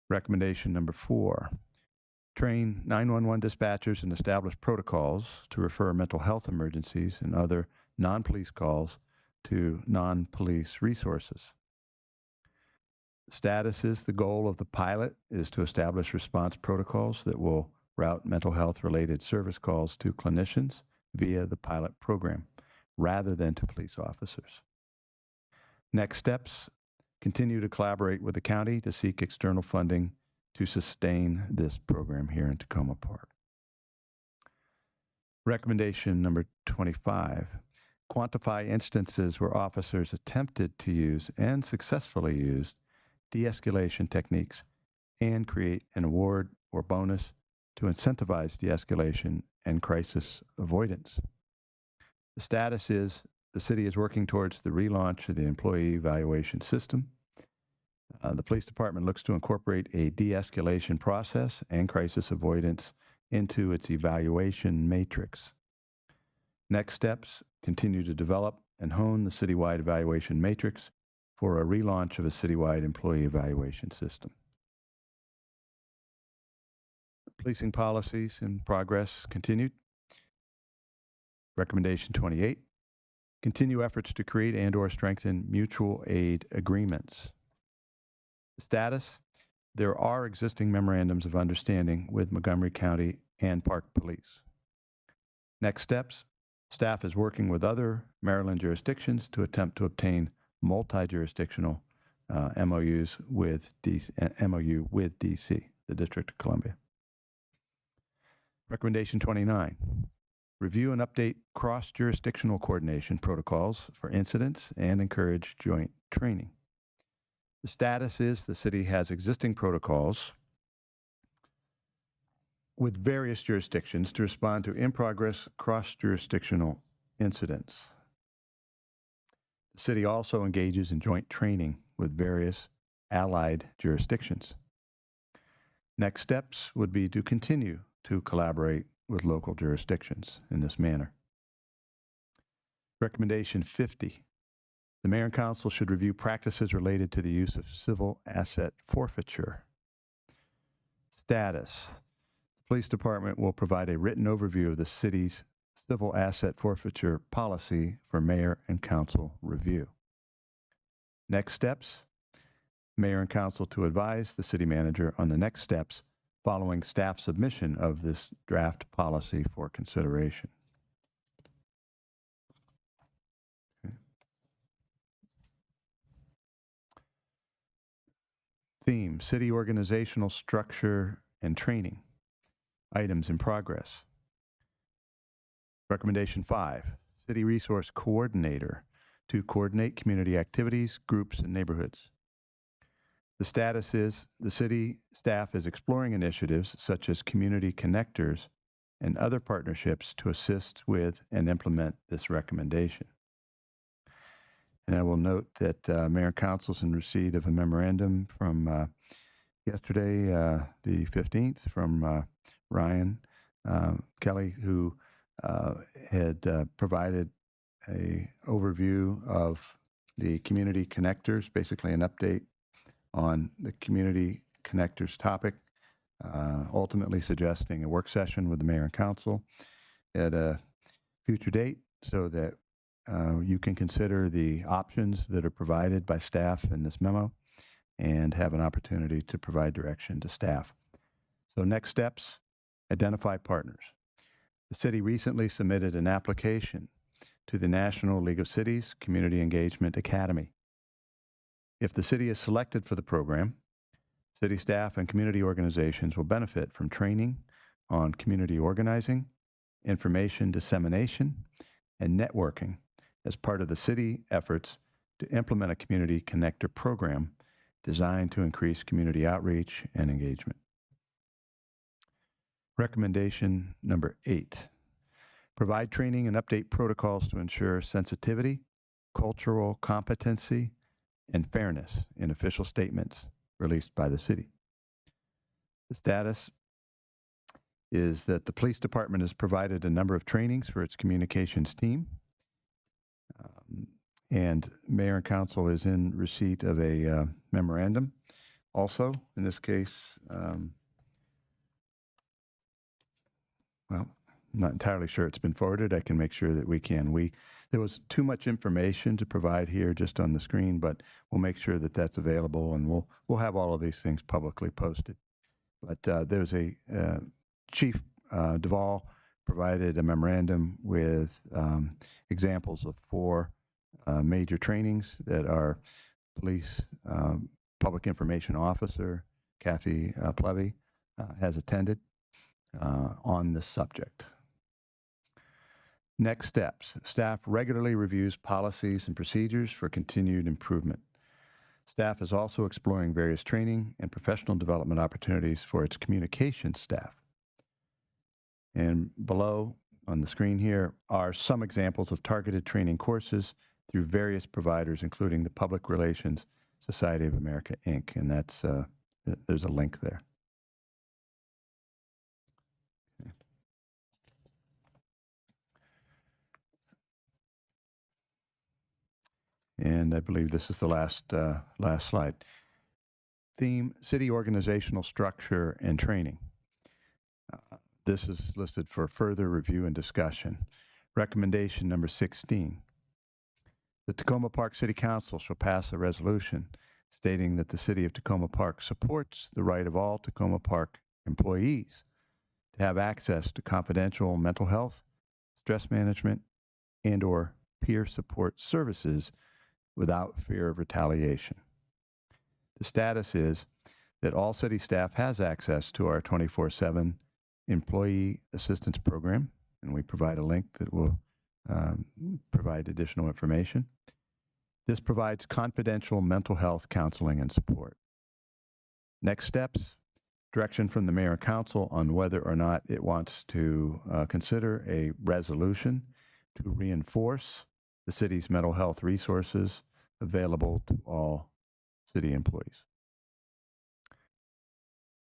Recommendation number 4, train 911 dispatchers and establish protocols to refer mental health emergencies and other non-police calls to non-police resources. Status is the goal of the pilot is to establish response protocols that will route mental health related service calls to clinicians via the pilot program rather than to police officers. Next steps, continue to collaborate with the county to seek external funding to sustain this program here in Tacoma Park. Recommendation number 25, quantify instances where officers attempted to use and successfully used de-escalation techniques and create an award or bonus to incentivize de-escalation and crisis avoidance. The status is the city is working towards the relaunch of the employee evaluation system. The police department looks to incorporate a de-escalation process and crisis avoidance into its evaluation matrix. Next steps, continue to develop and hone the citywide evaluation matrix for a relaunch of a citywide employee evaluation system. Policing policies in progress continued. Recommendation 28, continue efforts to create and/or strengthen mutual aid agreements. Status, there are existing memorandums of understanding with Montgomery County and Park Police. Next steps, staff is working with other Maryland jurisdictions to attempt to obtain multi-jurisdictional MOUs with MOU with DC, the District of Columbia. Recommendation 29, review and update cross-jurisdictional coordination protocols for incidents and encourage joint training. The status is the city has existing protocols with various jurisdictions to respond to in-progress cross-jurisdictional incidents. The city also engages in joint training with various allied jurisdictions. Next steps would be to continue to collaborate with local jurisdictions in this manner. Recommendation 50. The Mayor and Council should review practices related to the use of civil asset forfeiture. Status. The Police Department will provide a written overview of the city's civil asset forfeiture policy for Mayor and Council review. Next steps. Mayor and Council to advise the City Manager on the next steps following staff submission of this draft policy for consideration. Theme, city organizational structure and training. Items in progress. Recommendation 5, city resource coordinator to coordinate community activities, groups, and neighborhoods. The status is the city staff is exploring initiatives such as community connectors and other partnerships to assist with and implement this recommendation. And I will note that Mayor and Council is in receipt of a memorandum from yesterday, the 15th, from Ryan Kelly, who had provided an overview of the community connectors, basically an update on the community connectors topic, ultimately suggesting a work session with the Mayor and Council at a future date so that you can consider the options that are provided by staff in this memo and have an opportunity to provide direction to staff. So next steps, identify partners. The city recently submitted an application to the National League of Cities Community Engagement Academy. If the city is selected for the program, city staff and community organizations will benefit from training on community organizing, information dissemination, and networking as part of the city efforts to implement a community connector program designed to increase community outreach and engagement. Recommendation number 8, provide training and update protocols to ensure sensitivity, cultural competency, and fairness in official statements released by the city. The status is that the police department has provided a number of trainings for its communications team. And mayor and council is in receipt of a memorandum. Also, in this case, well, I'm not entirely sure it's been forwarded. I can make sure that we can. There was too much information to provide here just on the screen, but we'll make sure that that's available, and we'll have all of these things publicly posted. But there's a Chief Duvall provided a memorandum with examples of 4 major trainings that our police public information officer, Kathy Plevy, has attended on this subject. Next steps. Staff regularly reviews policies and procedures for continued improvement. Staff is also exploring various training and professional development opportunities for its communications staff. And below on the screen here are some examples of targeted training courses through various providers, including the Public Relations Society of America, Inc. And that's there's a link there. Okay. And I believe this is the last slide. Theme: city organizational structure and training. This is listed for further review and discussion. Recommendation number 16. The Tacoma Park City Council shall pass a resolution stating that the City of Tacoma Park supports the right of all Tacoma Park employees to have access to confidential mental health, stress management, and/or peer support services without fear of retaliation. The status is that all city staff has access to our 24/7 employee assistance program, and we provide a link that will provide additional information. This provides confidential mental health counseling and support. Next steps, direction from the mayor and council on whether or not it wants to consider a resolution to reinforce the city's mental health resources available to all city employees.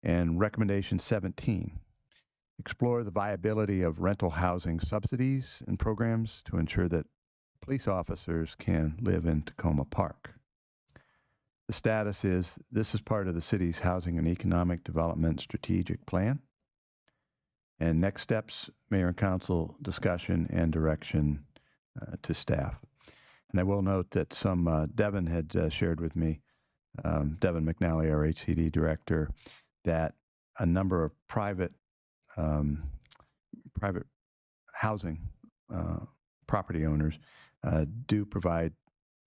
And recommendation 17, explore the viability of rental housing subsidies and programs to ensure that police officers can live in Tacoma Park. The status is this is part of the city's Housing and Economic Development Strategic Plan. And next steps, mayor and council discussion and direction to staff. And I will note that Devin had shared with me, Devin McNally, our HCD director, that a number of private housing property owners do provide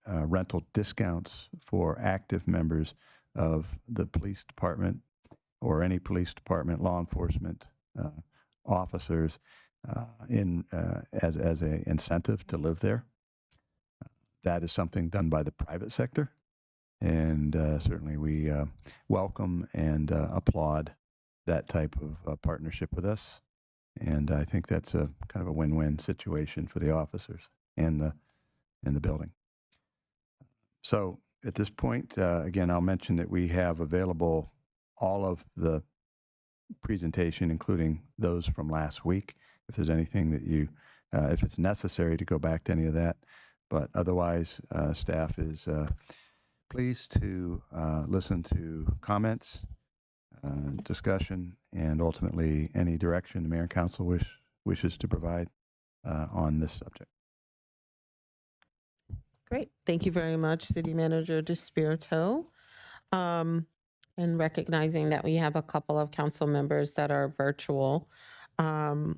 rental discounts for active members of the police department or any police department, law enforcement officers as an incentive to live there. That is something done by the private sector, and certainly we welcome and applaud that type of partnership with us. And I think that's a kind of a win-win situation for the officers and the building. So at this point, again, I'll mention that we have available all of the presentation, including those from last week, if there's anything that if it's necessary to go back to any of that. But otherwise, staff is pleased to listen to comments, discussion, and ultimately any direction the mayor and council wishes to provide on this subject. Great. Thank you very much, City Manager DeSpirito. And recognizing that we have a couple of council members that are virtual. Um,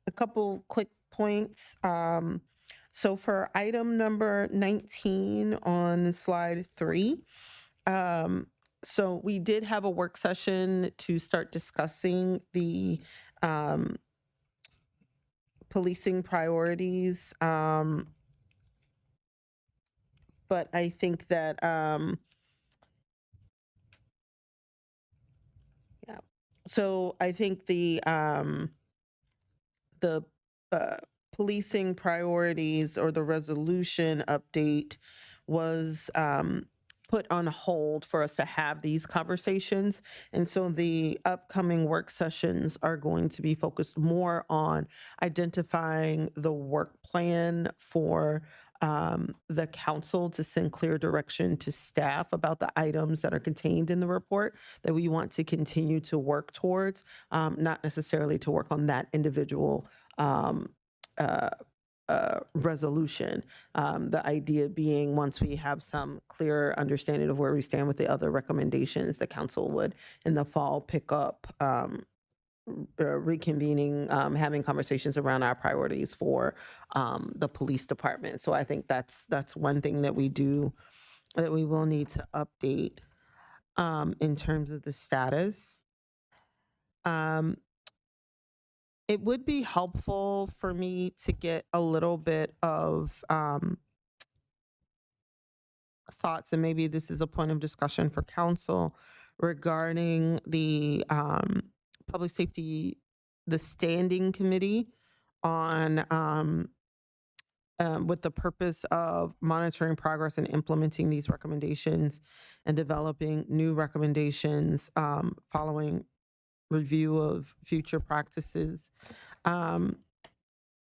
a couple quick points. So for item number 19 on slide 3, so we did have a work session to start discussing the um, policing priorities. But I think that yeah. So I think the uh, policing priorities or the resolution update was put on hold for us to have these conversations. And so the upcoming work sessions are going to be focused more on identifying the work plan for the council to send clear direction to staff about the items that are contained in the report that we want to continue to work towards, not necessarily to work on that individual um, resolution. The idea being once we have some clearer understanding of where we stand with the other recommendations, the council would in the fall pick up reconvening, having conversations around our priorities for the police department. So I think that's one thing that we do that we will need to update in terms of the status. It would be helpful for me to get a little bit of thoughts, and maybe this is a point of discussion for council regarding the public safety, the standing committee on with the purpose of monitoring progress and implementing these recommendations and developing new recommendations following review of future practices.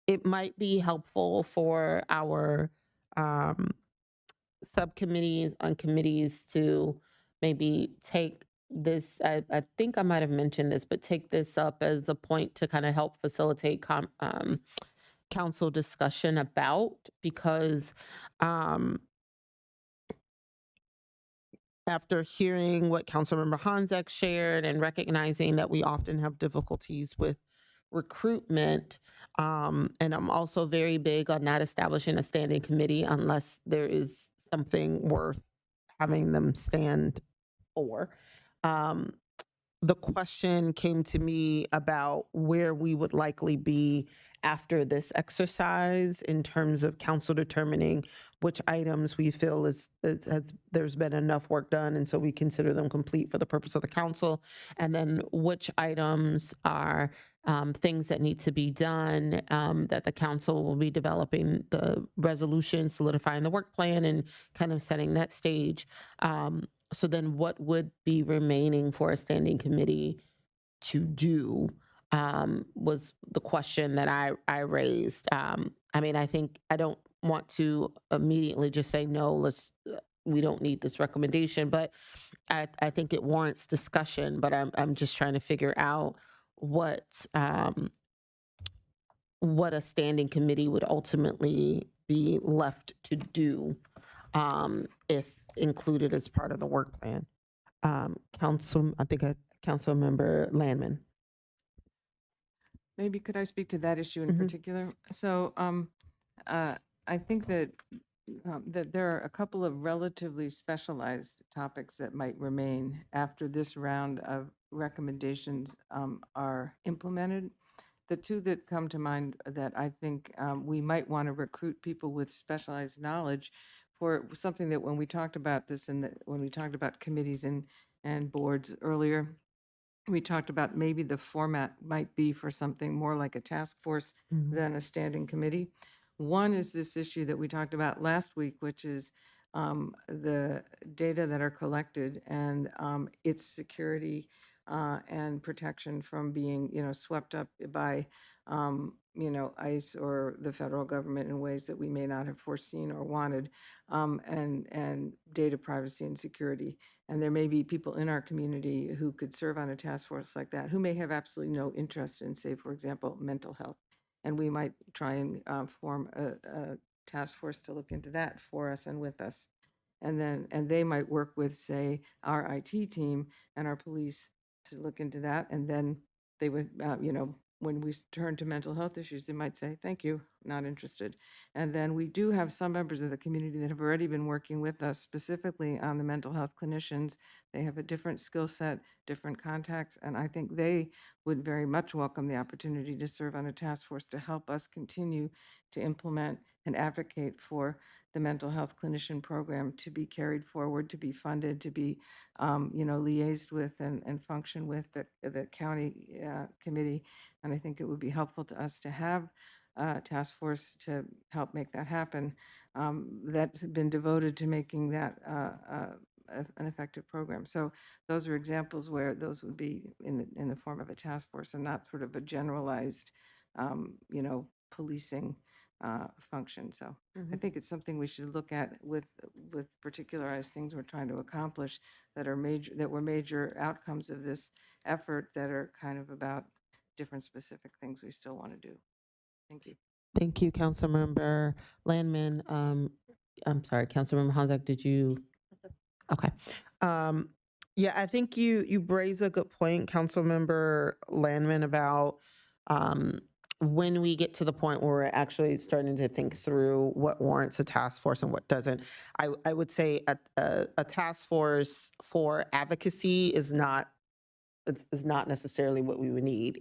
It might be helpful for our subcommittees on committees to maybe take this, I think I might have mentioned this, but take this up as a point to kind of help facilitate council discussion about, because after hearing what Councilmember Hanzek shared and recognizing that we often have difficulties with recruitment, and I'm also very big on not establishing a standing committee unless there is something worth having them stand for. The question came to me about where we would likely be after this exercise in terms of council determining which items we feel there's been enough work done, and so we consider them complete for the purpose of the council, and then which items are things that need to be done, that the council will be developing the resolution, solidifying the work plan, and kind of setting that stage. So then what would be remaining for a standing committee to do, was the question that I raised. I mean, I think I don't want to immediately just say, no, we don't need this recommendation, but I think it warrants discussion, but I'm just trying to figure out what a standing committee would ultimately be left to do, if included as part of the work plan. Council member Landman. Maybe could I speak to that issue in Mhm. particular? So I think that that there are a couple of relatively specialized topics that might remain after this round of recommendations are implemented. The two that come to mind that I think we might want to recruit people with specialized knowledge for something that when we talked about this and when we talked about committees and boards earlier, we talked about maybe the format might be for something more like a task force than a standing committee. One is this issue that we talked about last week, which is the data that are collected and its security and protection from being, swept up by, ICE or the federal government in ways that we may not have foreseen or wanted, and data privacy and security. And there may be people in our community who could serve on a task force like that, who may have absolutely no interest in, say, for example, mental health. And we might try and form a task force to look into that for us and with us. And they might work with, say, our IT team and our police to look into that. And then they would, when we turn to mental health issues, they might say, thank you, not interested. And then we do have some members of the community that have already been working with us specifically on the mental health clinicians. They have a different skill set, different contacts, and I think they would very much welcome the opportunity to serve on a task force to help us continue to implement and advocate for the mental health clinician program to be carried forward, to be funded, to be, liaised with and function with the county committee. And I think it would be helpful to us to have a task force to help make that happen. That's been devoted to making that an effective program. So those are examples where those would be in the form of a task force and not sort of a generalized, policing function. So I think it's something we should look at with particularized things we're trying to accomplish that were major outcomes of this effort that are kind of about different specific things we still want to do. Thank you. Thank you, Councilmember Landman. I'm sorry, Councilmember Honzak, did you? Okay. Yeah, I think you raise a good point, Councilmember Landman, about when we get to the point where we're actually starting to think through what warrants a task force and what doesn't. I would say a task force for advocacy is not necessarily what we would need.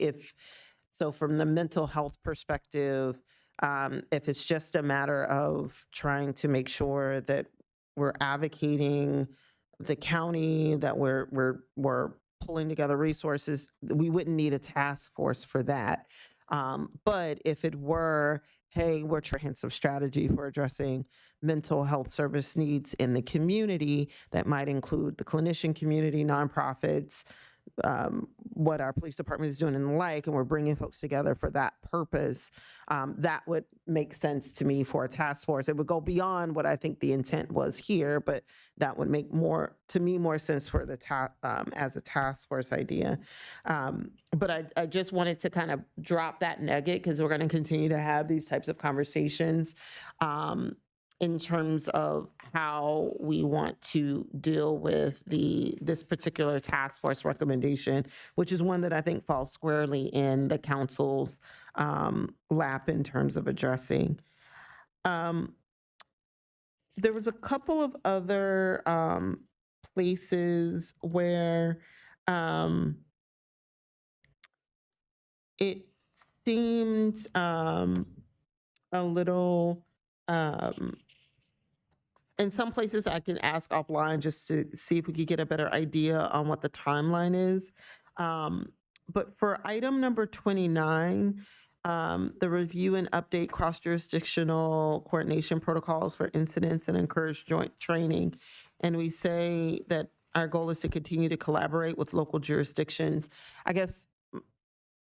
So from the mental health perspective, if it's just a matter of trying to make sure that we're advocating the county, that we're pulling together resources, we wouldn't need a task force for that. But if it were, hey, we're trying some strategy for addressing mental health service needs in the community, that might include the clinician community, nonprofits, what our police department is doing and the like, and we're bringing folks together for that purpose, that would make sense to me for a task force. It would go beyond what I think the intent was here, but that would make more sense for the as a task force idea. But I just wanted to kind of drop that nugget because we're going to continue to have these types of conversations in terms of how we want to deal with this particular task force recommendation, which is one that I think falls squarely in the council's lap in terms of addressing. There was a couple of other places where it seemed a little in some places I can ask offline just to see if we could get a better idea on what the timeline is. But for item number 29, the review and update cross-jurisdictional coordination protocols for incidents and encourage joint training. And we say that our goal is to continue to collaborate with local jurisdictions. I guess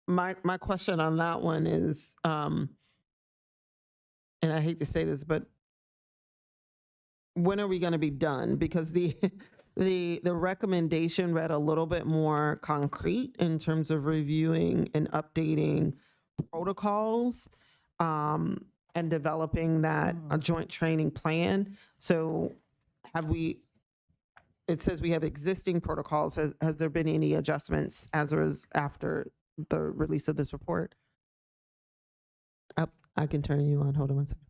my question on that one is, and I hate to say this, but when are we going to be done? Because the recommendation read a little bit more concrete in terms of reviewing and updating protocols and developing that a joint training plan. So it says we have existing protocols. Has there been any adjustments after the release of this report? I can turn you on. Hold on one second.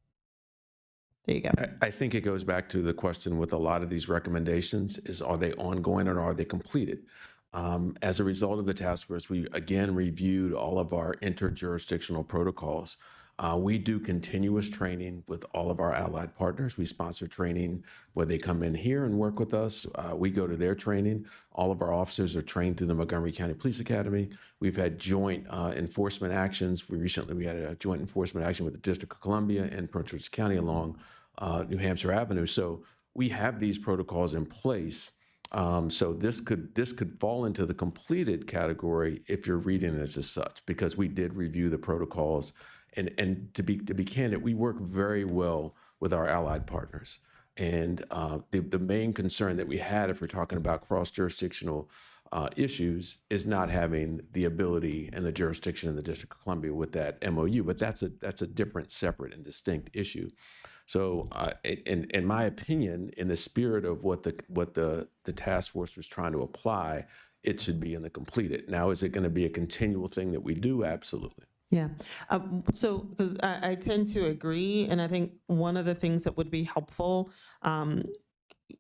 There you go. I think it goes back to the question with a lot of these recommendations is, are they ongoing or are they completed? As a result of the task force, we again reviewed all of our interjurisdictional protocols. We do continuous training with all of our allied partners. We sponsor training where they come in here and work with us. We go to their training. All of our officers are trained through the Montgomery County Police Academy. We've had joint enforcement actions. We had a joint enforcement action with the District of Columbia and Prince George's County along New Hampshire Avenue. So we have these protocols in place. So this could fall into the completed category if you're reading it as such, because we did review the protocols. And to be candid, we work very well with our allied partners. And the main concern that we had, if we're talking about cross-jurisdictional issues, is not having the ability and the jurisdiction in the District of Columbia with that MOU. But that's a different, separate, and distinct issue. So, in my opinion, in the spirit of what the task force was trying to apply, it should be in the completed. Now, is it going to be a continual thing that we do? Absolutely. Yeah. So, because I tend to agree, and I think one of the things that would be helpful,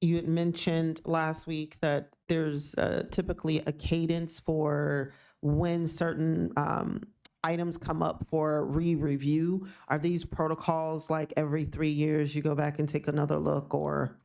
you had mentioned last week that there's typically a cadence for when certain items come up for re-review. Are these protocols like every 3 years you go back and take another look, or?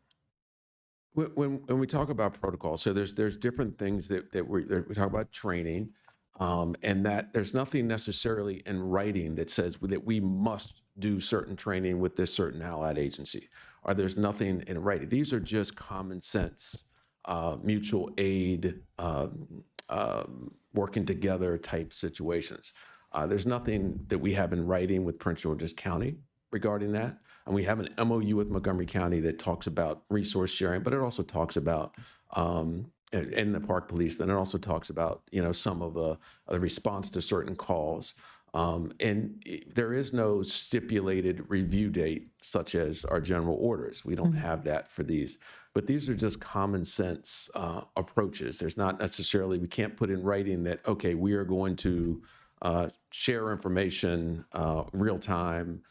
When we talk about protocols, so there's different things that we talk about training, and that there's nothing necessarily in writing that says that we must do certain training with this certain allied agency, or there's nothing in writing. These are just common sense, mutual aid, working together type situations. There's nothing that we have in writing with Prince George's County regarding that. And we have an MOU with Montgomery County that talks about resource sharing, but it also talks about, and the Park Police, then it also talks about, some of the response to certain calls. And there is no stipulated review date, such as our general orders. We don't have that for these. But these are just common sense approaches. There's not necessarily, we can't put in writing that, okay, we are going to share information real time,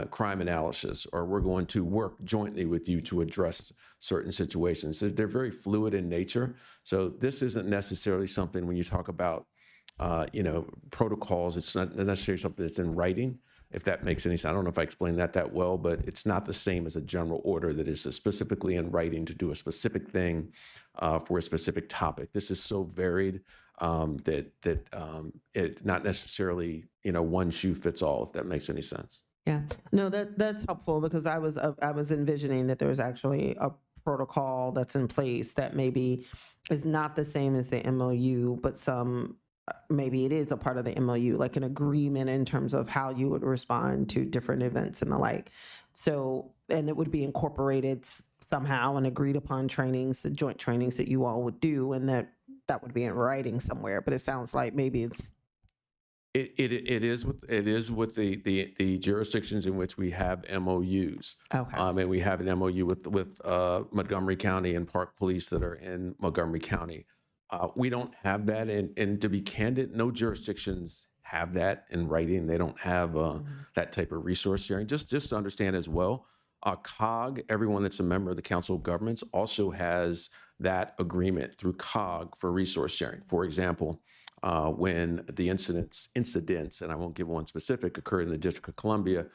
crime analysis, or we're going to work jointly with you to address certain situations. They're very fluid in nature. So this isn't necessarily something when you talk about, protocols, it's not necessarily something that's in writing, if that makes any sense. I don't know if I explained that well, but it's not the same as a general order that is specifically in writing to do a specific thing for a specific topic. This is so varied that it not necessarily, one shoe fits all, if that makes any sense. Yeah, no, that's helpful, because I was envisioning that there's actually a protocol that's in place that maybe is not the same as the MOU, but maybe it is a part of the MOU, like an agreement in terms of how you would respond to different events and the like. So, and it would be incorporated somehow and agreed upon trainings, the joint trainings that you all would do, and that would be in writing somewhere. But it sounds like maybe it's It is with the jurisdictions in which we have MOUs. Okay. And we have an MOU with Montgomery County and Park Police that are in Montgomery County. We don't have that, and to be candid, no jurisdictions have that in writing. They don't have that type of resource sharing. Just to understand as well, COG, everyone that's a member of the Council of Governments, also has that agreement through COG for resource sharing. For example, when the incidents, and I won't give one specific, occurred in the District of Columbia,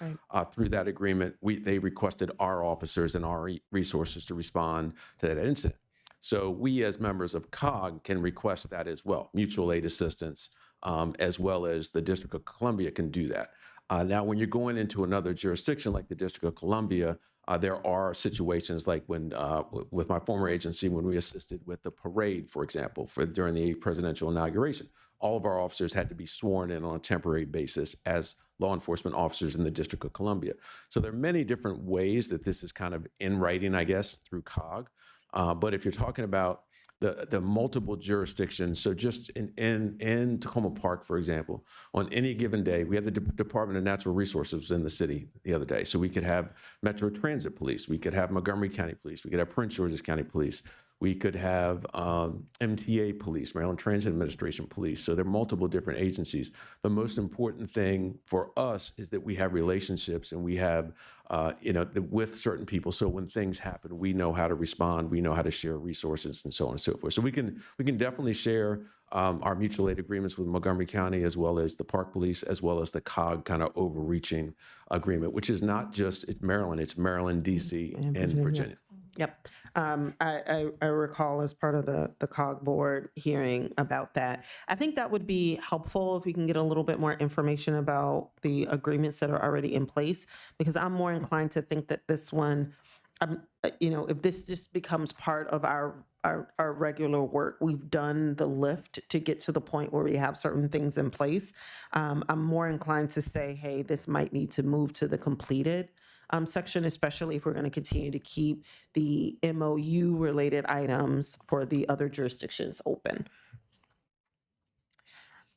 through that agreement, they requested our officers and our resources to respond to that incident. So we as members of COG can request that as well, mutual aid assistance, as well as the District of Columbia can do that. Now, when you're going into another jurisdiction like the District of Columbia, there are situations like when, with my former agency, when we assisted with the parade, for example, during the presidential inauguration, all of our officers had to be sworn in on a temporary basis as law enforcement officers in the District of Columbia. So there are many different ways that this is kind of in writing, I guess, through COG. But if you're talking about the multiple jurisdictions, so just in Tacoma Park, for example, on any given day, we have the Department of Natural Resources in the city the other day. So we could have Metro Transit Police, we could have Montgomery County Police, we could have Prince George's County Police, we could have MTA Police, Maryland Transit Administration Police. So there are multiple different agencies. The most important thing for us is that we have relationships and we have, with certain people. So when things happen, we know how to respond, we know how to share resources and so on and so forth. So we can definitely share our mutual aid agreements with Montgomery County, as well as the Park Police, as well as the COG kind of overreaching agreement, which is not just Maryland, it's Maryland, DC, and Virginia. Yep. I recall as part of the COG board hearing about that. I think that would be helpful if we can get a little bit more information about the agreements that are already in place, because I'm more inclined to think that this one, if this just becomes part of our regular work, we've done the lift to get to the point where we have certain things in place. I'm more inclined to say, hey, this might need to move to the completed section, especially if we're going to continue to keep the MOU related items for the other jurisdictions open.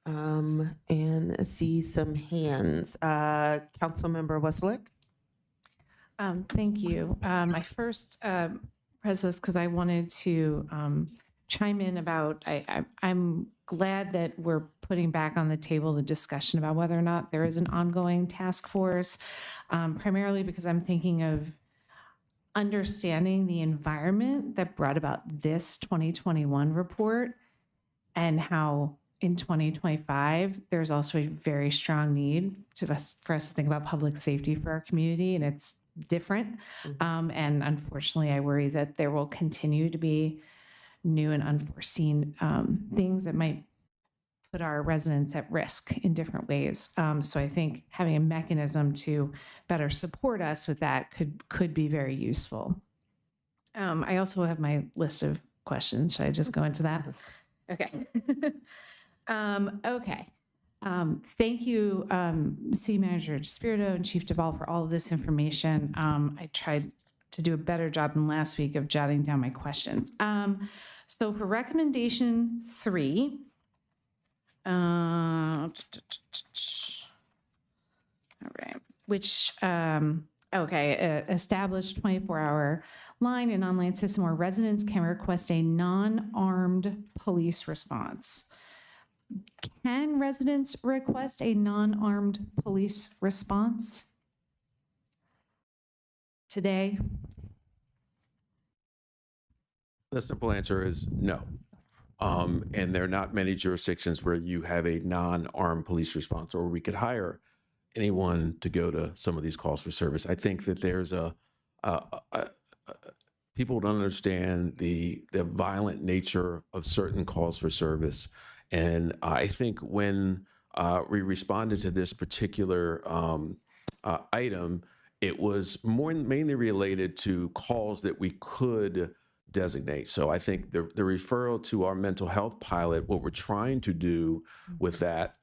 And I see some hands. Councilmember Westlake. Thank you. I first pressed this because I wanted to chime in about, I'm glad that we're putting back on the table the discussion about whether or not there is an ongoing task force, primarily because I'm thinking of understanding the environment that brought about this 2021 report and how in 2025, there's also a very strong need for us to think about public safety for our community, and it's different. And unfortunately, I worry that there will continue to be new and unforeseen things that might put our residents at risk in different ways. So I think having a mechanism to better support us with that could be very useful. I also have my list of questions. Should I just go into that? Okay. Okay. Thank you, City Manager Spirito and Chief Duvall, for all of this information. I tried to do a better job than last week of jotting down my questions. So for recommendation 3, all right, which, established 24-hour line and online system where residents can request a non-armed police response. Can residents request a non-armed police response today? The simple answer is no. And there are not many jurisdictions where you have a non-armed police response, or we could hire anyone to go to some of these calls for service. I think that there's people don't understand the violent nature of certain calls for service. And I think when we responded to this particular item, it was mainly related to calls that we could designate. So I think the referral to our mental health pilot, what we're trying to do with that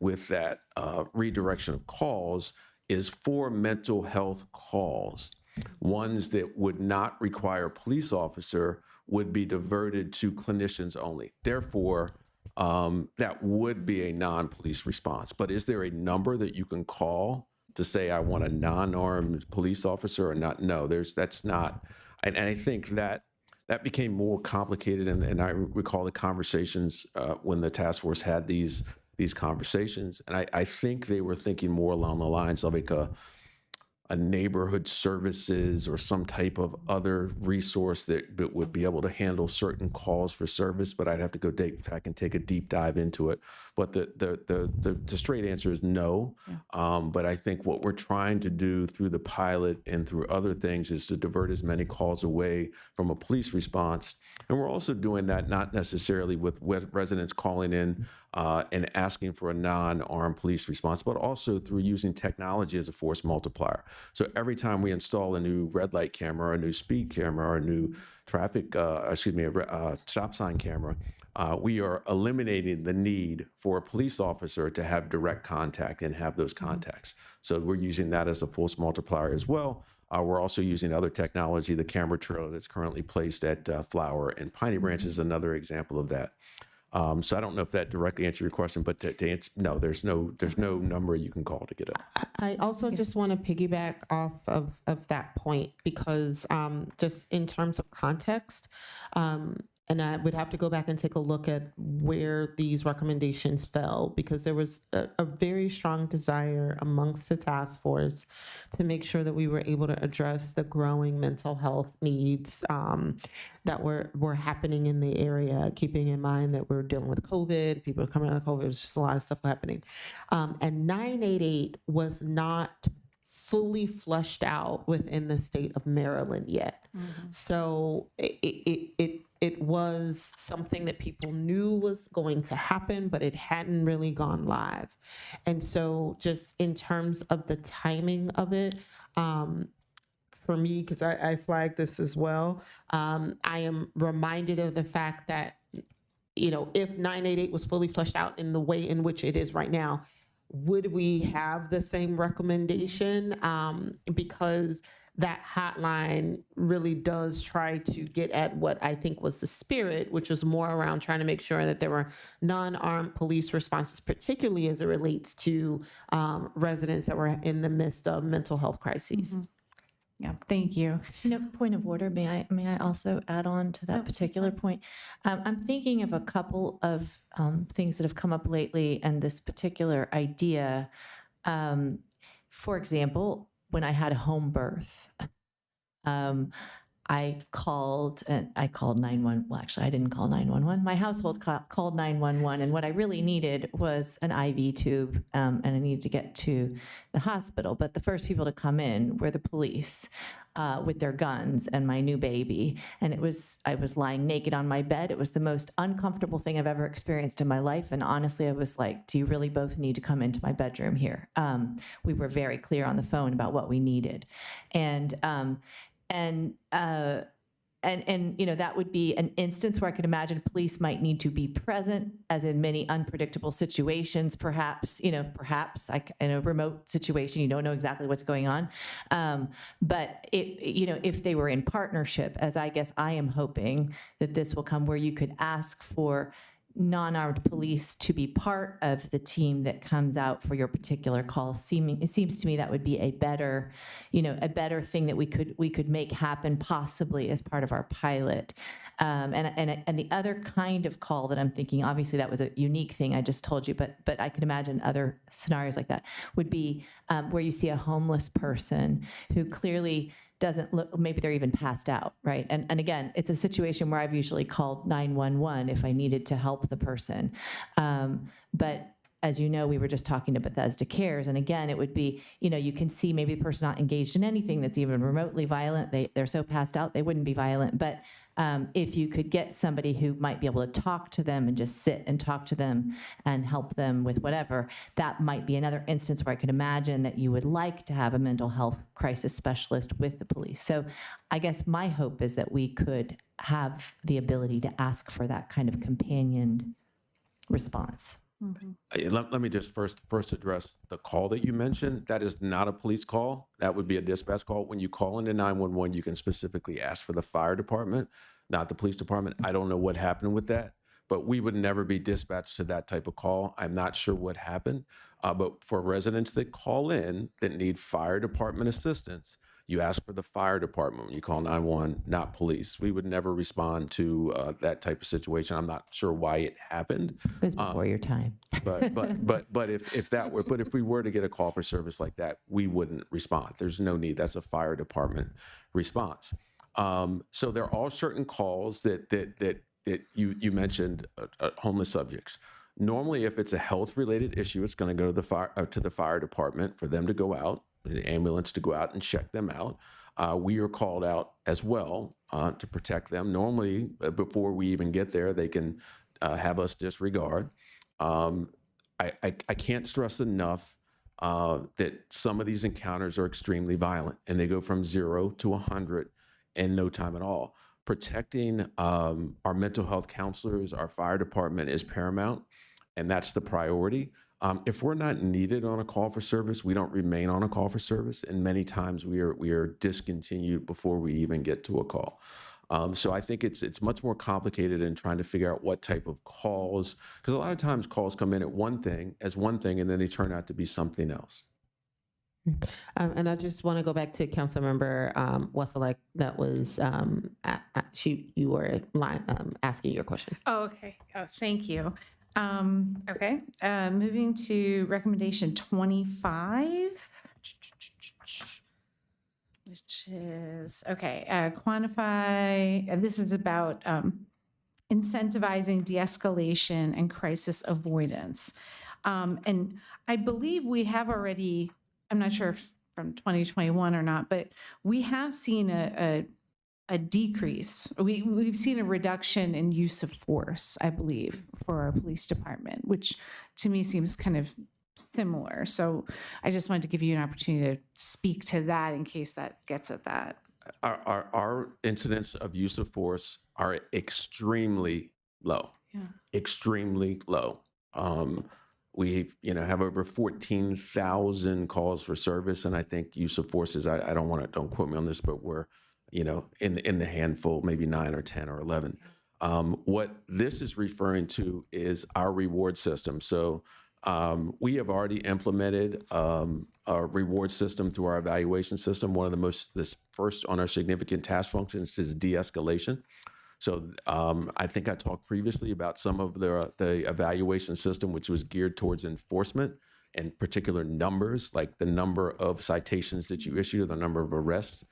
redirection of calls is for mental health calls. Ones that would not require a police officer would be diverted to clinicians only. Therefore, that would be a non-police response. But is there a number that you can call to say, I want a non-armed police officer or not? No, that's not. And I think that became more complicated. And I recall the conversations when the task force had these conversations. And I think they were thinking more along the lines of like a neighborhood services or some type of other resource that would be able to handle certain calls for service, but I'd have to go back and take a deep dive into it. But the straight answer is no. Yeah. But I think what we're trying to do through the pilot and through other things is to divert as many calls away from a police response. And we're also doing that not necessarily with residents calling in and asking for a non-armed police response, but also through using technology as a force multiplier. So every time we install a new red light camera, or a new speed camera, or a new stop sign camera, we are eliminating the need for a police officer to have direct contact and have those contacts. So we're using that as a force multiplier as well. We're also using other technology. The camera trailer that's currently placed at Flower and Piney Branch is another example of that. So I don't know if that directly answered your question, but to answer, no, there's no number you can call to get it. I also just want to piggyback off of that point because just in terms of context, and I would have to go back and take a look at where these recommendations fell because there was a very strong desire amongst the task force to make sure that we were able to address the growing mental health needs that were happening in the area, keeping in mind that we're dealing with COVID, people are coming out of COVID, there's just a lot of stuff happening. And 988 was not fully fleshed out within the state of Maryland yet. Mm-hmm. So it was something that people knew was going to happen, but it hadn't really gone live. And so just in terms of the timing of it, for me, because I flagged this as well, I am reminded of the fact that, if 988 was fully fleshed out in the way in which it is right now, would we have the same recommendation? Because that hotline really does try to get at what I think was the spirit, which was more around trying to make sure that there were non-armed police responses, particularly as it relates to residents that were in the midst of mental health crises. Mm-hmm. Yeah, thank you. Point of order, may I also add on to that particular point? I'm thinking of a couple of things that have come up lately and this particular idea. For example, when I had a home birth, I called 911. Well, actually, I didn't call 911. My household called 911, and what I really needed was an IV tube, and I needed to get to the hospital. But the first people to come in were the police with their guns and my new baby. And I was lying naked on my bed. It was the most uncomfortable thing I've ever experienced in my life. And honestly, I was like, do you really both need to come into my bedroom here? We were very clear on the phone about what we needed. And that would be an instance where I could imagine police might need to be present, as in many unpredictable situations, perhaps in a remote situation, you don't know exactly what's going on. But if they were in partnership, as I guess I am hoping that this will come, where you could ask for non-armed police to be part of the team that comes out for your particular call. It seems to me that would be a better thing that we could make happen, possibly as part of our pilot. And the other kind of call that I'm thinking, obviously that was a unique thing I just told you, but I could imagine other scenarios like that would be where you see a homeless person who clearly doesn't look, maybe they're even passed out, right? And again, it's a situation where I've usually called 911 if I needed to help the person. But as you know, we were just talking to Bethesda Cares, and again, it would be, you can see maybe the person not engaged in anything that's even remotely violent. They're so passed out, they wouldn't be violent. But if you could get somebody who might be able to talk to them and just sit and talk to them and help them with whatever, that might be another instance where I could imagine that you would like to have a mental health crisis specialist with the police. So I guess my hope is that we could have the ability to ask for that kind of companioned response. Let me just first address the call that you mentioned. That is not a police call. That would be a dispatch call. When you call into 911, you can specifically ask for the fire department, not the police department. I don't know what happened with that, but we would never be dispatched to that type of call. I'm not sure what happened, but for residents that call in that need fire department assistance, you ask for the fire department when you call 911, not police. We would never respond to that type of situation. I'm not sure why it happened. It was before your time. But if we were to get a call for service like that, we wouldn't respond. There's no need. That's a fire department response. So there are certain calls that you mentioned, homeless subjects. Normally, if it's a health-related issue, it's going to go to the fire department for them to go out, the ambulance to go out and check them out. We are called out as well to protect them. Normally, before we even get there, they can have us disregard. I can't stress enough that some of these encounters are extremely violent, and they go from 0 to 100 in no time at all. Protecting our mental health counselors, our fire department is paramount, and that's the priority. If we're not needed on a call for service, we don't remain on a call for service, and many times we are discontinued before we even get to a call. So I think it's much more complicated in trying to figure out what type of calls, because a lot of times calls come in at one thing, and then they turn out to be something else. And I just want to go back to Councilmember Wesselek. That was you were asking your question. Oh, okay. Oh, thank you. Okay. Moving to recommendation 25, which is, okay, quantify, this is about incentivizing de-escalation and crisis avoidance. And I believe we have already, I'm not sure if from 2021 or not, but we have seen a decrease. We've seen a reduction in use of force, I believe, for our police department, which to me seems kind of similar. So I just wanted to give you an opportunity to speak to that in case that gets at that. Our incidents of use of force are extremely low. Yeah. Extremely low. We have over 14,000 calls for service, and I think use of force is, don't quote me on this, but we're in the handful, maybe 9 or 10 or 11. What this is referring to is our reward system. So We have already implemented a reward system through our evaluation system. One of this first on our significant task functions is de-escalation. So I think I talked previously about some of the evaluation system, which was geared towards enforcement and particular numbers, like the number of citations that you issue, the number of arrests.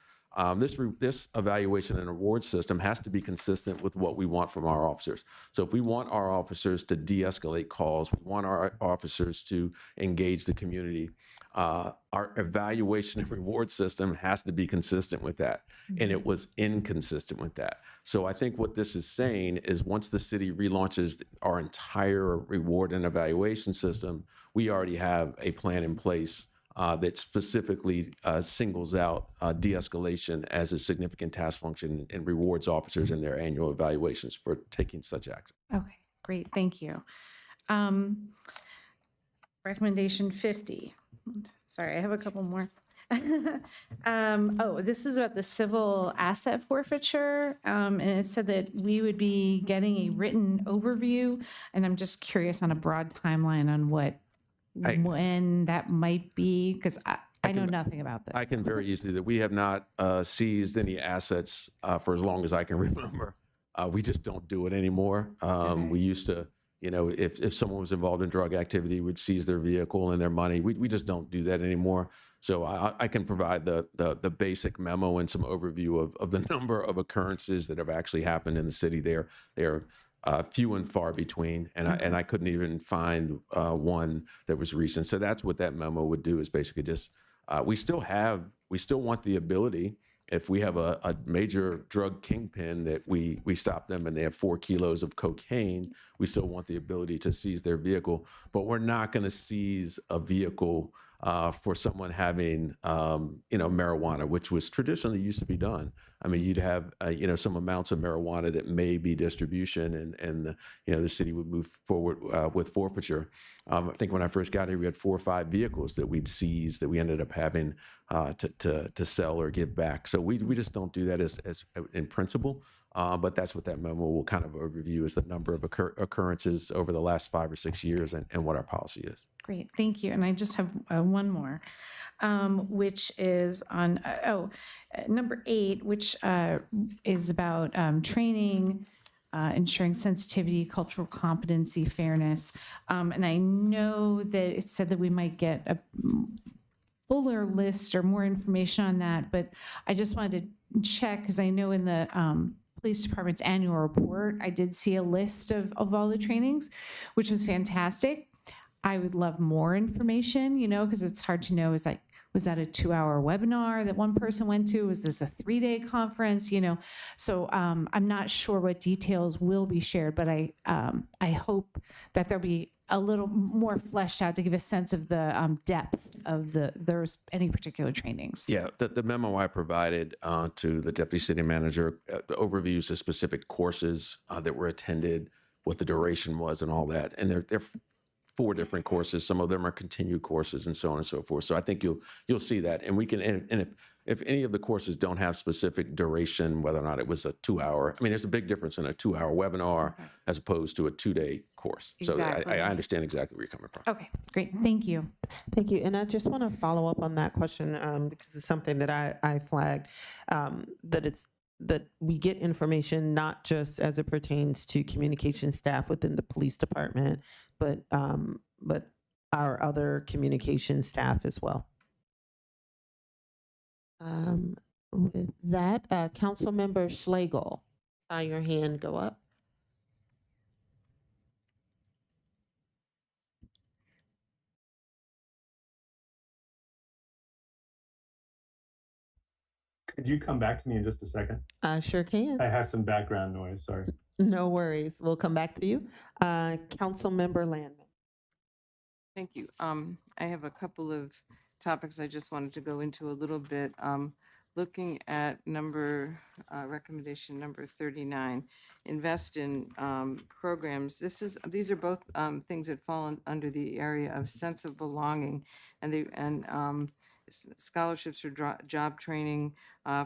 This evaluation and award system has to be consistent with what we want from our officers. So if we want our officers to de-escalate calls, we want our officers to engage the community, our evaluation and reward system has to be consistent with that. And it was inconsistent with that. So I think what this is saying is once the city relaunches our entire reward and evaluation system, we already have a plan in place that specifically singles out de-escalation as a significant task function and rewards officers in their annual evaluations for taking such action. Okay, great, thank you. Recommendation 50. Sorry, I have a couple more. Oh, this is about the civil asset forfeiture. And it said that we would be getting a written overview. And I'm just curious on a broad timeline on when that might be, because I know nothing about this. I can very easily that we have not seized any assets for as long as I can remember. We just don't do it anymore. We used to, you know, if someone was involved in drug activity, we'd seize their vehicle and their money. We just don't do that anymore. So I can provide the basic memo and some overview of the number of occurrences that have actually happened in the city. They're few and far between, and I couldn't even find one that was recent. So that's what that memo would do, is basically just we still want the ability, if we have a major drug kingpin that we stop them and they have 4 kilos of cocaine, we still want the ability to seize their vehicle, but we're not going to seize a vehicle for someone having, marijuana, which was traditionally used to be done. I mean, you'd have, some amounts of marijuana that may be distribution, and the city would move forward with forfeiture. I think when I first got here, we had 4 or 5 vehicles that we'd seized that we ended up having to sell or give back. So we just don't do that as in principle. But that's what that memo will kind of overview, is the number of occurrences over the last 5 or 6 years and what our policy is. Great, thank you. And I just have one more, which is on, number 8, which is about training, ensuring sensitivity, cultural competency, fairness. And I know that it said that we might get a fuller list or more information on that, but I just wanted to check, because I know in the police department's annual report, I did see a list of all the trainings, which was fantastic. I would love more information, because it's hard to know, was that a 2-hour webinar that one person went to? Was this a 3-day conference? So I'm not sure what details will be shared, but I hope that there'll be a little more fleshed out to give a sense of the depth of there's any particular trainings. Yeah, the memo I provided to the deputy city manager overviews the specific courses that were attended, what the duration was, and all that. And they're 4 different courses. Some of them are continued courses, and so on and so forth. So I think you'll see that, and we can. And if any of the courses don't have specific duration, whether or not it was a 2-hour, I mean, there's a big difference in a 2-hour webinar as opposed to a 2-day course. Exactly. So I understand exactly where you're coming from. Okay, great. Thank you. Thank you. And I just want to follow up on that question because it's something that I flagged, that we get information not just as it pertains to communication staff within the police department, but our other communication staff as well. With that, Councilmember Schlegel, saw your hand go up. Could you come back to me in just a second? I sure can. I have some background noise, sorry. No worries. We'll come back to you. Councilmember Landman. Thank you. I have a couple of topics I just wanted to go into a little bit. Looking at recommendation number 39, invest in programs. These are both things that fall under the area of sense of belonging, and scholarships for job training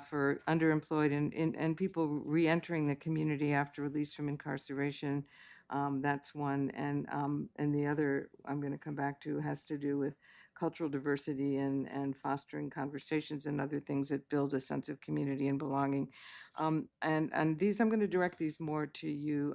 for underemployed and people re-entering the community after release from incarceration. That's one. And the other I'm going to come back to has to do with cultural diversity and fostering conversations and other things that build a sense of community and belonging. And these, I'm going to direct these more to you,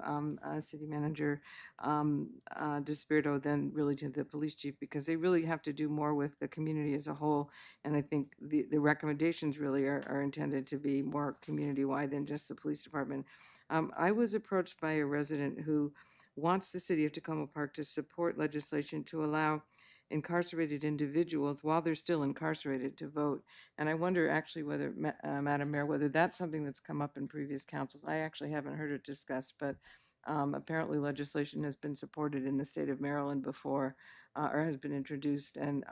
City Manager DeSpirito, than really to the police chief, because they really have to do more with the community as a whole. And I think the recommendations really are intended to be more community-wide than just the police department. I was approached by a resident who wants the city of Tacoma Park to support legislation to allow incarcerated individuals, while they're still incarcerated, to vote. And I wonder actually whether, Madam Mayor, whether that's something that's come up in previous councils. I actually haven't heard it discussed, but apparently legislation has been supported in the state of Maryland before, or has been introduced. And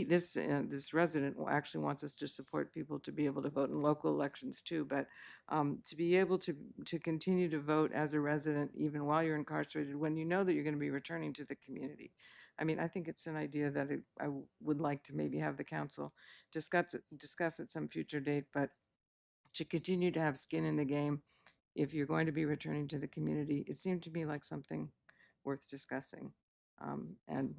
this resident actually wants us to support people to be able to vote in local elections too. But to be able to continue to vote as a resident, even while you're incarcerated, when you know that you're going to be returning to the community. I mean, I think it's an idea that I would like to maybe have the council discuss at some future date, but to continue to have skin in the game if you're going to be returning to the community, it seemed to me like something worth discussing. And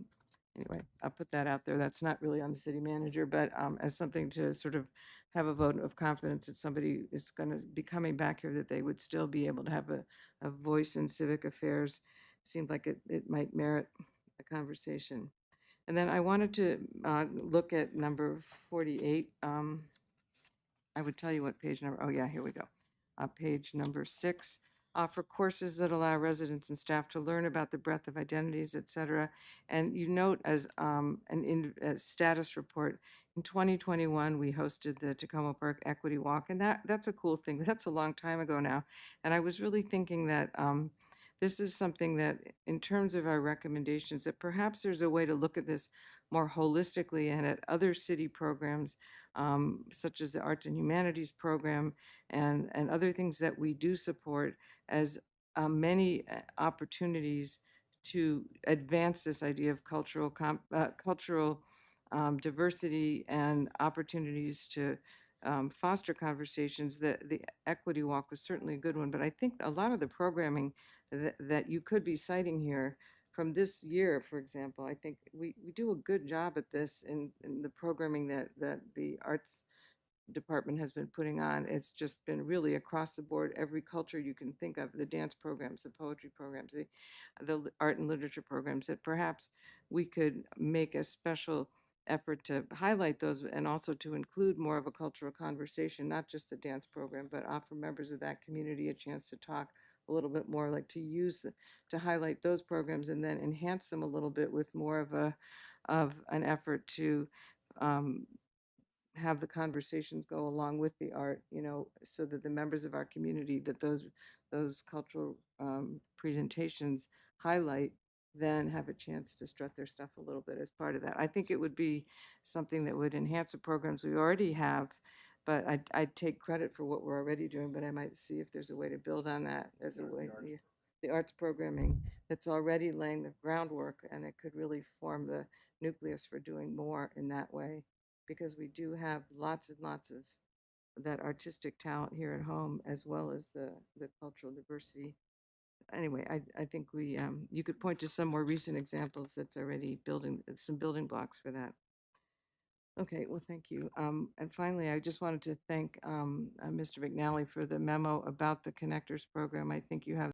anyway, I'll put that out there. That's not really on the city manager, but as something to sort of have a vote of confidence that somebody is going to be coming back here, that they would still be able to have a voice in civic affairs. Seemed like it might merit a conversation. And then I wanted to look at number 48. I would tell you what page number, oh yeah, here we go. Page number 6, offer courses that allow residents and staff to learn about the breadth of identities, et cetera. And you note as a status report, in 2021, we hosted the Tacoma Park Equity Walk, and that's a cool thing. That's a long time ago now. And I was really thinking that this is something that, in terms of our recommendations, that perhaps there's a way to look at this more holistically and at other city programs, such as the Arts and Humanities Program and other things that we do support as many opportunities to advance this idea of cultural diversity and opportunities to foster conversations. The Equity Walk was certainly a good one, but I think a lot of the programming that you could be citing here from this year, for example, I think we do a good job at this in the programming that the arts department has been putting on. It's just been really across the board, every culture you can think of, the dance programs, the poetry programs, the art and literature programs, that perhaps we could make a special effort to highlight those and also to include more of a cultural conversation, not just the dance program, but offer members of that community a chance to talk a little bit more, like to highlight those programs and then enhance them a little bit with more of an effort to have the conversations go along with the art, so that the members of our community that those cultural presentations highlight then have a chance to strut their stuff a little bit as part of that. I think it would be something that would enhance the programs we already have, but I'd take credit for what we're already doing, but I might see if there's a way to build on that as a way, the arts programming that's already laying the groundwork, and it could really form the nucleus for doing more in that way, because we do have lots and lots of that artistic talent here at home, as well as the cultural diversity. Anyway, I think you could point to some more recent examples that's already building some building blocks for that. Okay, well, thank you. And finally, I just wanted to thank Mr. McNally for the memo about the Connectors program. I think you have